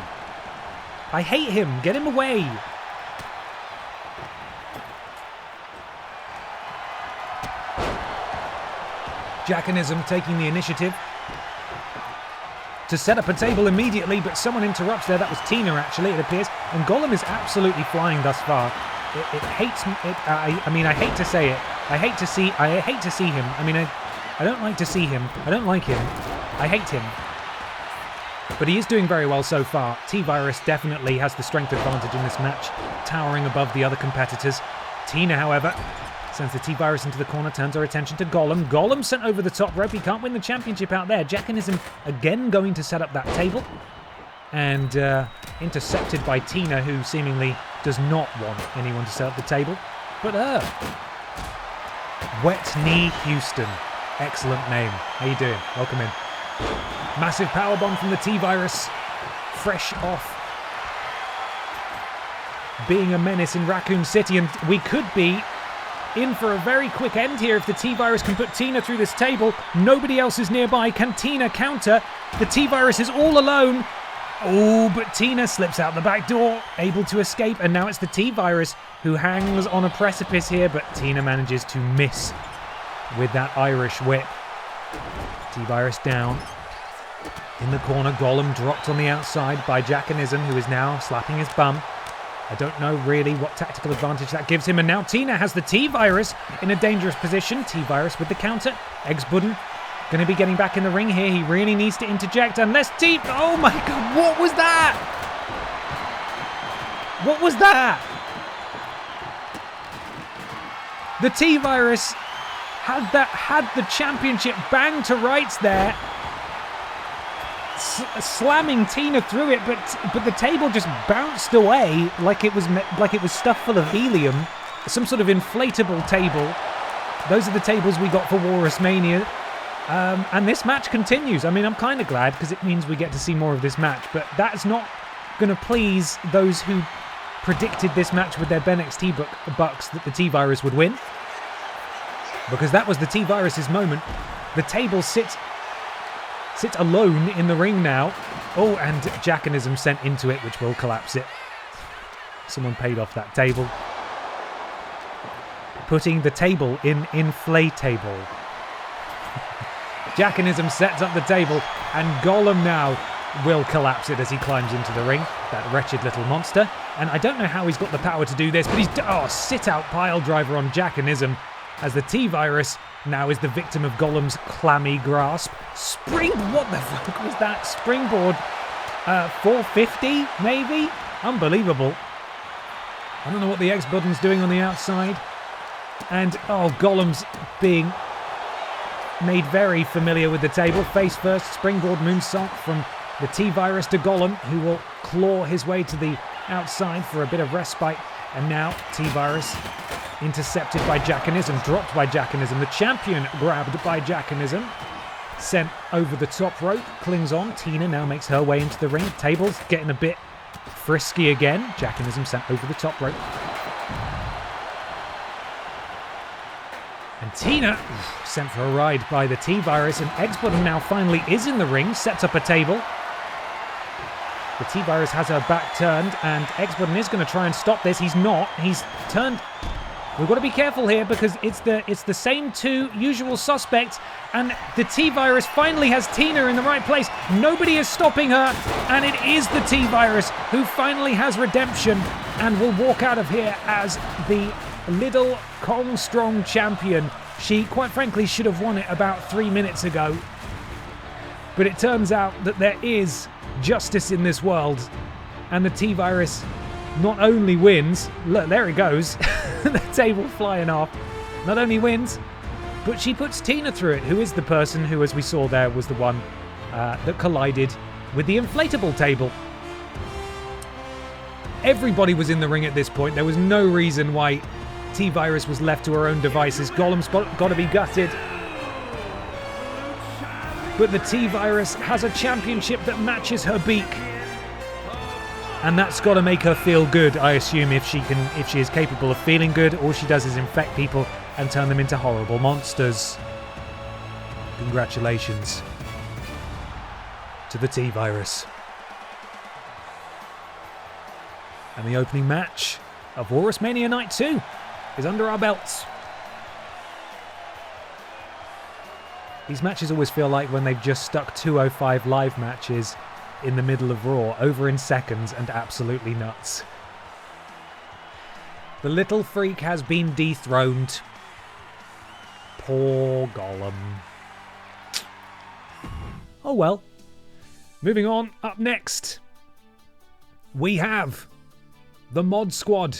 I hate him. Get him away. Jackanism taking the initiative to set up a table immediately, but someone interrupts there. That was Tina, actually, it appears. And Gollum is absolutely flying thus far. It hates me. I mean, I hate to say it. I hate to see him. I mean, I don't like to see him. I don't like him. I hate him. But he is doing very well so far. T-Virus definitely has the strength advantage in this match, towering above the other competitors. Tina, however, sends the T-Virus into the corner, turns her attention to Gollum. Gollum sent over the top rope. He can't win the championship out there. Jackanism again going to set up that table. And intercepted by Tina, who seemingly does not want anyone to set up the table. But her. Wet Knee Houston. Excellent name. How you doing? Welcome in. Massive powerbomb from the T-Virus. Fresh off being a menace in Raccoon City. And we could be in for a very quick end here if the T-Virus can put Tina through this table. Nobody else is nearby. Can Tina counter? The T-Virus is all alone. Oh, but Tina slips out the back door, able to escape. And now it's the T-Virus who hangs on a precipice here. But Tina manages to miss with that Irish whip. T-Virus down. In the corner, Gollum dropped on the outside by Jackanism, who is now slapping his bum. I don't know really what tactical advantage that gives him. And now Tina has the T-Virus in a dangerous position. T-Virus with the counter. Eggs Budden going to be getting back in the ring here. He really needs to interject unless T... Oh my god, what was that? What was that? The T-Virus had the championship banged to rights there, slamming Tina through it, but the table just bounced away like it was stuffed full of helium, some sort of inflatable table. Those are the tables we got for WalrusMania, and this match continues. I mean, I'm kind of glad because it means we get to see more of this match, but that's not going to please those who predicted this match with their BENXT bucks that the T-Virus would win, because that was the T-Virus's moment. The table sits alone in the ring now. Oh, and Jackanism sent into it, which will collapse it. Someone paid off that table. Putting the table in inflatable. Jackanism sets up the table, and Gollum now will collapse it as he climbs into the ring. That wretched little monster. And I don't know how he's got the power to do this, but he's... sit-out pile driver on Jackanism as the T-Virus now is the victim of Gollum's clammy grasp. What the fuck was that? Springboard 450, maybe? Unbelievable. I don't know what the X button's doing on the outside. And, Gollum's being made very familiar with the table. Face first, springboard moonsault from the T-Virus to Gollum, who will claw his way to the outside for a bit of respite. And now T-Virus intercepted by Jackanism, dropped by Jackanism. The champion grabbed by Jackanism, sent over the top rope, clings on. Tina now makes her way into the ring. Table's getting a bit frisky again. Jackanism sent over the top rope. And Tina sent for a ride by the T-Virus, and X-Button now finally is in the ring, sets up a table. The T-Virus has her back turned, and X-Button is going to try and stop this. He's not. He's turned. We've got to be careful here because it's the same two usual suspects, and the T-Virus finally has Tina in the right place. Nobody is stopping her, and it is the T-Virus who finally has redemption and will walk out of here as the Little Kong Strong champion. She, quite frankly, should have won it about 3 minutes ago. But it turns out that there is justice in this world, and the T-Virus not only wins, look, there it goes, the table flying off, not only wins, but she puts Tina through it, who is the person who, as we saw there, was the one that collided with the inflatable table. Everybody was in the ring at this point. There was no reason why T-Virus was left to her own devices. Gollum's got to be gutted. But the T-Virus has a championship that matches her beak. And that's got to make her feel good, I assume, if she is capable of feeling good. All she does is infect people and turn them into horrible monsters. Congratulations to the T-Virus. And the opening match of WalrusMania Night 2 is under our belts. These matches always feel like when they've just stuck 205 live matches in the middle of Raw, over in seconds and absolutely nuts. The little freak has been dethroned. Poor Gollum. Oh well. Moving on, up next, we have the Mod Squad,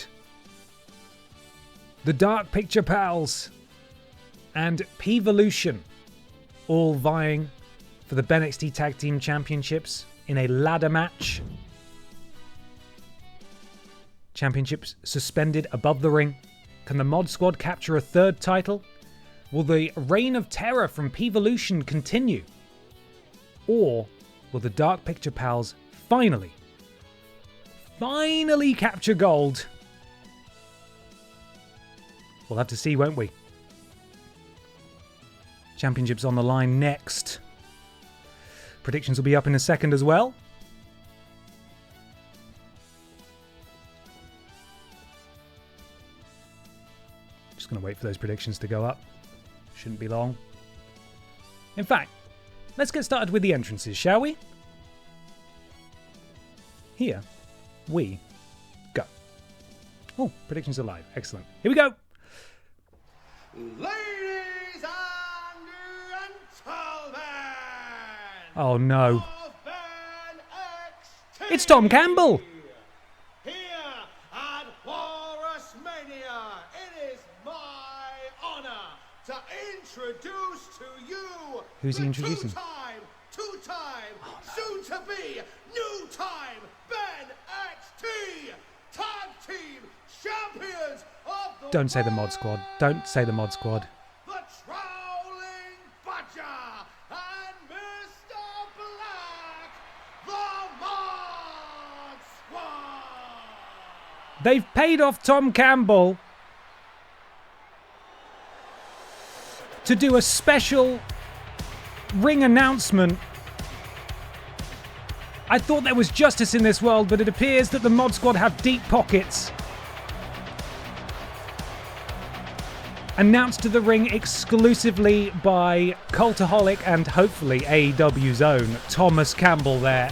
the Dark Picture Pals, and P-Volution, all vying for the BENXT Tag Team Championships in a ladder match. Championships suspended above the ring. Can the Mod Squad capture a third title? Will the reign of terror from P-Volution continue? Or will the Dark Picture Pals finally capture gold? We'll have to see, won't we? Championships on the line next. Predictions will be up in a second as well. Just going to wait for those predictions to go up. Shouldn't be long. In fact, let's get started with the entrances, shall we? Here we go. Oh, predictions are live. Excellent. Here we go. Ladies and gentlemen! Oh no. of BENXT, It's Tom Campbell. Here at WalrusMania, it is my honor to introduce to you Who's he introducing? Two-time, soon-to-be, new-time BENXT Tag Team Champions of the Don't say the Mod Squad. Don't say the Mod Squad. The Trolling Butcher and Mr. Black, the Mod Squad. They've paid off Tom Campbell to do a special ring announcement. I thought there was justice in this world, but it appears that the Mod Squad have deep pockets. Announced to the ring exclusively by Cultaholic and hopefully AEW's own Thomas Campbell there.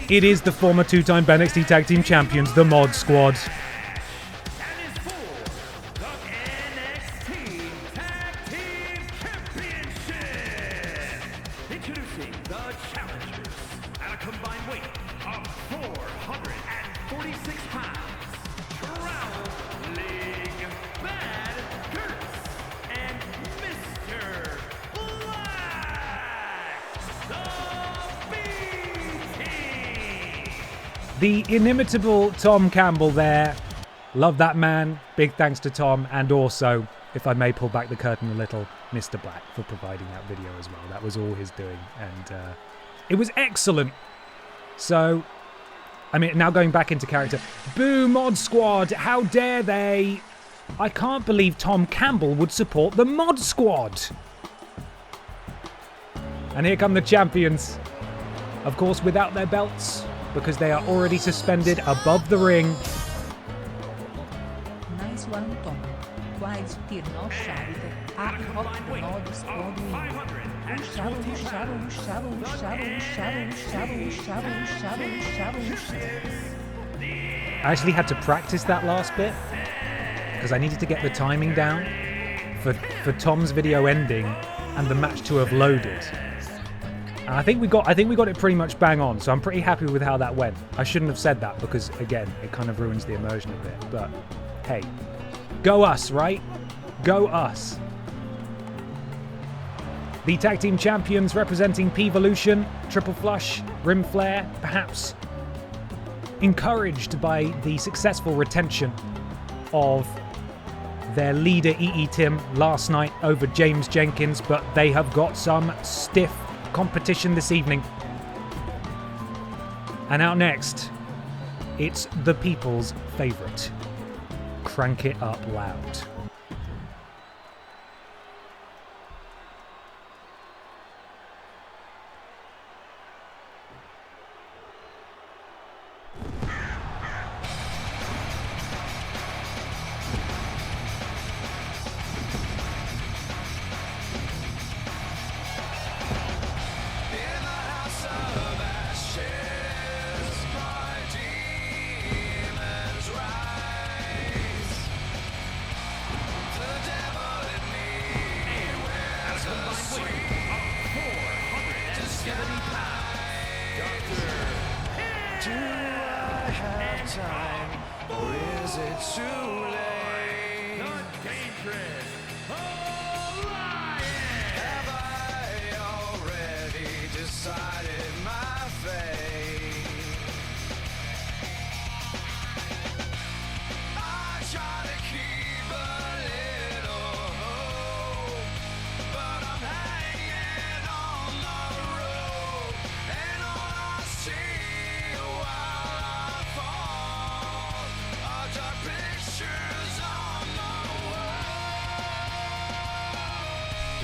It is the former two-time BENXT Tag Team Champions, the Mod Squad. The inimitable Tom Campbell there. Love that man. Big thanks to Tom. And also, if I may pull back the curtain a little, Mr. Black for providing that video as well. That was all his doing. And it was excellent. So, I mean, now going back into character. Boo, Mod Squad. How dare they? I can't believe Tom Campbell would support the Mod Squad. And here come the champions. Of course, without their belts, because they are already suspended above the ring. Nice one, Tom. Quite still not shaved. I hope the Mod Squad I actually had to practice that last bit because I needed to get the timing down for Tom's video ending and the match to have loaded. And I think we got it pretty much bang on, so I'm pretty happy with how that went. I shouldn't have said that because, again, it kind of ruins the immersion a bit. But, hey, go us, right? Go us. The tag team champions representing P-Volution, Triple Flush, Rim Flare, perhaps encouraged by the successful retention of their leader E.E. Tim last night over James Jenkins, but they have got some stiff competition this evening. And out next, it's the people's favourite. Crank it up loud.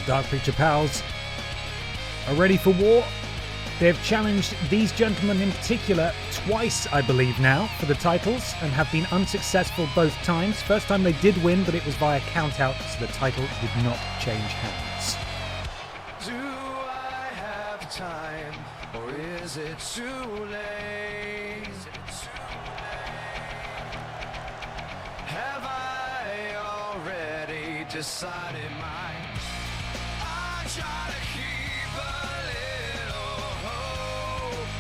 Dark Preacher pals are ready for war. They've challenged these gentlemen in particular twice, I believe now, for the titles and have been unsuccessful both times. First time they did win, but it was via countout, so the title did not change hands. Do I have time, or is it too late? Have I already decided my... Try to keep a little hope,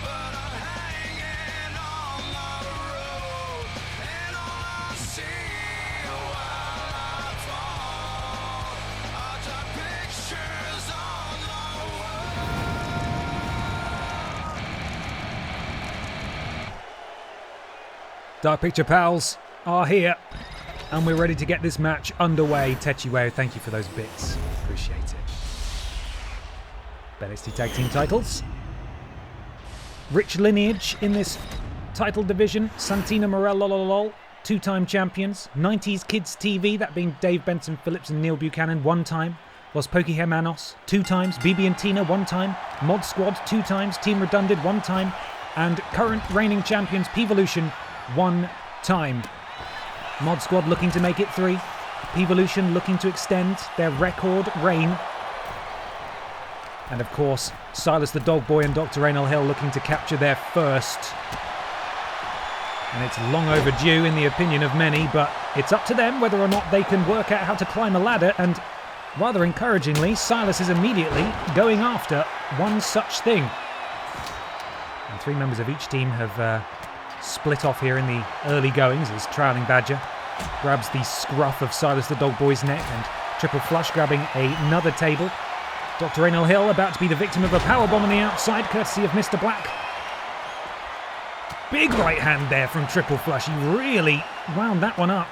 but I'm hanging on the road, and all I see while I fall Dark Picture Pals are here, and we're ready to get this match underway. Techiweo, thank you for those bits. Appreciate it. BENXT Tag Team titles. Rich lineage in this title division. Santina Morel, two-time champions. 90s Kids TV, that being Dave Benson Phillips and Neil Buchanan, one time. Los Pokehermanos, two times. BB and Tina, one time. Mod Squad, two times. Team Redundant, one time. And current reigning champions, P-Evolution, one time. Mod Squad looking to make it 3. P-Evolution looking to extend their record reign. And of course, Silas the Dog Boy and Dr. Raynell Hill looking to capture their first. And it's long overdue in the opinion of many, but it's up to them whether or not they can work out how to climb a ladder. And rather encouragingly, Silas is immediately going after one such thing. And 3 members of each team have split off here in the early goings as Trailing Badger grabs the scruff of Silas the Dog Boy's neck, and Triple Flush grabbing another table. Dr. Raynell Hill about to be the victim of a powerbomb on the outside, courtesy of Mr. Black. Big right hand there from Triple Flush. He really wound that one up.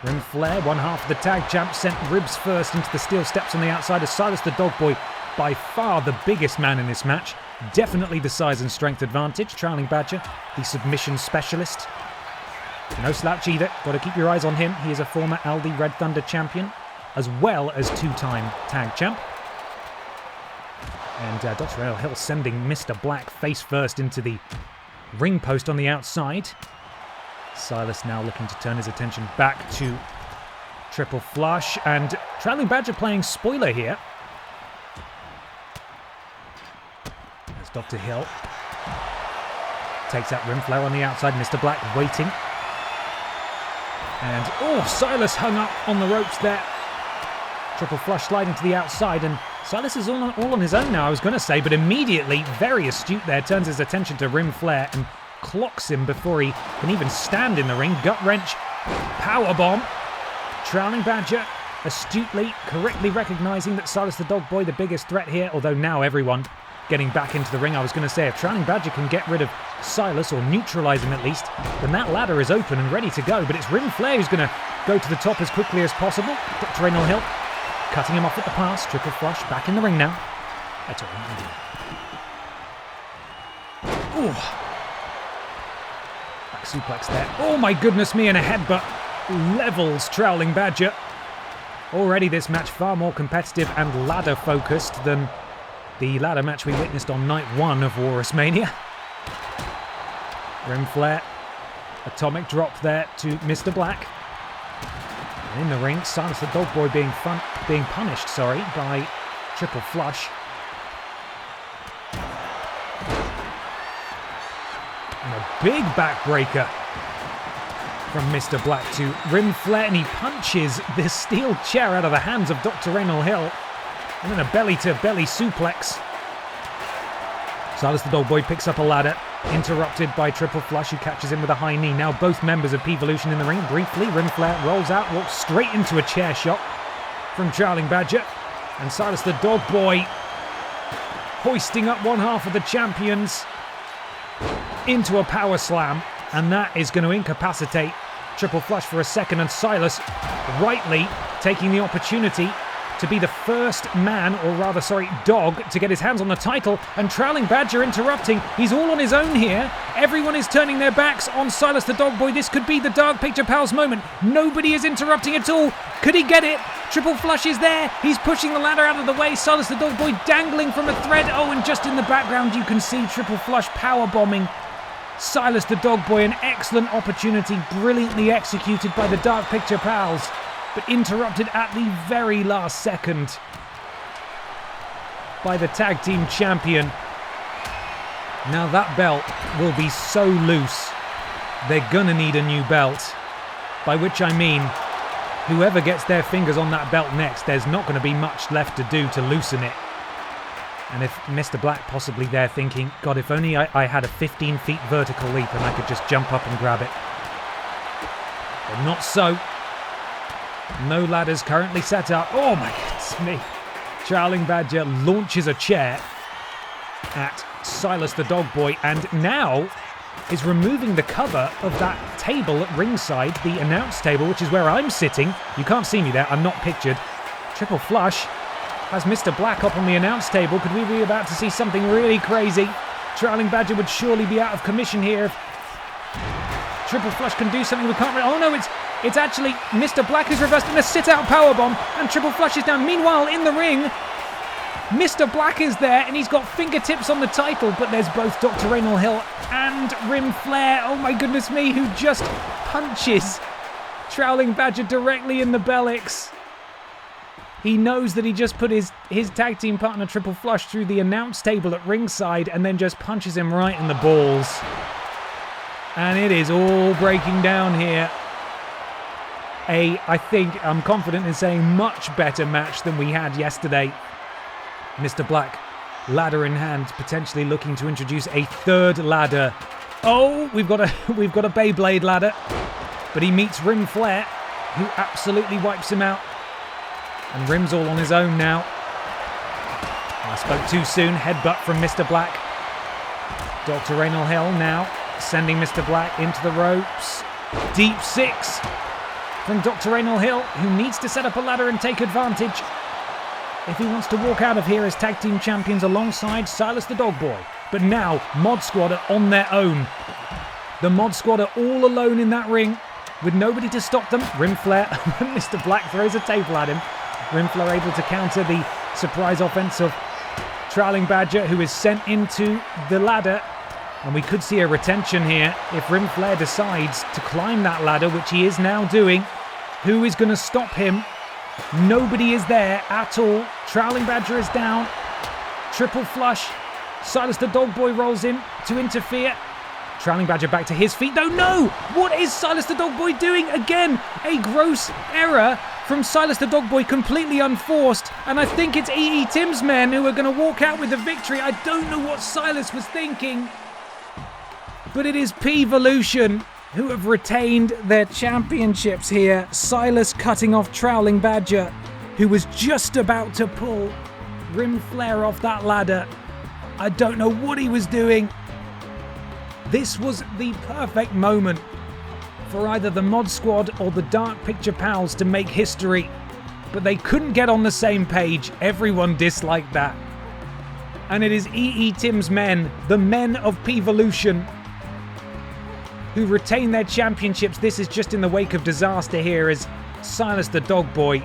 Rim Flare, one half of the tag champ, sent ribs first into the steel steps on the outside as Silas the Dog Boy, by far the biggest man in this match. Definitely the size and strength advantage. Trailing Badger, the submission specialist. No slouch either. Got to keep your eyes on him. He is a former Aldi Red Thunder champion, as well as 2-time tag champ. And Dr. Raynell Hill sending Mr. Black face first into the ring post on the outside. Silas now looking to turn his attention back to Triple Flush, and Trailing Badger playing spoiler here. As Dr. Hill takes out Rim Flare on the outside, Mr. Black waiting. And, Silas hung up on the ropes there. Triple Flush sliding to the outside, and Silas is all on his own now, I was going to say, but immediately, very astute there, turns his attention to Rim Flare and clocks him before he can even stand in the ring. Gut wrench, powerbomb. Trailing Badger astutely, correctly recognising that Silas the Dog Boy the biggest threat here, although now everyone getting back into the ring. I was going to say, if Trailing Badger can get rid of Silas, or neutralise him at least, then that ladder is open and ready to go. But it's Rim Flare who's going to go to the top as quickly as possible. Dr. Raynell Hill cutting him off at the pass. Triple Flush back in the ring now. That's all right. Ooh. Back suplex there. Oh my goodness me, and a headbutt levels Trailing Badger. Already this match far more competitive and ladder focused than the ladder match we witnessed on night 1 of WalrusMania. Rim Flare, atomic drop there to Mr. Black. And in the ring, Silas the Dog Boy being punished, by Triple Flush. And a big backbreaker from Mr. Black to Rim Flare, and he punches this steel chair out of the hands of Dr. Raynell Hill. And then a belly-to-belly suplex. Silas the Dog Boy picks up a ladder, interrupted by Triple Flush, who catches him with a high knee. Now both members of P-Evolution in the ring. Briefly, Rim Flare rolls out, walks straight into a chair shot from Trailing Badger. And Silas the Dog Boy hoisting up one half of the champions into a power slam. And that is going to incapacitate Triple Flush for a second. And Silas rightly taking the opportunity to be the first man, or rather, dog, to get his hands on the title, and Trailing Badger interrupting. He's all on his own here. Everyone is turning their backs on Silas the Dog Boy. This could be the Dark Picture Pals moment. Nobody is interrupting at all. Could he get it? Triple Flush is there. He's pushing the ladder out of the way. Silas the Dog Boy dangling from a thread. Oh, and just in the background you can see Triple Flush powerbombing Silas the Dog Boy. An excellent opportunity, brilliantly executed by the Dark Picture Pals, but interrupted at the very last second by the tag team champion. Now that belt will be so loose, they're gonna need a new belt. By which I mean, whoever gets their fingers on that belt next, there's not going to be much left to do to loosen it. And if Mr. Black possibly there thinking, God, if only I had a 15 feet vertical leap and I could just jump up and grab it. But not so. No ladders currently set up. Oh my goodness me. Trailing Badger launches a chair at Silas the Dog Boy, and now is removing the cover of that table at ringside, the announce table, which is where I'm sitting. You can't see me there, I'm not pictured. Triple Flush has Mr. Black up on the announce table. Could we be about to see something really crazy? Trailing Badger would surely be out of commission here if Triple Flush can do something we can't really... Oh no, it's actually Mr. Black is reversed in a sit-out powerbomb and Triple Flush is down. Meanwhile, in the ring, Mr. Black is there and he's got fingertips on the title, but there's both Dr. Raynal Hill and Rim Flair, oh my goodness me, who just punches Trowling Badger directly in the buttocks. He knows that he just put his tag team partner Triple Flush through the announce table at ringside and then just punches him right in the balls. And it is all breaking down here. I think I'm confident in saying much better match than we had yesterday. Mr. Black, ladder in hand, potentially looking to introduce a third ladder. Oh, we've got a Beyblade ladder. But he meets Rim Flair, who absolutely wipes him out. And Rim's all on his own now. I spoke too soon. Headbutt from Mr. Black. Dr. Raynal Hill now sending Mr. Black into the ropes. Deep six from Dr. Raynal Hill, who needs to set up a ladder and take advantage if he wants to walk out of here as tag team champions alongside Silas the Dog Boy. But now, Mod Squad are on their own. The Mod Squad are all alone in that ring with nobody to stop them. Rim Flair, Mr. Black throws a table at him. Rim Flair able to counter the surprise offense of Trowling Badger, who is sent into the ladder. And we could see a retention here if Rim Flair decides to climb that ladder, which he is now doing. Who is going to stop him? Nobody is there at all. Trowling Badger is down. Triple Flush. Silas the Dog Boy rolls in to interfere. Trowling Badger back to his feet. No! What is Silas the Dog Boy doing? Again, a gross error from Silas the Dog Boy, completely unforced. And I think it's E.E. Tim's men who are going to walk out with the victory. I don't know what Silas was thinking. But it is P-Volution who have retained their championships here. Silas cutting off Trowling Badger, who was just about to pull Rim Flair off that ladder. I don't know what he was doing. This was the perfect moment for either the Mod Squad or the Dark Picture Pals to make history, but they couldn't get on the same page. Everyone disliked that. And it is E.E. Tim's men, the men of P-Volution, who retain their championships. This is just in the wake of disaster here as Silas the Dog Boy,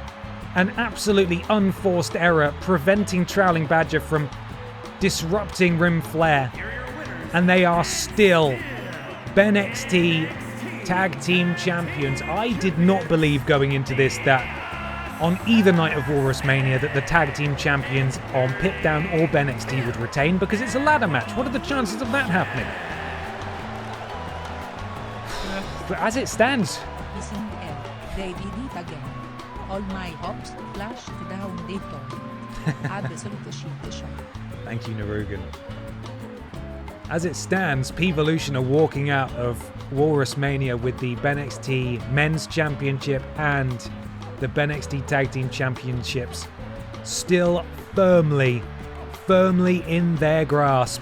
an absolutely unforced error, preventing Trowling Badger from disrupting Rim Flair. And they are still BENXT Tag Team Champions. I did not believe going into this that on either night of WalrusMania that the Tag Team Champions on Pip Down or BENXT would retain, because it's a ladder match. What are the chances of that happening? But as it stands... They did it again. All my hopes flashed down the toilet. Absolute shit show. Thank you, Narugan. As it stands, P-Volution are walking out of WalrusMania with the BENXT Men's Championship and the BENXT Tag Team Championships still firmly in their grasp.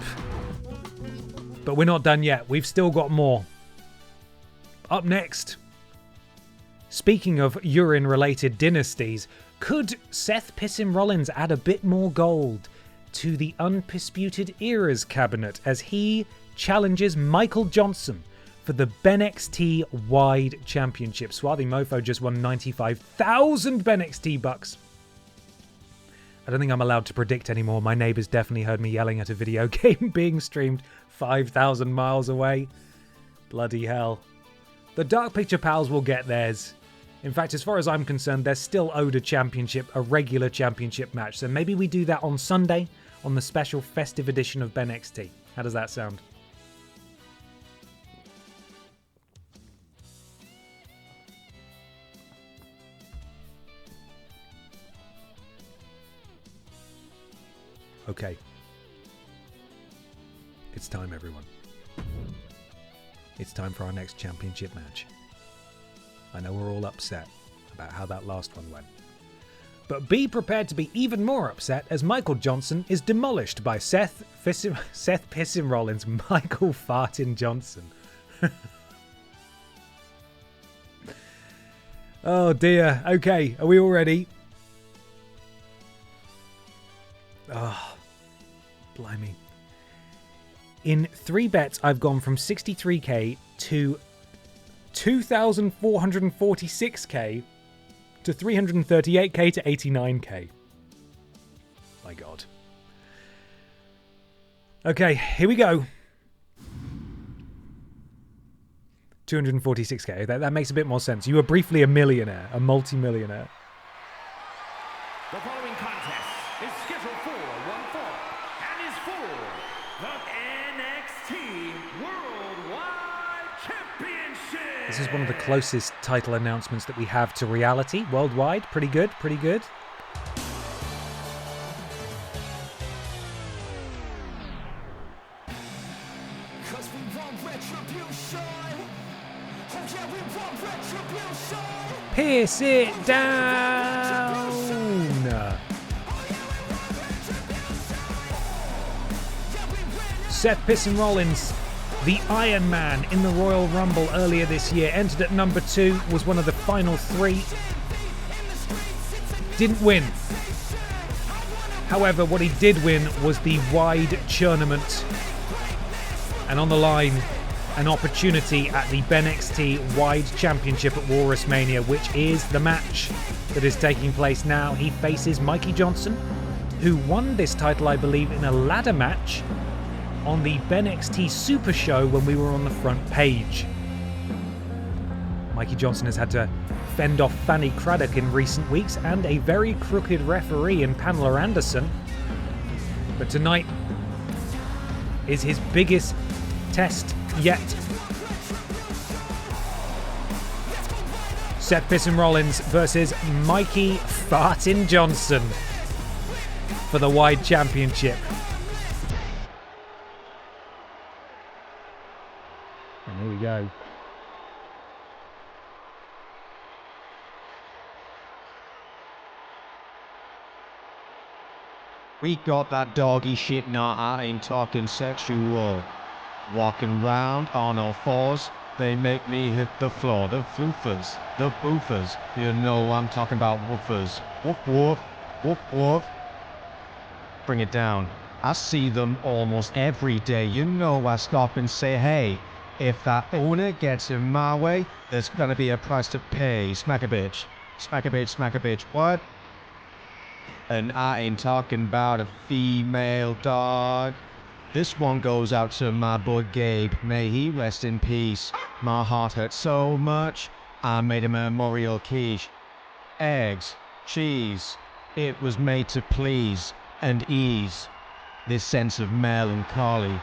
But we're not done yet. We've still got more. Up next, speaking of urine-related dynasties, could Seth Pissin Rollins add a bit more gold to the Undisputed Era's cabinet as he challenges Michael Johnson for the BENXT Wide Championship? Swarthy Mofo just won 95,000 BENXT bucks. I don't think I'm allowed to predict anymore. My neighbours definitely heard me yelling at a video game being streamed 5,000 miles away. Bloody hell. The Dark Picture Pals will get theirs. In fact, as far as I'm concerned, they're still owed a regular championship match. So maybe we do that on Sunday on the special festive edition of BENXT. How does that sound? Okay. It's time, everyone. It's time for our next championship match. I know we're all upset about how that last one went. But be prepared to be even more upset as Michael Johnson is demolished by Seth Pissin Rollins, Michael Fartin Johnson. Oh dear. Okay, are we all ready? Oh, blimey. In 3 bets, I've gone from 63k to 2,446k to 338k to 89k. My God. Okay, here we go. 246k. That makes a bit more sense. You were briefly a millionaire, a multi-millionaire. The following contest is scheduled for one fall and is for the NXT Worldwide Championship. This is one of the closest title announcements that we have to reality worldwide. Pretty good, pretty good. Pierce it down! Seth Pissin Rollins, the Iron Man in the Royal Rumble earlier this year, entered at number 2, was one of the final 3. Didn't win. However, what he did win was the wide Churnament. And on the line, an opportunity at the BENXT Wide Championship at WalrusMania, which is the match that is taking place now. He faces Mikey Johnson, who won this title, I believe, in a ladder match on the BENXT Super Show when we were on the front page. Mikey Johnson has had to fend off Fanny Craddock in recent weeks and a very crooked referee in Pamela Anderson. But tonight is his biggest test yet. Seth Pissin Rollins versus Mikey Fartin Johnson for the Wide Championship. And here we go. We got that doggy shit, nah, I ain't talking sexual. Walking round on all fours, they make me hit the floor. The floofers, the boofers, you know I'm talking about woofers. Woof woof, woof woof. Bring it down. I see them almost every day. You know I stop and say, hey, if that owner gets in my way, there's gonna be a price to pay. Smack a bitch. Smack a bitch, smack a bitch. What? And I ain't talking about a female dog. This one goes out to my boy Gabe, may he rest in peace. My heart hurt so much, I made a memorial quiche. Eggs, cheese, it was made to please and ease this sense of melancholy.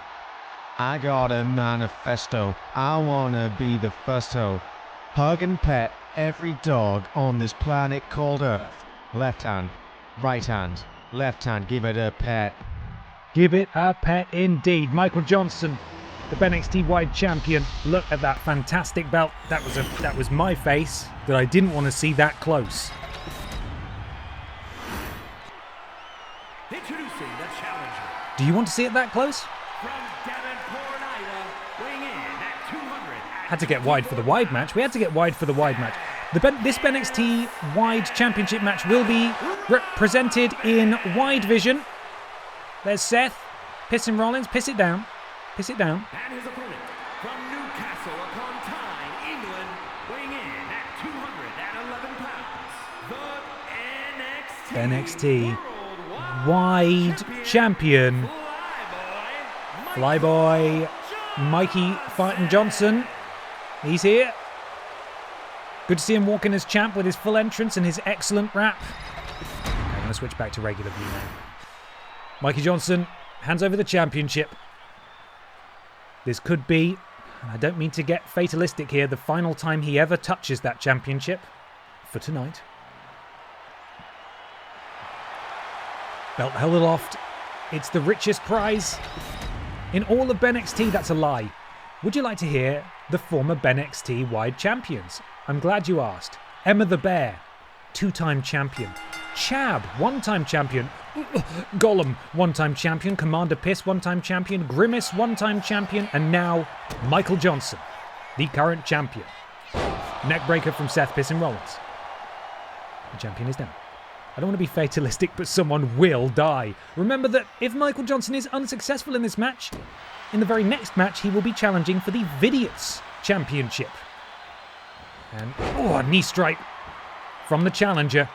I got a manifesto, I wanna be the first-o. Hug and pet every dog on this planet called Earth. Left hand, right hand, left hand, give it a pet. Give it a pet indeed. Michael Johnson, the BENXT Wide Champion. Look at that fantastic belt. That was my face that I didn't want to see that close. Introducing the challenger. Do you want to see it that close? From Devonport, Iowa, weighing in at 200. Had to get wide for the wide match. We had to get wide for the wide match. This BENXT Wide Championship match will be presented in wide vision. There's Seth Pissin Rollins. Piss it down. Piss it down. And his opponent from Newcastle upon Tyne, England, weighing in at 211 pounds. The NXT Wide Champion. Flyboy Mikey Fartin Johnson. He's here. Good to see him walk in as champ with his full entrance and his excellent rap. Okay, I'm going to switch back to regular view now. Mikey Johnson hands over the championship. This could be, and I don't mean to get fatalistic here, the final time he ever touches that championship for tonight. Belt held aloft. It's the richest prize in all of BENXT. That's a lie. Would you like to hear the former BENXT Wide Champions? I'm glad you asked. Emma the Bear, 2-time champion. Chab, one-time champion. Gollum, one-time champion. Commander Piss, one-time champion. Grimace, one-time champion. And now, Michael Johnson, the current champion. Neckbreaker from Seth Piss and Rollins. The champion is down. I don't want to be fatalistic, but someone will die. Remember that if Michael Johnson is unsuccessful in this match, in the very next match, he will be challenging for the Vidiots Championship. And, a knee strike from the challenger.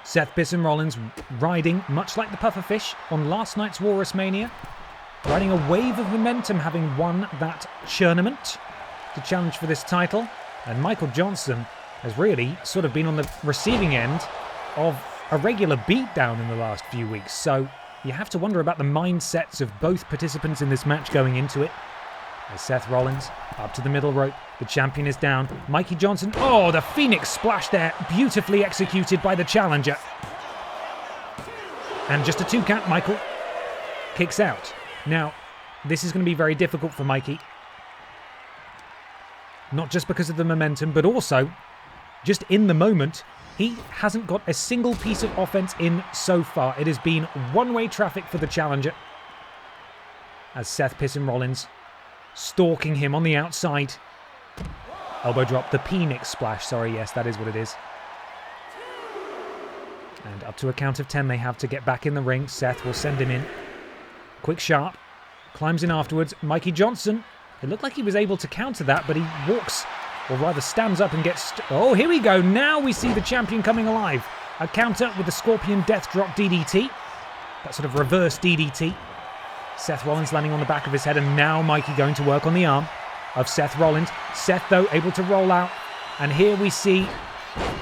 Seth Piss and Rollins riding, much like the pufferfish, on last night's WalrusMania. Riding a wave of momentum, having won that Churnament to challenge for this title. And Michael Johnson has really sort of been on the receiving end of a regular beatdown in the last few weeks. So you have to wonder about the mindsets of both participants in this match going into it. As Seth Rollins up to the middle rope. The champion is down. Mikey Johnson. Oh, the Phoenix splash there. Beautifully executed by the challenger. And just a 2 count. Michael kicks out. Now, this is going to be very difficult for Mikey. Not just because of the momentum, but also just in the moment. He hasn't got a single piece of offense in so far. It has been one-way traffic for the challenger. As Seth Piss and Rollins stalking him on the outside. Elbow drop, the Phoenix splash. Sorry, yes, that is what it is. And up to a count of 10, they have to get back in the ring. Seth will send him in. Quick sharp. Climbs in afterwards. Mikey Johnson. It looked like he was able to counter that, but he walks, or rather stands up and gets... Oh, here we go. Now we see the champion coming alive. A counter with the Scorpion Death Drop DDT. That sort of reverse DDT. Seth Rollins landing on the back of his head, and now Mikey going to work on the arm of Seth Rollins. Seth, though, able to roll out. And here we see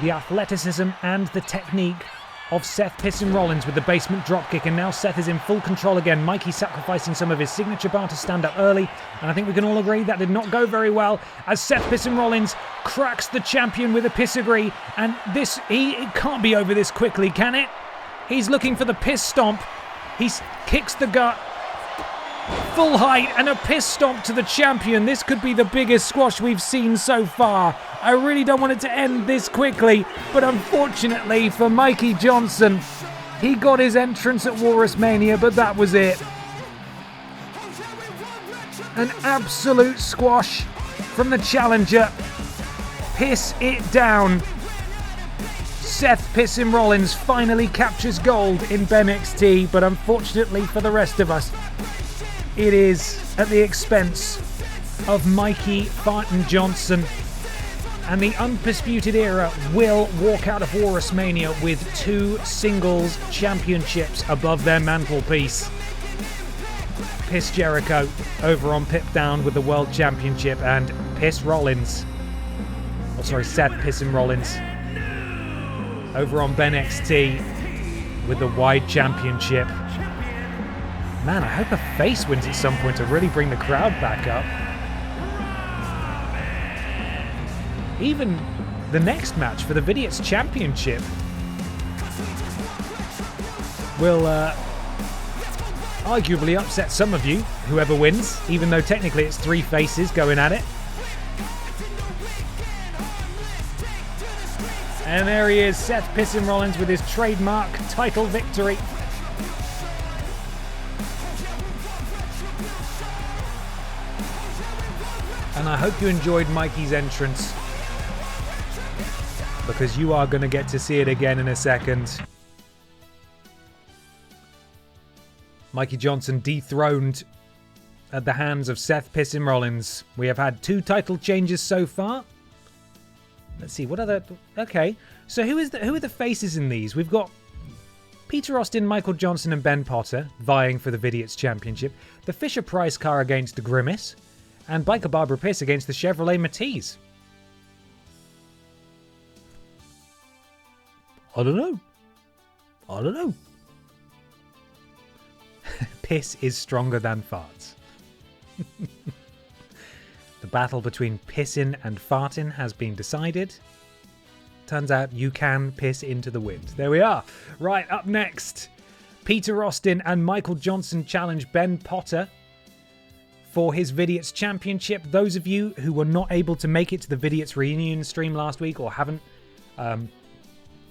the athleticism and the technique of Seth Piss and Rollins with the basement dropkick. And now Seth is in full control again. Mikey sacrificing some of his signature bar to stand up early. And I think we can all agree that did not go very well, as Seth Piss and Rollins cracks the champion with a pissagree. And this, it can't be over this quickly, can it? He's looking for the piss stomp. He kicks the gut. Full height and a piss stomp to the champion. This could be the biggest squash we've seen so far. I really don't want it to end this quickly, but unfortunately for Mikey Johnson, he got his entrance at WalrusMania, but that was it. An absolute squash from the challenger. Piss it down. Seth Piss and Rollins finally captures gold in BENXT, but unfortunately for the rest of us, it is at the expense of Mikey Farton Johnson. And the Undisputed Era will walk out of WalrusMania with 2 singles championships above their mantelpiece. Piss Jericho over on Pip Down with the World Championship, and Piss Rollins. Oh, sorry, Seth Piss and Rollins over on BENXT with the Wide Championship. Man, I hope a face wins at some point to really bring the crowd back up. Even the next match for the Vidiots Championship will arguably upset some of you, whoever wins, even though technically it's 3 faces going at it. And there he is, Seth Piss and Rollins with his trademark title victory. And I hope you enjoyed Mikey's entrance, because you are going to get to see it again in a second. Mikey Johnson dethroned at the hands of Seth Piss and Rollins. We have had 2 title changes so far. Let's see, what other... Okay, so who are the faces in these? We've got Peter Austin, Michael Johnson and Ben Potter vying for the Vidiots Championship. The Fisher-Price car against Grimace. And Biker Barbara Piss against the Chevrolet Matisse. I don't know. Piss is stronger than farts. The battle between pissin' and fartin' has been decided. Turns out you can piss into the wind. There we are. Right, up next, Peter Austin and Michael Johnson challenge Ben Potter for his Vidiots Championship. Those of you who were not able to make it to the Vidiots reunion stream last week, or haven't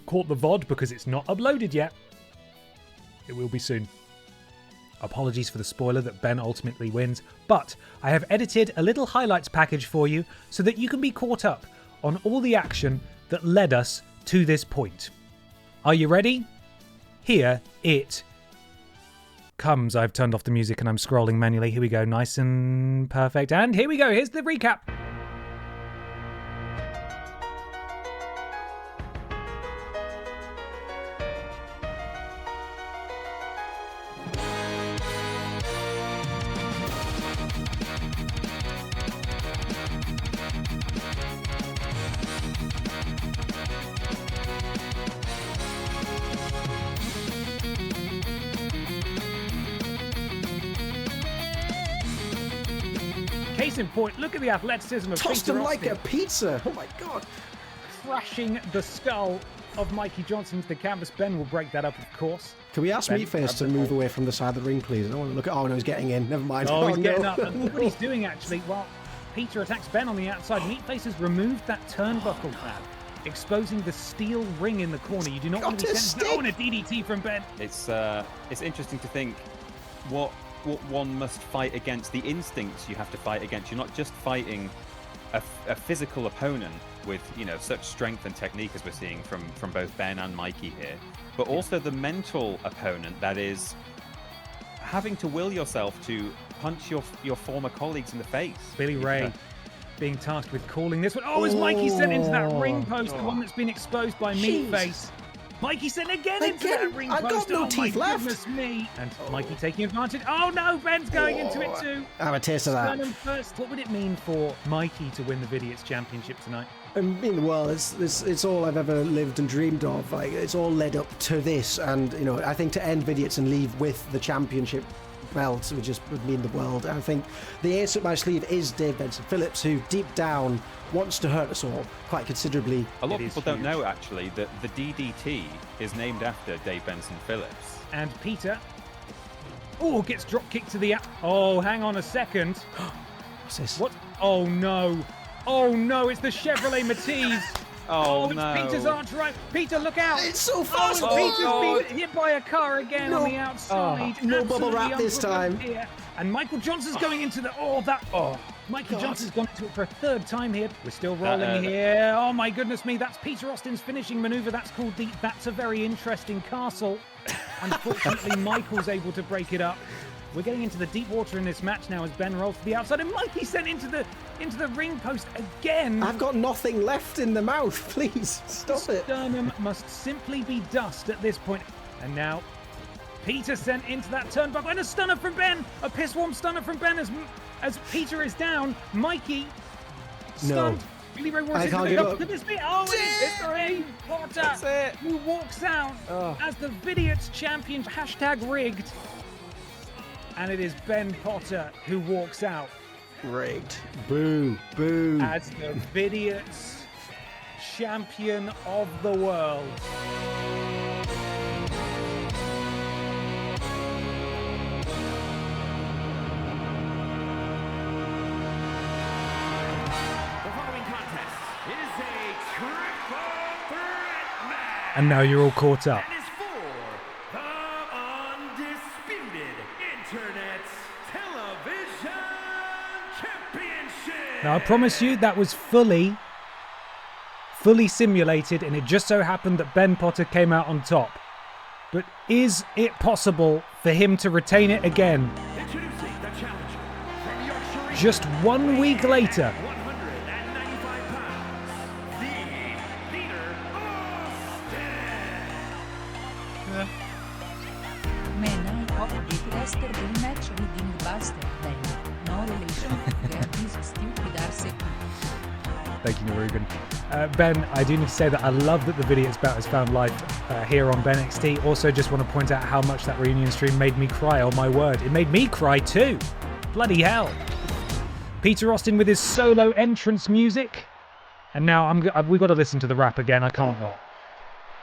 caught the VOD because it's not uploaded yet. It will be soon. Apologies for the spoiler that Ben ultimately wins, but I have edited a little highlights package for you so that you can be caught up on all the action that led us to this point. Are you ready? Here it comes. I've turned off the music and I'm scrolling manually. Here we go, nice and perfect. And here we go, here's the recap. Case in point, look at the athleticism of Tossed Peter him like Austin. a pizza. Oh my god. Crashing the skull of Mikey Johnson to the canvas. Ben will break that up, of course. Can we ask Ben, Meatface to move away from the side of the ring, please? I don't want to look at... Oh, no, he's getting in. Never mind. Oh, he's no. getting up. And look what he's doing, actually. While Peter attacks Ben on the outside, Meatface has removed that turnbuckle pad, exposing the steel ring in the corner. You do not want to be sent... Oh, and a DDT from Ben. It's interesting to think what one must fight against, the instincts you have to fight against. You're not just fighting a physical opponent with, you know, such strength and technique as we're seeing from both Ben and Mikey here, but also the mental opponent that is having to will yourself to punch your former colleagues in the face. Billy Ray being tasked with calling this one. Oh, as Mikey sent into that ring post, the one that's been exposed by Meatface. Mikey sent again into that ring post. I got no teeth left. Goodness me. And Mikey taking advantage. Oh no, Ben's going into it too. Have a taste of that. Churnament first. What would it mean for Mikey to win the Vidiots Championship tonight? I mean, well, it's all I've ever lived and dreamed of. Like, it's all led up to this, and you know, I think to end Vidiots and leave with the championship belt would mean the world. I think the ace up my sleeve is Dave Benson Phillips, who deep down wants to hurt us all quite considerably. A lot of people don't know, actually, that the DDT is named after Dave Benson Phillips. And Peter, gets drop kicked to the... Oh, hang on a second. What's this? What? Oh no. Oh no, it's the Chevrolet Matiz. Oh, it's no. Peter's arch right. Peter, look out. It's so fast. Peter's been hit by a car again on the outside. No bubble wrap this time. Here. And Michael Johnson's going into the... Mikey Johnson's gone into it for a third time here. We're still rolling here. Oh my goodness me, that's Peter Austin's finishing maneuver. That's called the That's a Very Interesting Castle. Unfortunately, Michael's able to break it up. We're getting into the deep water in this match now as Ben rolls to the outside, and Mikey sent into the ring post again. I've got nothing left in the mouth. Please stop it. Sternum must simply be dust at this point. And now Peter sent into that turnbuckle, and a stunner from Ben. A piss warm stunner from Ben as Peter is down. Mikey stunned. Billy Ray Wars I can't give up. It's Ben Potter who walks out as the Vidiots champion. #rigged. And it is Ben Potter who walks out. Rigged. Boo. Boo. As the Vidiots champion of the world. The following contest is a triple threat match. And now you're all caught up. And is for the undisputed Internet Television Championship. Now I promise you that was fully simulated, and it just so happened that Ben Potter came out on top. But is it possible for him to retain it again? Introducing the challenger from Yorkshire, Just 1 week later. 195 pounds, the leader, Austin. Man, I hope it yesterday match rigging Buster Ben. No relation. Get this stupid arse. Thank you, Narugan. Ben, I do need to say that I love that the Vidiots bout has found life here on BENXT. Also, just want to point out how much that reunion stream made me cry. Oh my word, it made me cry too. Bloody hell. Peter Austin with his solo entrance music. And now we've got to listen to the rap again. I can't not.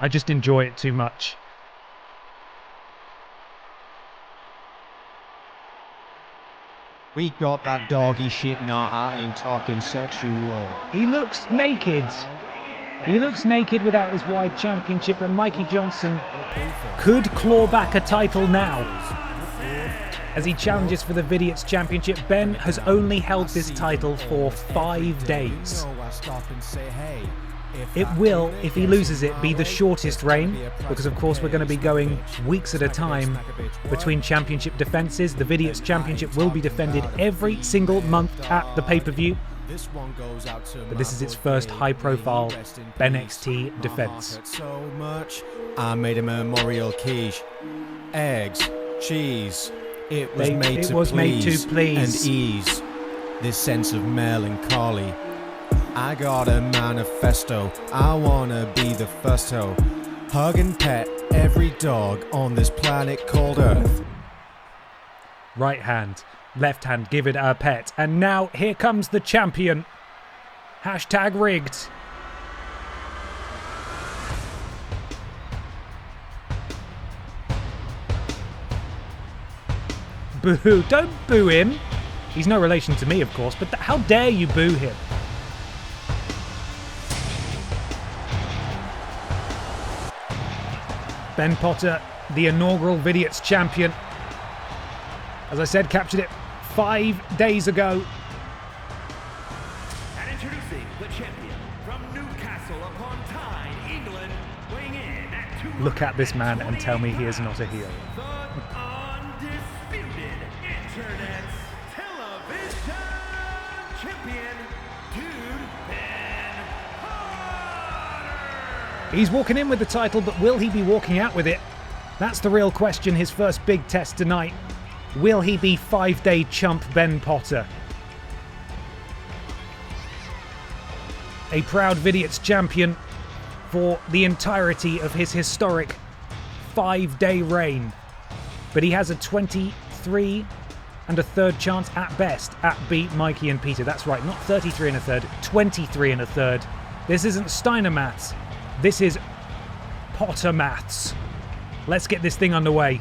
I just enjoy it too much. We got that doggy shit, nah, I ain't talking sexual. He looks naked. He looks naked without his wide championship, and Mikey Johnson could claw back a title now. As he challenges for the Vidiots Championship, Ben has only held this title for 5 days. It will, if he loses it, be the shortest reign, because of course we're going to be going weeks at a time between championship defences. The Vidiots Championship will be defended every single month at the pay-per-view. But this is its first high-profile BENXT defence. So much, I made a memorial quiche. Eggs, cheese. It was made to please and ease this sense of melancholy. I got a manifesto. I wanna be the first to hug and pet every dog on this planet called Earth. Right hand, left hand, give it a pet. And now here comes the champion. Hashtag rigged. Boo. Don't boo him. He's no relation to me, of course, but how dare you boo him? Ben Potter, the inaugural Vidiots champion. As I said, captured it 5 days ago. And introducing the champion from Newcastle upon Tyne, England, weighing in at 200. Look at this man and tell me he is not a heel. The undisputed Internet television champion, Dude Ben Potter. He's walking in with the title, but will he be walking out with it? That's the real question, his first big test tonight. Will he be 5-day chump Ben Potter? A proud Vidiots champion for the entirety of his historic 5-day reign. But he has a 23 1/3 chance at best at beat Mikey and Peter. That's right, not 33 1/3, 23 1/3. This isn't Steiner maths. This is Potter maths. Let's get this thing underway.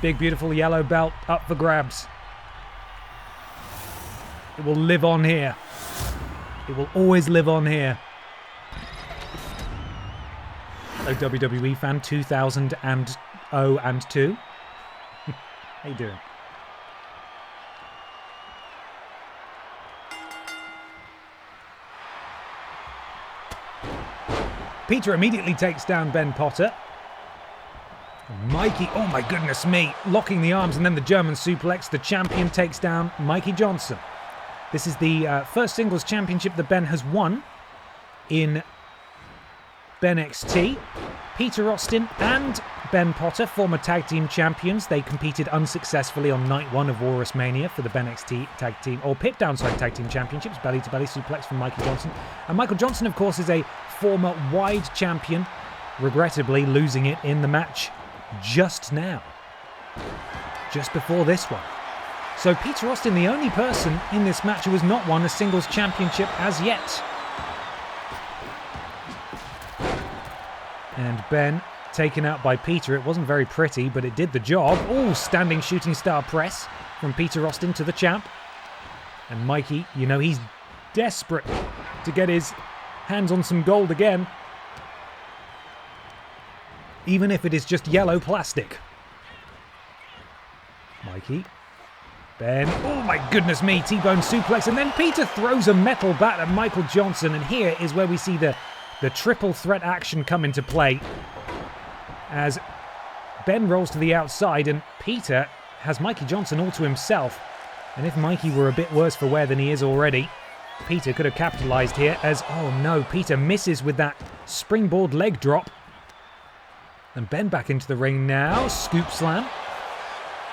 Big, beautiful yellow belt up for grabs. It will live on here. It will always live on here. Hello, WWE fan 2000 and 2. How you doing? Peter immediately takes down Ben Potter. Mikey, oh my goodness me, locking the arms and then the German suplex. The champion takes down Mikey Johnson. This is the first singles championship that Ben has won in BENXT. Peter Austin and Ben Potter, former tag team champions. They competed unsuccessfully on night 1 of WalrusMania for the BENXT tag team, or Pip Down tag team championships. Belly to belly suplex from Mikey Johnson. And Michael Johnson, of course, is a former wide champion, regrettably losing it in the match just now, just before this one. So Peter Austin, the only person in this match who has not won a singles championship as yet. And Ben taken out by Peter. It wasn't very pretty, but it did the job. Oh, standing shooting star press from Peter Austin to the champ. And Mikey, you know, he's desperate to get his hands on some gold again, even if it is just yellow plastic. Mikey, Ben, oh my goodness me, T-bone suplex, and then Peter throws a metal bat at Michael Johnson, and here is where we see the triple threat action come into play, as Ben rolls to the outside and Peter has Mikey Johnson all to himself. And if Mikey were a bit worse for wear than he is already, Peter could have capitalized here as, oh no, Peter misses with that springboard leg drop. And Ben back into the ring now. Scoop slam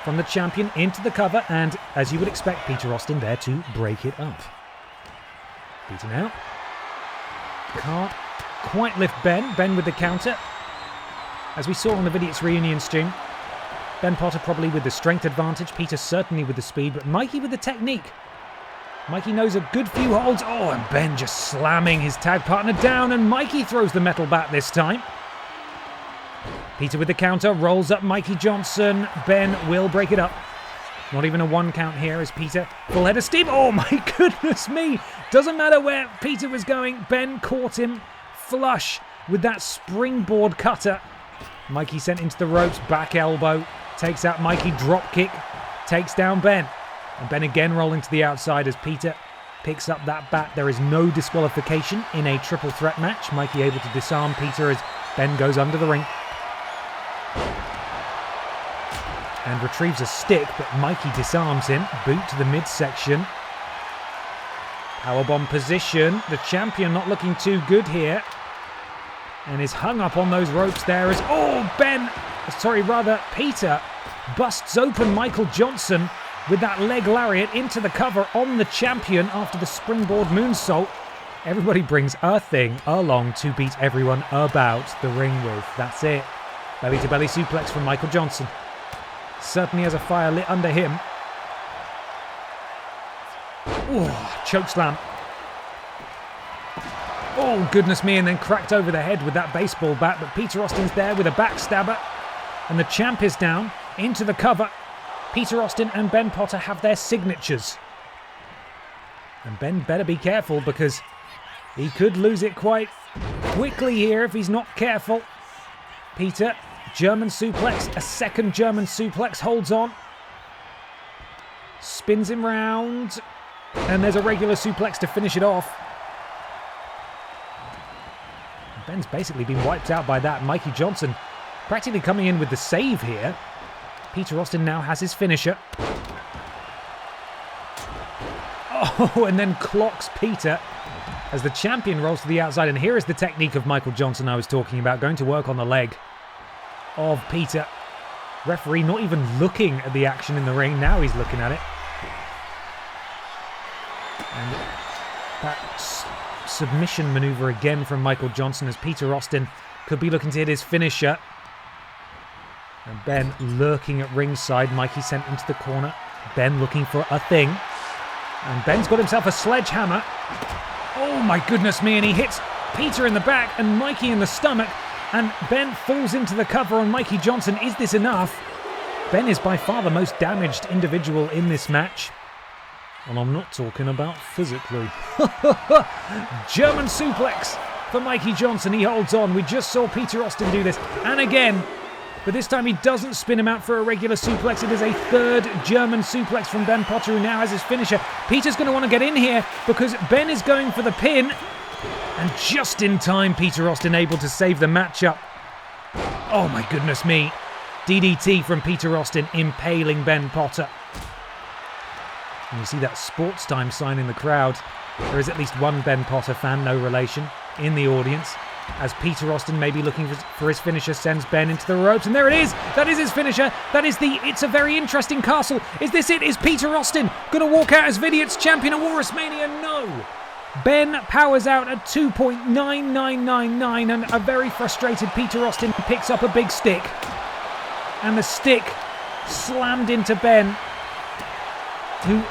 from the champion into the cover. And as you would expect, Peter Austin there to break it up. Peter now can't quite lift Ben. Ben with the counter. As we saw on the Vidiots reunion stream, Ben Potter probably with the strength advantage. Peter certainly with the speed, but Mikey with the technique. Mikey knows a good few holds. Oh, and Ben just slamming his tag partner down, and Mikey throws the metal bat this time. Peter with the counter, rolls up Mikey Johnson. Ben will break it up. Not even a 1 count here as Peter full head of steam. Oh my goodness me! Doesn't matter where Peter was going. Ben caught him flush with that springboard cutter. Mikey sent into the ropes, back elbow. Takes out Mikey, drop kick. Takes down Ben. And Ben again rolling to the outside as Peter picks up that bat. There is no disqualification in a triple threat match. Mikey able to disarm Peter as Ben goes under the ring. And retrieves a stick, but Mikey disarms him. Boot to the midsection. Powerbomb position. The champion not looking too good here. And is hung up on those ropes there as... Peter busts open Michael Johnson with that leg lariat into the cover on the champion after the springboard moonsault. Everybody brings a thing along to beat everyone about the ring with. That's it. Belly-to-belly suplex from Michael Johnson. Certainly has a fire lit under him. Oh, chokeslam. Oh, goodness me, and then cracked over the head with that baseball bat. But Peter Austin's there with a backstabber. And the champ is down into the cover. Peter Austin and Ben Potter have their signatures. And Ben better be careful because he could lose it quite quickly here if he's not careful. Peter, German suplex, a second German suplex, holds on. Spins him round. And there's a regular suplex to finish it off. Ben's basically been wiped out by that. Mikey Johnson practically coming in with the save here. Peter Austin now has his finisher. Oh, and then clocks Peter as the champion rolls to the outside. And here is the technique of Michael Johnson I was talking about, going to work on the leg of Peter. Referee not even looking at the action in the ring. Now he's looking at it. And that submission maneuver again from Michael Johnson as Peter Austin could be looking to hit his finisher. And Ben lurking at ringside. Mikey sent into the corner. Ben looking for a thing. And Ben's got himself a sledgehammer. Oh my goodness me, and he hits Peter in the back and Mikey in the stomach. And Ben falls into the cover on Mikey Johnson. Is this enough? Ben is by far the most damaged individual in this match. And I'm not talking about physically. German suplex for Mikey Johnson. He holds on. We just saw Peter Austin do this. And again, but this time he doesn't spin him out for a regular suplex. It is a third German suplex from Ben Potter, who now has his finisher. Peter's going to want to get in here because Ben is going for the pin. And just in time, Peter Austin able to save the matchup. Oh my goodness me. DDT from Peter Austin impaling Ben Potter. And you see that sports time sign in the crowd. There is at least one Ben Potter fan, no relation, in the audience. As Peter Austin may be looking for his finisher, sends Ben into the ropes. And there it is. That is his finisher. That is the It's a Very Interesting Castle. Is this it? Is Peter Austin going to walk out as Vidiots champion of WalrusMania? No. Ben powers out at 2.9999 and a very frustrated Peter Austin picks up a big stick. And the stick slammed into Ben, who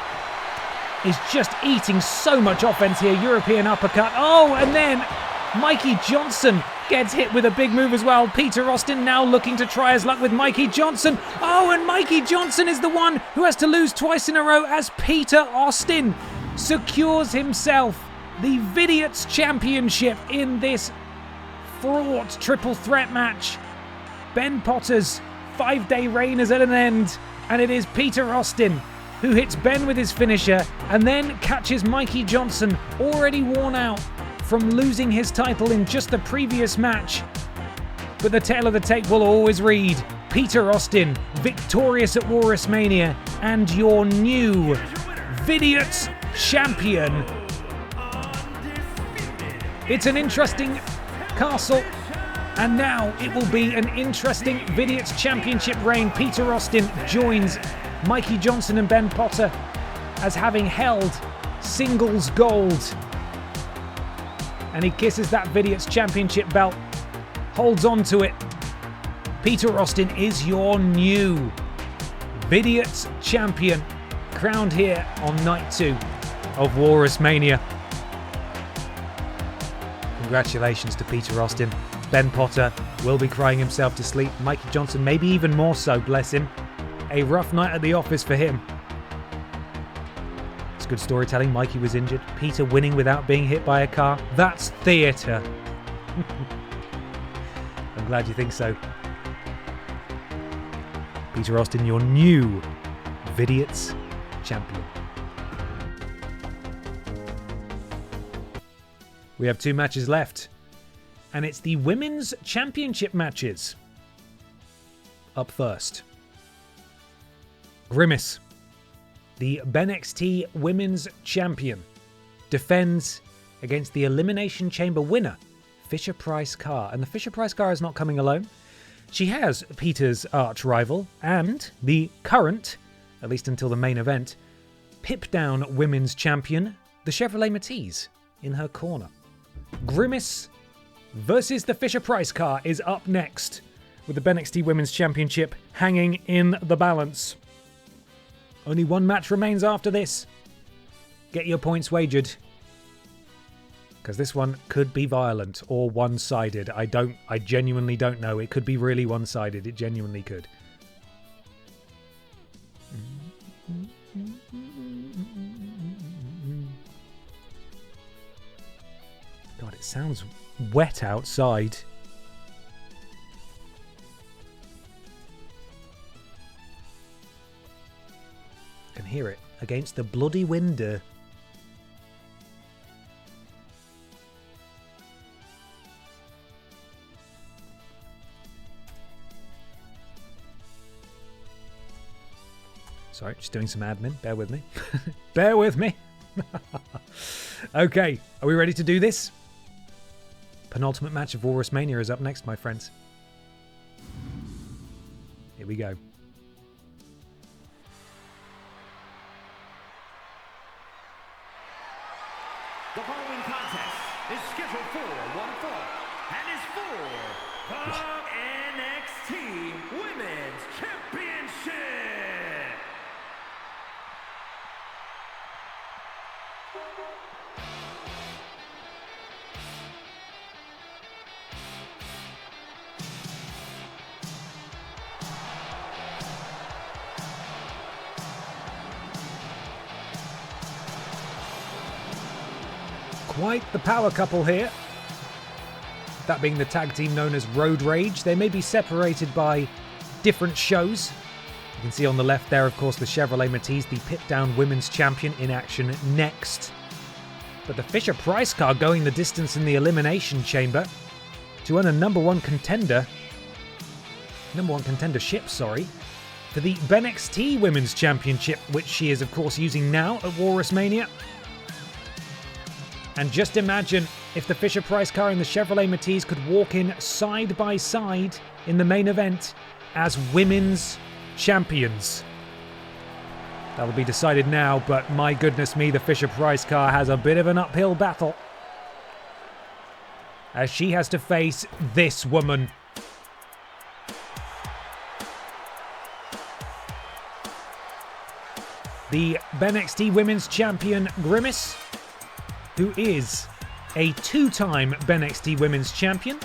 is just eating so much offense here. European uppercut. Oh, and then Mikey Johnson gets hit with a big move as well. Peter Austin now looking to try his luck with Mikey Johnson. Oh, and Mikey Johnson is the one who has to lose twice in a row as Peter Austin secures himself the Vidiots Championship in this fraught triple threat match. Ben Potter's 5-day reign is at an end, and it is Peter Austin who hits Ben with his finisher and then catches Mikey Johnson, already worn out from losing his title in just the previous match. But the tale of the tape will always read, Peter Austin victorious at WalrusMania and your new Vidiots champion. It's an interesting castle, and now it will be an interesting Vidiots Championship reign. Peter Austin joins Mikey Johnson and Ben Potter as having held singles gold. And he kisses that Vidiots Championship belt, holds on to it. Peter Austin is your new Vidiots champion, crowned here on night 2 of WalrusMania. Congratulations to Peter Austin. Ben Potter will be crying himself to sleep. Mikey Johnson maybe even more so, bless him. A rough night at the office for him. good storytelling. Mikey was injured. Peter winning without being hit by a car. That's theatre. I'm glad you think so. Peter Austin, your new Vidiots champion. We have 2 matches left, and it's the Women's Championship matches. Up first, Grimace, the BENXT Women's Champion, defends against the Elimination Chamber winner, Fisher-Price Carr. And the Fisher-Price Carr is not coming alone. She has Peter's arch rival and the current, at least until the main event, Pip Down Women's Champion, the Chevrolet Matiz, in her corner. Grimace versus the Fisher-Price Carr is up next, with the BENXT Women's Championship hanging in the balance. Only 1 match remains after this. Get your points wagered, because this one could be violent or one-sided. I genuinely don't know. It could be really one-sided. It genuinely could. God, it sounds wet outside. I can hear it against the bloody window. Sorry, just doing some admin. Bear with me. Bear with me. Okay, are we ready to do this? Penultimate match of WalrusMania is up next, my friends. Here we go. The following contest is scheduled for one fall and is for the NXT Women's Championship. Quite the power couple here. That being the tag team known as Road Rage. They may be separated by different shows. You can see on the left there, of course, the Chevrolet Matiz, the Pip Down Women's Champion, in action next. But the Fisher-Price Carr going the distance in the Elimination Chamber to earn a number one contendership, for the BENXT Women's Championship, which she is, of course, using now at WalrusMania. And just imagine if the Fisher-Price Carr and the Chevrolet Matiz could walk in side by side in the main event as women's champions. That'll be decided now, but my goodness me, the Fisher-Price Carr has a bit of an uphill battle, as she has to face this woman. The BENXT Women's Champion, Grimace, who is a 2-time BENXT Women's Champion,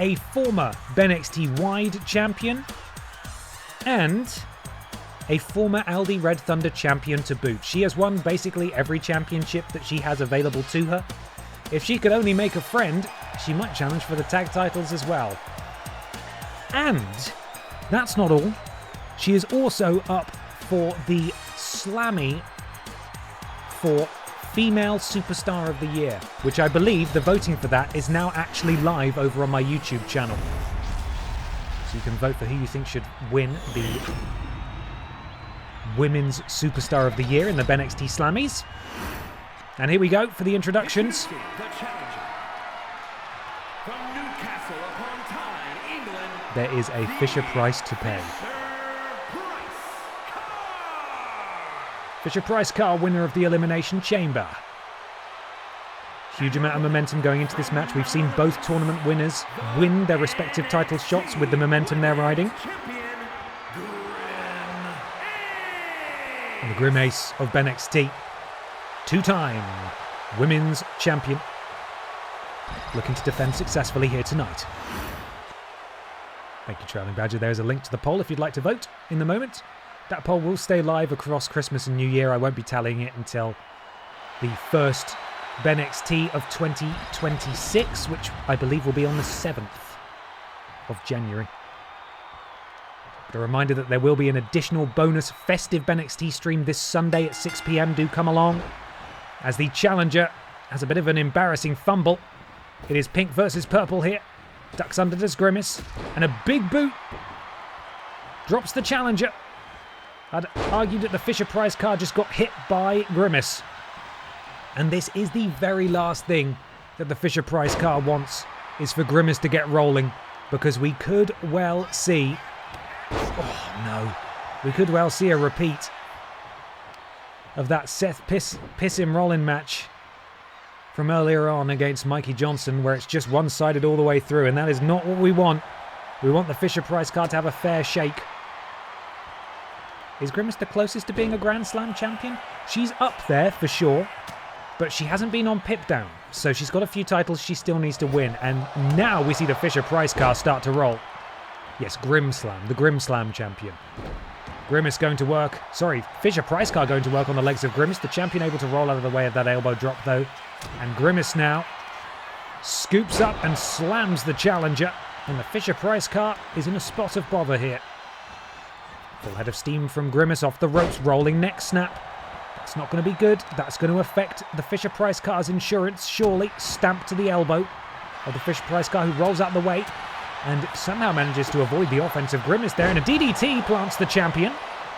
a former BENXT Wide Champion, and a former Aldi Red Thunder Champion to boot. She has won basically every championship that she has available to her. If she could only make a friend, she might challenge for the tag titles as well. And that's not all. She is also up for the Slammy for Female Superstar of the Year, which I believe the voting for that is now actually live over on my YouTube channel. So you can vote for who you think should win the Women's Superstar of the Year in the BENXT Slammies. And here we go for the introductions. The challenger from Newcastle upon Tyne, England. There is a Fisher-Price to pay. Fisher-Price Carr, winner of the Elimination Chamber. Huge amount of momentum going into this match. We've seen both tournament winners win their respective title shots with the momentum they're riding. And the Grim Ace of BENXT, 2-time Women's Champion, looking to defend successfully here tonight. Thank you, Trailing Badger. There's a link to the poll if you'd like to vote in the moment. That poll will stay live across Christmas and New Year. I won't be tallying it until the first BENXT of 2026, which I believe will be on the 7th of January. But a reminder that there will be an additional bonus festive BENXT stream this Sunday at 6 PM. Do come along, as the challenger has a bit of an embarrassing fumble. It is pink versus purple here. Ducks under does Grimace, and a big boot drops the challenger. I'd argue that the Fisher-Price card just got hit by Grimace. And this is the very last thing that the Fisher-Price car wants, is for Grimace to get rolling, because we could well see... Oh no. We could well see a repeat of that Seth Piss Him Rollin match from earlier on against Mikey Johnson, where it's just one-sided all the way through, and that is not what we want. We want the Fisher-Price card to have a fair shake. Is Grimace the closest to being a Grand Slam champion? She's up there for sure, but she hasn't been on Pip Down, so she's got a few titles she still needs to win, and now we see the Fisher-Price car start to roll. Yes, Grimslam, the Grimslam champion. Grimace going to work, Fisher-Price car going to work on the legs of Grimace, the champion able to roll out of the way of that elbow drop though, and Grimace now scoops up and slams the challenger, and the Fisher-Price car is in a spot of bother here. Full head of steam from Grimace off the ropes, rolling neck snap. That's not going to be good. That's going to affect the Fisher-Price car's insurance, surely. Stamped to the elbow of the Fisher-Price car, who rolls out the way and somehow manages to avoid the offensive Grimace there. And a DDT plants the champion.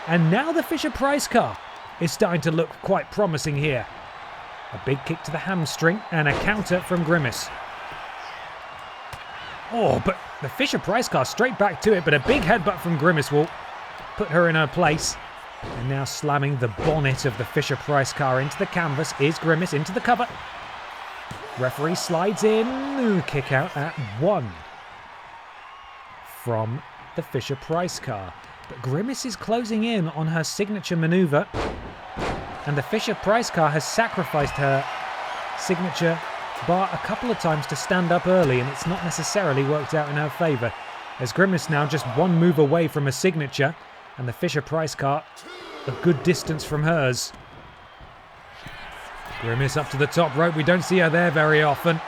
And now the Fisher-Price car is starting to look quite promising here. A big kick to the hamstring and a counter from Grimace. Oh, but the Fisher-Price car straight back to it, but a big headbutt from Grimace will put her in her place. And now slamming the bonnet of the Fisher-Price car into the canvas is Grimace into the cover. Referee slides in. Ooh, kick out at 1 from the Fisher-Price car. But Grimace is closing in on her signature maneuver. And the Fisher-Price car has sacrificed her signature bar a couple of times to stand up early, and it's not necessarily worked out in her favour. As Grimace now just one move away from a signature, and the Fisher-Price car a good distance from hers. Grimace up to the top rope. We don't see her there very often.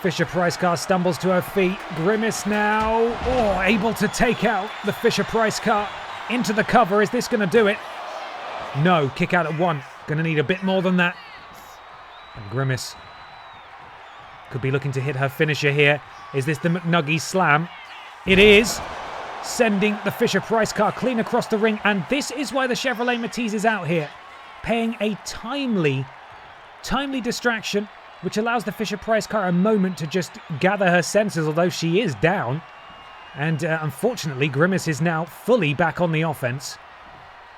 Fisher-Price car stumbles to her feet. Grimace now, able to take out the Fisher-Price car into the cover. Is this going to do it? No, kick out at 1. Going to need a bit more than that. And Grimace could be looking to hit her finisher here. Is this the McNuggy slam? It is. Sending the Fisher-Price car clean across the ring, and this is why the Chevrolet Matiz is out here, paying a timely distraction, which allows the Fisher-Price car a moment to just gather her senses, although she is down. And unfortunately, Grimace is now fully back on the offense.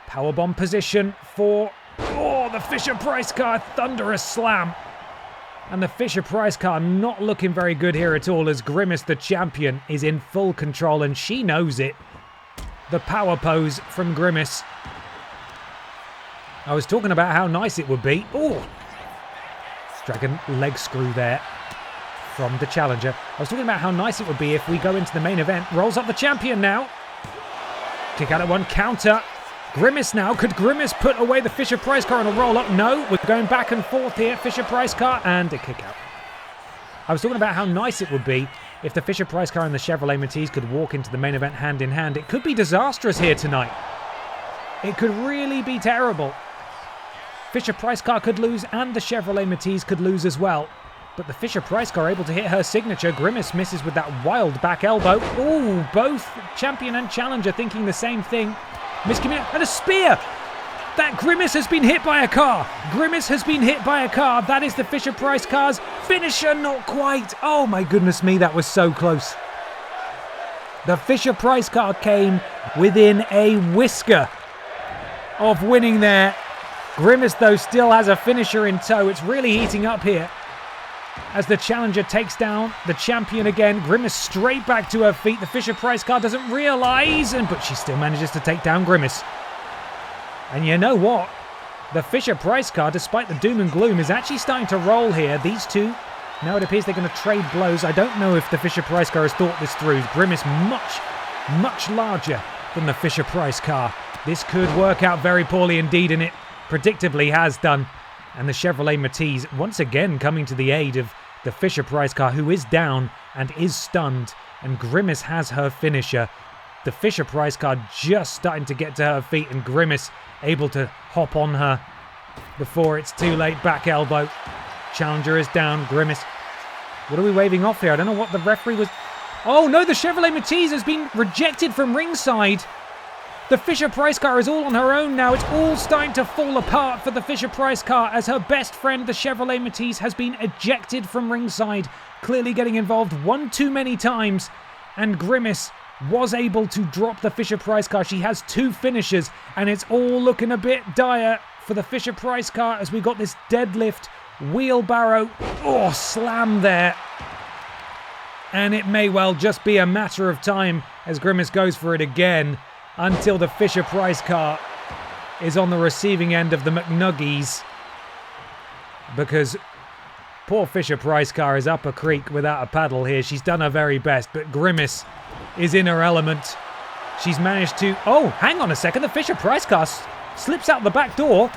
Powerbomb position for the Fisher-Price car, thunderous slam. And the Fisher-Price car not looking very good here at all, as Grimace, the champion, is in full control, and she knows it. The power pose from Grimace. I was talking about how nice it would be. Dragon leg screw there from the challenger. I was talking about how nice it would be if we go into the main event. Rolls up the champion now. Kick out at 1, counter. Grimace now. Could Grimace put away the Fisher-Price car on a roll-up? No, we're going back and forth here. Fisher-Price car and a kick out. I was talking about how nice it would be if the Fisher-Price car and the Chevrolet Matiz could walk into the main event hand in hand. It could be disastrous here tonight. It could really be terrible. Fisher-Price car could lose and the Chevrolet Matiz could lose as well. But the Fisher-Price car able to hit her signature. Grimace misses with that wild back elbow. Both champion and challenger thinking the same thing. Miscommunication and a spear! That Grimace has been hit by a car. Grimace has been hit by a car. That is the Fisher-Price car's finisher. Not quite. Oh my goodness me, that was so close. The Fisher-Price car came within a whisker of winning there. Grimace, though, still has a finisher in tow. It's really heating up here as the challenger takes down the champion again. Grimace straight back to her feet. The Fisher-Price car doesn't realise, but she still manages to take down Grimace. And you know what? The Fisher-Price car, despite the doom and gloom, is actually starting to roll here. These two, now it appears they're going to trade blows. I don't know if the Fisher-Price car has thought this through. Grimace much larger than the Fisher-Price car. This could work out very poorly indeed, and it predictably has done. And the Chevrolet Matiz once again coming to the aid of the Fisher-Price car, who is down and is stunned, and Grimace has her finisher. The Fisher-Price car just starting to get to her feet, and Grimace able to hop on her before it's too late. Back elbow. Challenger is down. Grimace. What are we waving off here? I don't know what the referee was... Oh no, the Chevrolet Matiz has been rejected from ringside. The Fisher-Price car is all on her own now. It's all starting to fall apart for the Fisher-Price car as her best friend, the Chevrolet Matiz, has been ejected from ringside, clearly getting involved one too many times. And Grimace was able to drop the Fisher-Price car. She has 2 finishers, and it's all looking a bit dire for the Fisher-Price car as we got this deadlift, wheelbarrow, slam there. And it may well just be a matter of time as Grimace goes for it again until the Fisher-Price car is on the receiving end of the McNuggies, because poor Fisher-Price car is up a creek without a paddle here. She's done her very best, but Grimace is in her element. She's managed to... Oh, hang on a second. The Fisher-Price car slips out the back door.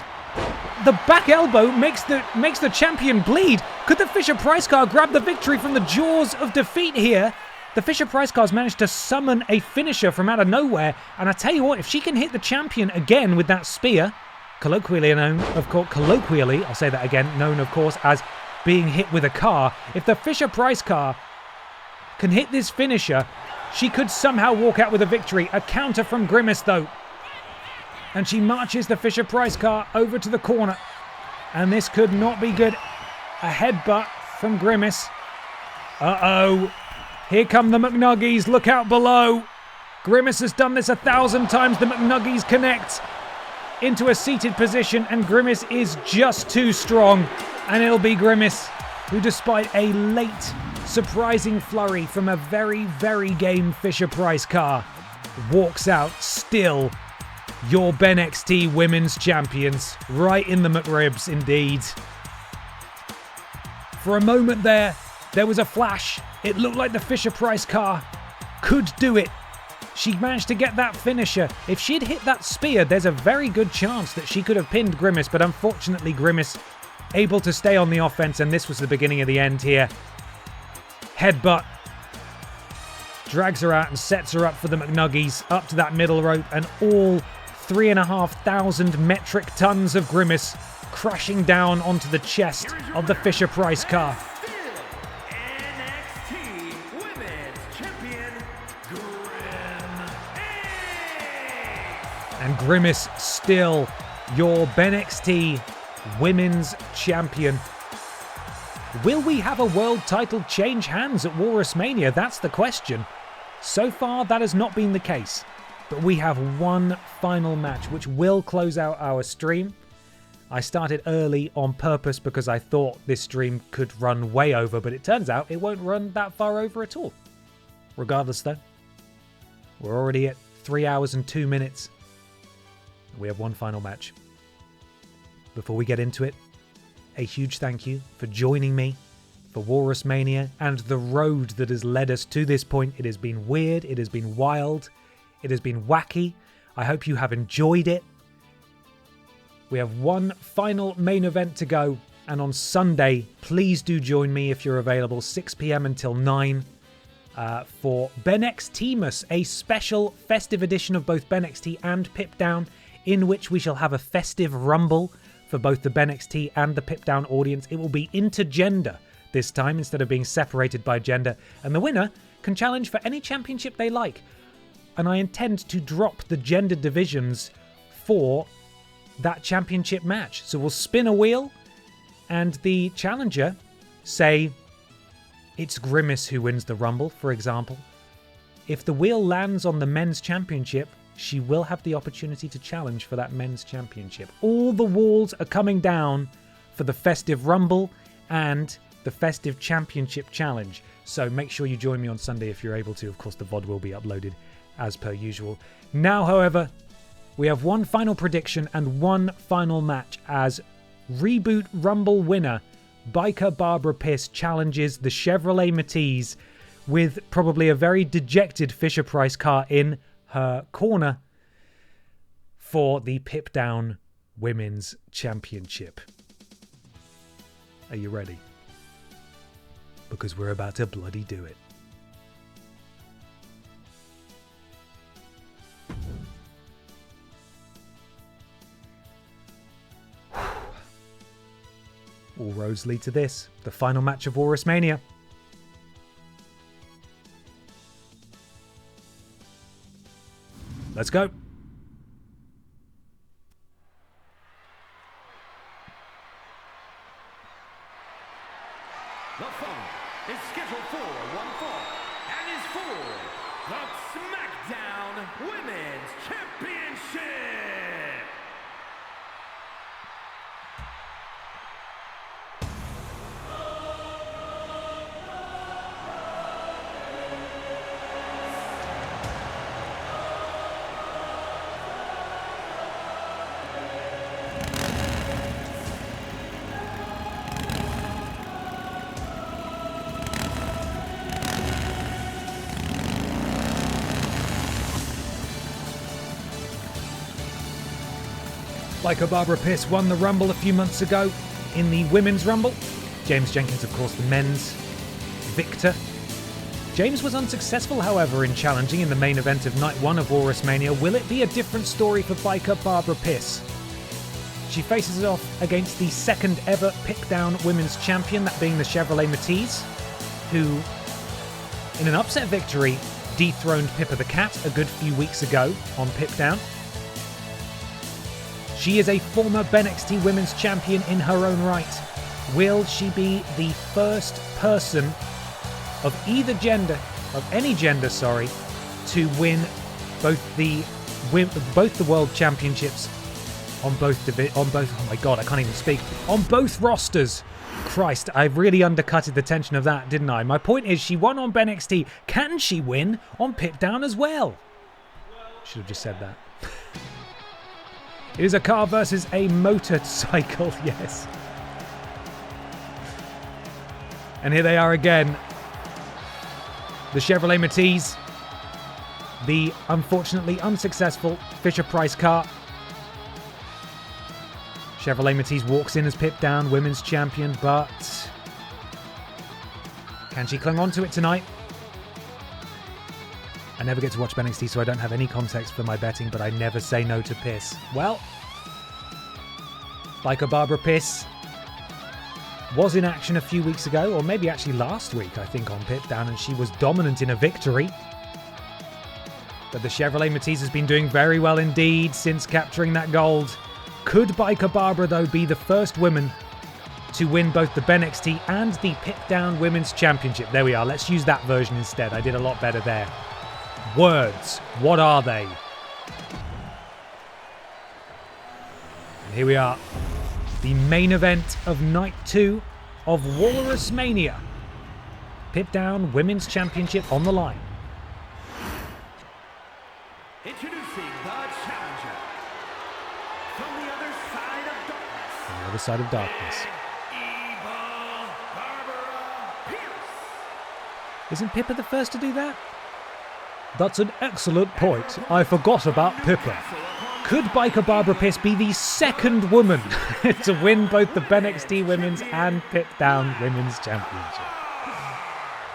The back elbow makes the champion bleed. Could the Fisher-Price car grab the victory from the jaws of defeat here? The Fisher-Price car's managed to summon a finisher from out of nowhere, and I tell you what, if she can hit the champion again with that spear, colloquially known, of course, I'll say that again, known, of course, as being hit with a car, if the Fisher-Price car can hit this finisher, she could somehow walk out with a victory. A counter from Grimace, though. And she marches the Fisher-Price car over to the corner. And this could not be good. A headbutt from Grimace. Uh-oh. Here come the McNuggies. Look out below. Grimace has done this 1,000 times. The McNuggies connect into a seated position, and Grimace is just too strong. And it'll be Grimace who, despite a late, surprising flurry from a very, very game Fisher-Price car, walks out still your BENXT Women's Champions. Right in the McRibs, indeed. For a moment there was a flash. It looked like the Fisher-Price car could do it. She managed to get that finisher. If she'd hit that spear, there's a very good chance that she could have pinned Grimace, but unfortunately Grimace able to stay on the offense, and this was the beginning of the end here. Headbutt. Drags her out and sets her up for the McNuggies, up to that middle rope, and all 3,500 metric tons of Grimace crashing down onto the chest of the Fisher-Price car. And Grimace still your BENXT Women's Champion. Will we have a world title change hands at WalrusMania? That's the question. So far, that has not been the case. But we have one final match, which will close out our stream. I started early on purpose because I thought this stream could run way over, but it turns out it won't run that far over at all. Regardless, though, we're already at 3 hours and 2 minutes. We have one final match. Before we get into it, a huge thank you for joining me for WalrusMania and the road that has led us to this point. It has been weird, it has been wild, it has been wacky. I hope you have enjoyed it. We have one final main event to go, and on Sunday, please do join me if you're available, 6 p.m. until 9 for BENXT-mas, a special festive edition of both BENXT and Pip Down, in which we shall have a festive rumble for both the BENXT and the Pip Down audience. It will be intergender this time instead of being separated by gender, and the winner can challenge for any championship they like. And I intend to drop the gender divisions for that championship match. So we'll spin a wheel, and the challenger, say it's Grimace who wins the rumble, for example. If the wheel lands on the men's championship, she will have the opportunity to challenge for that men's championship. All the walls are coming down for the festive rumble and the festive championship challenge. So make sure you join me on Sunday if you're able to. Of course, the VOD will be uploaded as per usual. Now, however, we have one final prediction and one final match as Reboot Rumble winner Biker Barbara Piss challenges the Chevrolet Matiz with probably a very dejected Fisher-Price car in her corner for the Pip Down Women's Championship. Are you ready? Because we're about to bloody do it. All roads lead to this, the final match of WalrusMania. Let's go. The following is scheduled for one fall and is for the SmackDown Women's Championship. Biker Barbara Pierce won the Rumble a few months ago in the Women's Rumble. James Jenkins, of course, the men's victor. James was unsuccessful, however, in challenging in the main event of Night 1 of WalrusMania. Will it be a different story for Biker Barbara Pierce? She faces off against the second ever Pip Down Women's Champion, that being the Chevrolet Matisse, who, in an upset victory, dethroned Pippa the Cat a good few weeks ago on Pip Down. She is a former BENXT Women's Champion in her own right. Will she be the first person of either gender, of any gender, to win both the World Championships on both, oh my god, I can't even speak, on both rosters? Christ, I really undercutted the tension of that, didn't I? My point is, she won on BENXT. Can she win on Pip Down as well? Should have just said that. It is a car versus a motorcycle, yes. And here they are again. The Chevrolet Matisse, the unfortunately unsuccessful Fisher-Price car. Chevrolet Matisse walks in as Pip Down Women's Champion, but can she cling on to it tonight? I never get to watch BENXT, so I don't have any context for my betting, but I never say no to piss. Well, Biker Barbara Pierce was in action a few weeks ago, or maybe actually last week, I think, on Pip Down, and she was dominant in a victory. But the Chevrolet Matisse has been doing very well indeed since capturing that gold. Could Biker Barbara, though, be the first woman to win both the BENXT and the Pip Down Women's Championship? There we are. Let's use that version instead. I did a lot better there. Words. What are they? And here we are. The main event of Night 2 of WalrusMania. Pip Down Women's Championship on the line. Introducing the challenger from the other side of darkness. On the other side of darkness. Evil Barbara Pierce. Isn't Pippa the first to do that? That's an excellent point. I forgot about Pippa. Could Biker Barbara Pierce be the second woman to win both the BENXT Women's and Pip Down Women's Championship?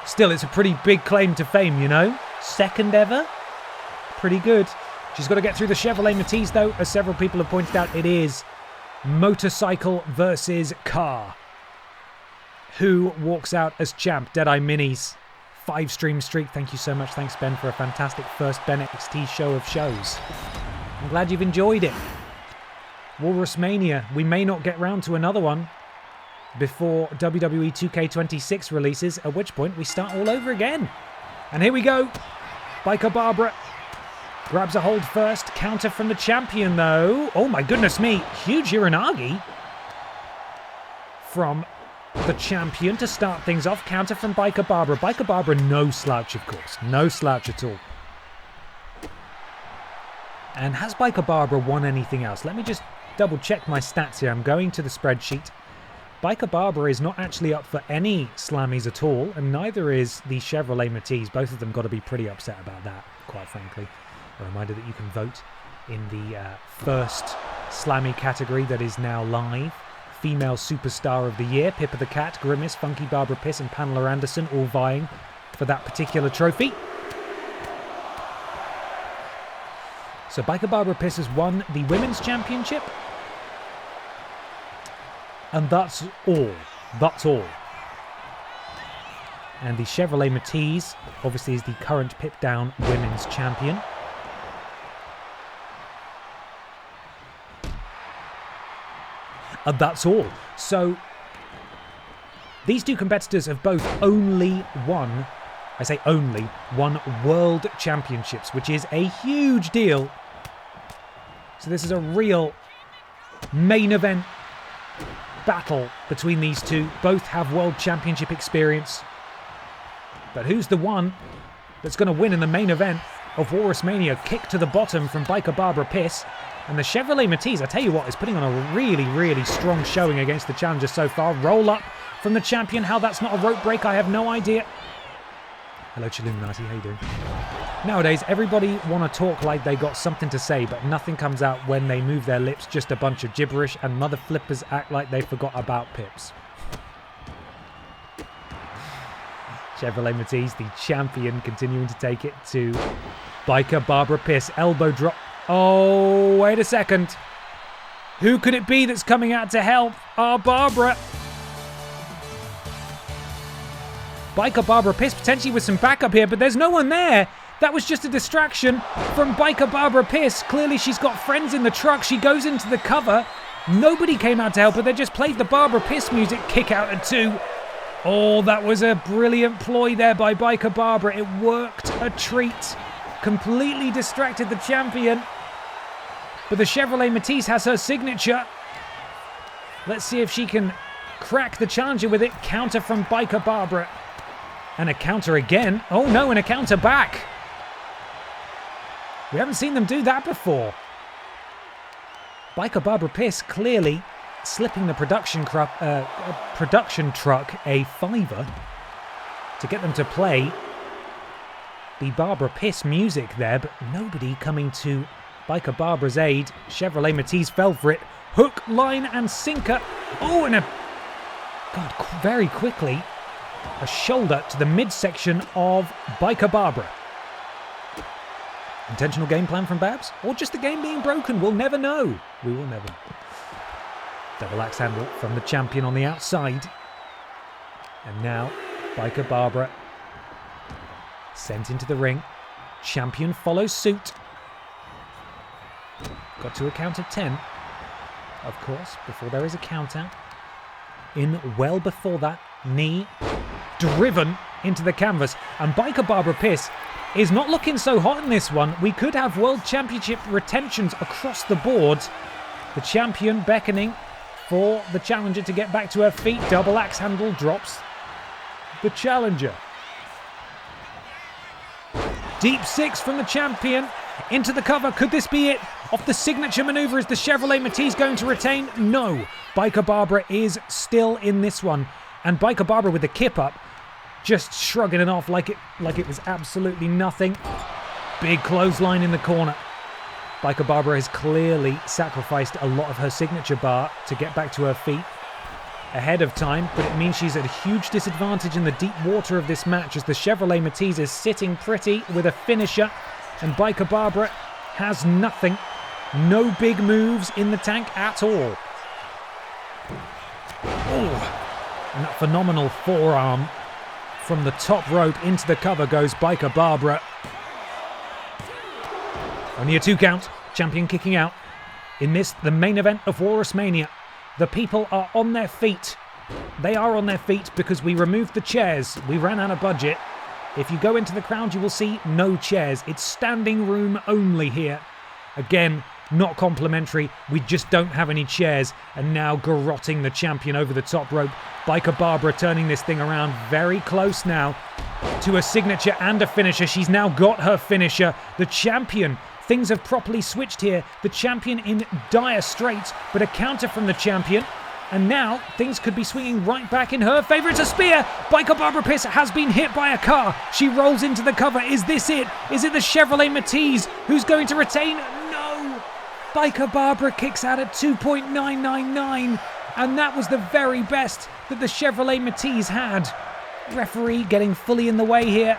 Still, it's a pretty big claim to fame, you know? Second ever? Pretty good. She's got to get through the Chevrolet Matisse, though. As several people have pointed out, it is motorcycle versus car. Who walks out as champ? Deadeye Minis. 5-stream streak. Thank you so much. Thanks, Ben, for a fantastic first BENXT show of shows. I'm glad you've enjoyed it. WalrusMania. We may not get round to another one before WWE 2K26 releases, at which point we start all over again. And here we go. Biker Barbara grabs a hold first. Counter from the champion, though. Oh my goodness me. Huge Uranagi from the champion to start things off. Counter from Biker Barbara. Biker Barbara, no slouch, of course. No slouch at all. And has Biker Barbara won anything else? Let me just double check my stats here. I'm going to the spreadsheet. Biker Barbara is not actually up for any slammies at all, and neither is the Chevrolet Matisse. Both of them got to be pretty upset about that, quite frankly. A reminder that you can vote in the first Slammy category that is now live. Female Superstar of the Year, Pippa the Cat, Grimace, Funky Barbara Piss and Pamela Anderson all vying for that particular trophy. So Biker Barbara Piss has won the Women's Championship. And that's all. That's all. And the Chevrolet Matiz, obviously, is the current Pip Down Women's Champion. And that's all. So these two competitors have both only won, I say only, won World Championships, which is a huge deal. So this is a real main event battle between these two. Both have World Championship experience. But who's the one that's going to win in the main event of WalrusMania? Kick to the bottom from Biker Barbara Piss. And the Chevrolet Matiz, I tell you what, is putting on a really, really strong showing against the challenger so far. Roll up from the champion. How that's not a rope break, I have no idea. Hello, Chilluminati, how you doing? Nowadays, everybody want to talk like they got something to say, but nothing comes out when they move their lips, just a bunch of gibberish, and mother flippers act like they forgot about Pips. Chevrolet Matiz, the champion, continuing to take it to Biker Barbara Piss. Elbow drop. Oh, wait a second. Who could it be that's coming out to help? Oh, Barbara. Biker Barbara Piss potentially with some backup here, but there's no one there. That was just a distraction from Biker Barbara Piss. Clearly she's got friends in the truck. She goes into the cover. Nobody came out to help her. They just played the Barbara Piss music. Kick out at 2. Oh, that was a brilliant ploy there by Biker Barbara. It worked a treat. Completely distracted the champion. But the Chevrolet Matiz has her signature. Let's see if she can crack the challenger with it. Counter from Biker Barbara. And a counter again. Oh no, and a counter back. We haven't seen them do that before. Biker Barbara Piss clearly slipping the production truck a $5 to get them to play the Barbara Piss music there, but nobody coming to Biker Barbara's aid. Chevrolet Matiz fell for it. Hook, line, and sinker. Oh, and very quickly, a shoulder to the midsection of Biker Barbara. Intentional game plan from Babs? Or just the game being broken? We'll never know. We will never know. Double axe handle from the champion on the outside. And now, Biker Barbara sent into the ring. Champion follows suit. Got to a count of 10. Of course, before there is a count out. In well before that, knee driven into the canvas. And Biker Barbara Piss is not looking so hot in this one. We could have World Championship retentions across the board. The champion beckoning for the challenger to get back to her feet. Double axe handle drops the challenger. Deep 6 from the champion into the cover. Could this be it? Off the signature maneuver. Is the Chevrolet Matiz going to retain? No. Biker Barbara is still in this one. And Biker Barbara with the kip up, just shrugging it off like it was absolutely nothing. Big clothesline in the corner. Biker Barbara has clearly sacrificed a lot of her signature bar to get back to her feet ahead of time, but it means she's at a huge disadvantage in the deep water of this match as the Chevrolet Matiz is sitting pretty with a finisher, and Biker Barbara has nothing. No big moves in the tank at all. Oh, and that phenomenal forearm from the top rope into the cover goes Biker Barbara. Only a 2 count. Champion kicking out. In this, the main event of WalrusMania, the people are on their feet. They are on their feet because we removed the chairs. We ran out of budget. If you go into the crowd, you will see no chairs. It's standing room only here. Again, not complimentary. We just don't have any chairs. And now garrotting the champion over the top rope. Biker Barbara turning this thing around very close now to a signature and a finisher. She's now got her finisher. The champion. Things have properly switched here. The champion in dire straits, but a counter from the champion. And now things could be swinging right back in her favour. It's a spear. Biker Barbara Piss has been hit by a car. She rolls into the cover. Is this it? Is it the Chevrolet Matiz who's going to retain? No. Biker Barbara kicks out at 2.999. And that was the very best that the Chevrolet Matiz had. Referee getting fully in the way here.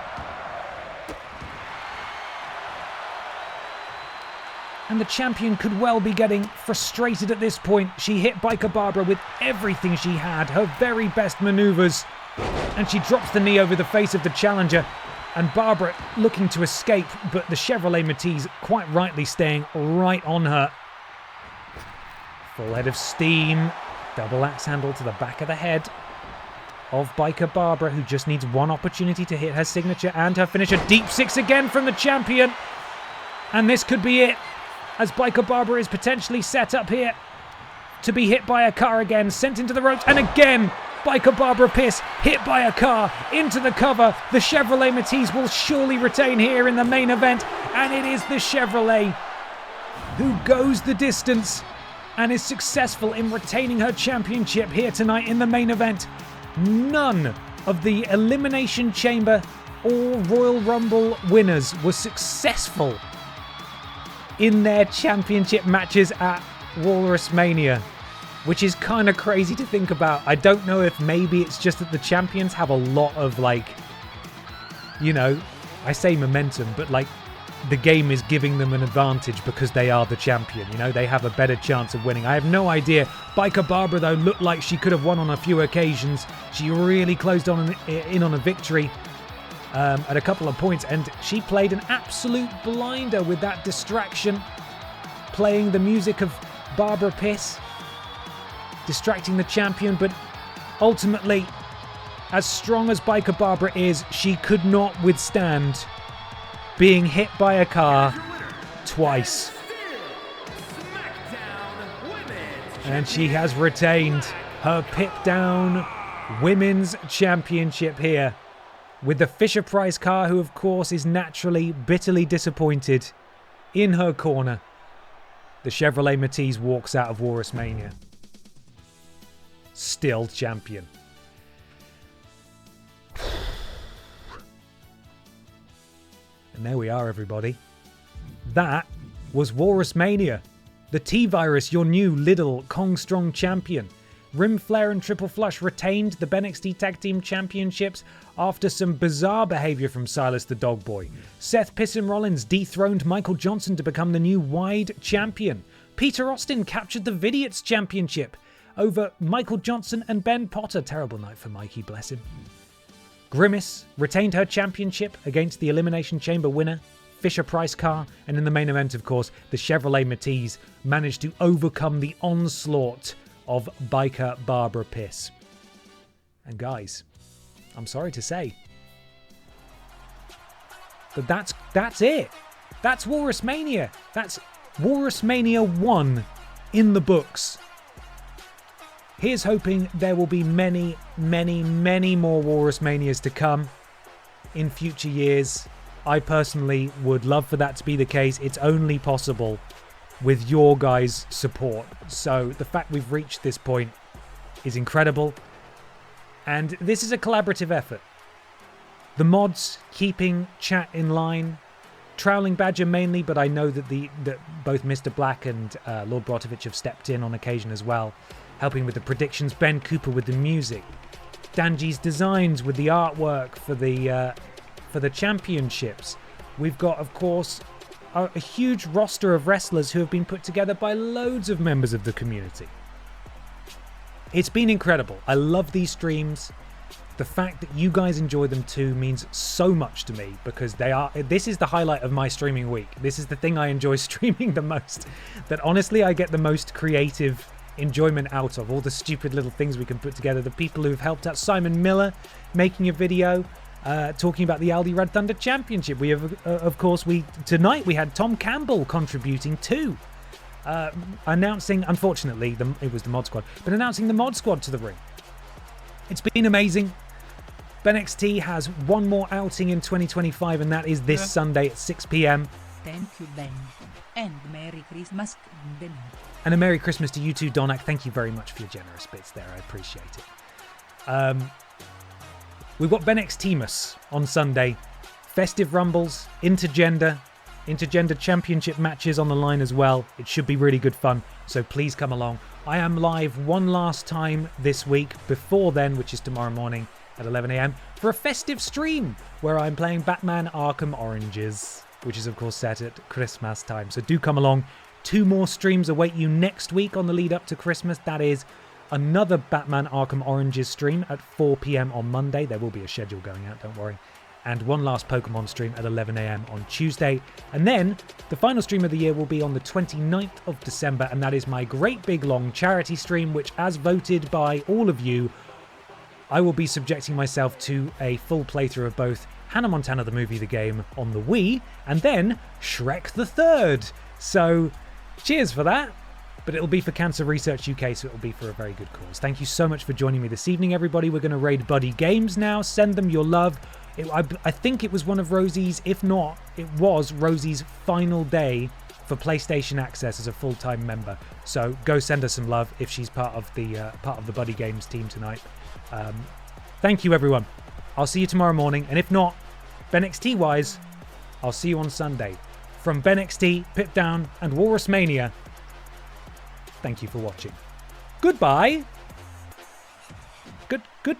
And the champion could well be getting frustrated at this point. She hit Biker Barbara with everything she had, her very best maneuvers. And she drops the knee over the face of the challenger. And Barbara looking to escape, but the Chevrolet Matiz quite rightly staying right on her. Full head of steam. Double axe handle to the back of the head of Biker Barbara, who just needs one opportunity to hit her signature and her finisher. Deep six again from the champion. And this could be it, as Biker Barbara is potentially set up here to be hit by a car again, sent into the ropes, and again, Biker Barbara Piss hit by a car into the cover. The Chevrolet Matiz will surely retain here in the main event, and it is the Chevrolet who goes the distance and is successful in retaining her championship here tonight in the main event. None of the Elimination Chamber or Royal Rumble winners were successful in their championship matches at WalrusMania, which is kind of crazy to think about. I don't know if maybe it's just that the champions have a lot of, like, you know, I say momentum, but like the game is giving them an advantage because they are the champion. You know, they have a better chance of winning. I have no idea. Biker Barbara, though, looked like she could have won on a few occasions. She really closed in on a victory at a couple of points, and she played an absolute blinder with that distraction, playing the music of Barbara Piss, distracting the champion. But ultimately, as strong as Biker Barbara is, she could not withstand being hit by a car twice. And she has retained her Pip Down Women's Championship here with the Fisher-Price car, who of course is naturally bitterly disappointed in her corner. The Chevrolet Matiz walks out of WalrusMania still champion. And there we are, everybody. That was WalrusMania. The T-Virus, your new little Kong Strong champion. Rim Flare and Triple Flush retained the BENXT Tag Team Championships after some bizarre behaviour from Silas the Dog Boy. Seth Pissin Rollins dethroned Michael Johnson to become the new Wide Champion. Peter Austin captured the Vidiots Championship over Michael Johnson and Ben Potter. Terrible night for Mikey, bless him. Grimace retained her championship against the Elimination Chamber winner, Fisher-Price car, and in the main event, of course, the Chevrolet Matiz managed to overcome the onslaught of Biker Barbara Piss. And guys, I'm sorry to say, but that's it. That's WalrusMania. That's WalrusMania 1 in the books. Here's hoping there will be many, many, many more WalrusManias to come in future years. I personally would love for that to be the case. It's only possible with your guys' support. So the fact we've reached this point is incredible. And this is a collaborative effort. The mods keeping chat in line. Trowling Badger mainly, but I know that both Mr. Black and Lord Brotovich have stepped in on occasion as well, helping with the predictions. Ben Cooper with the music. Danji's designs with the artwork for the championships. We've got, of course, a huge roster of wrestlers who have been put together by loads of members of the community. It's been incredible. I love these streams. The fact that you guys enjoy them too means so much to me, because this is the highlight of my streaming week. This is the thing I enjoy streaming the most. That honestly I get the most creative enjoyment out of. All the stupid little things we can put together. The people who've helped out. Simon Miller making a video talking about the Aldi Red Thunder Championship. We have, of course, tonight we had Tom Campbell contributing too. Announcing, unfortunately, it was the Mod Squad, but announcing the Mod Squad to the ring. It's been amazing. BENXT has one more outing in 2025, and that is this Sunday at 6 p.m. Thank you, Ben. And Merry Christmas, Ben. And a Merry Christmas to you too, Donak. Thank you very much for your generous bits there. I appreciate it. We've got BENXT on Sunday. Festive Rumbles, Intergender Championship matches on the line as well. It should be really good fun, so please come along. I am live one last time this week before then, which is tomorrow morning at 11 a.m, for a festive stream where I'm playing Batman Arkham Oranges, which is of course set at Christmas time. So do come along. 2 more streams await you next week on the lead up to Christmas. That is another Batman Arkham Oranges stream at 4 p.m. on Monday. There will be a schedule going out, don't worry. And one last Pokemon stream at 11 a.m. on Tuesday. And then the final stream of the year will be on the 29th of December, and that is my great big long charity stream, which, as voted by all of you, I will be subjecting myself to a full playthrough of both Hannah Montana the movie, the game on the Wii, and then Shrek the Third. So cheers for that. But it'll be for Cancer Research UK, so it'll be for a very good cause. Thank you so much for joining me this evening, everybody. We're going to raid Buddy Games now. Send them your love. I think it was one of Rosie's, if not, it was Rosie's final day for PlayStation Access as a full-time member. So go send her some love if she's part of the Buddy Games team tonight. Thank you, everyone. I'll see you tomorrow morning, and if not, BENXT-wise, I'll see you on Sunday. From BENXT, Pip Down, and WalrusMania, thank you for watching. Goodbye. Goodbye.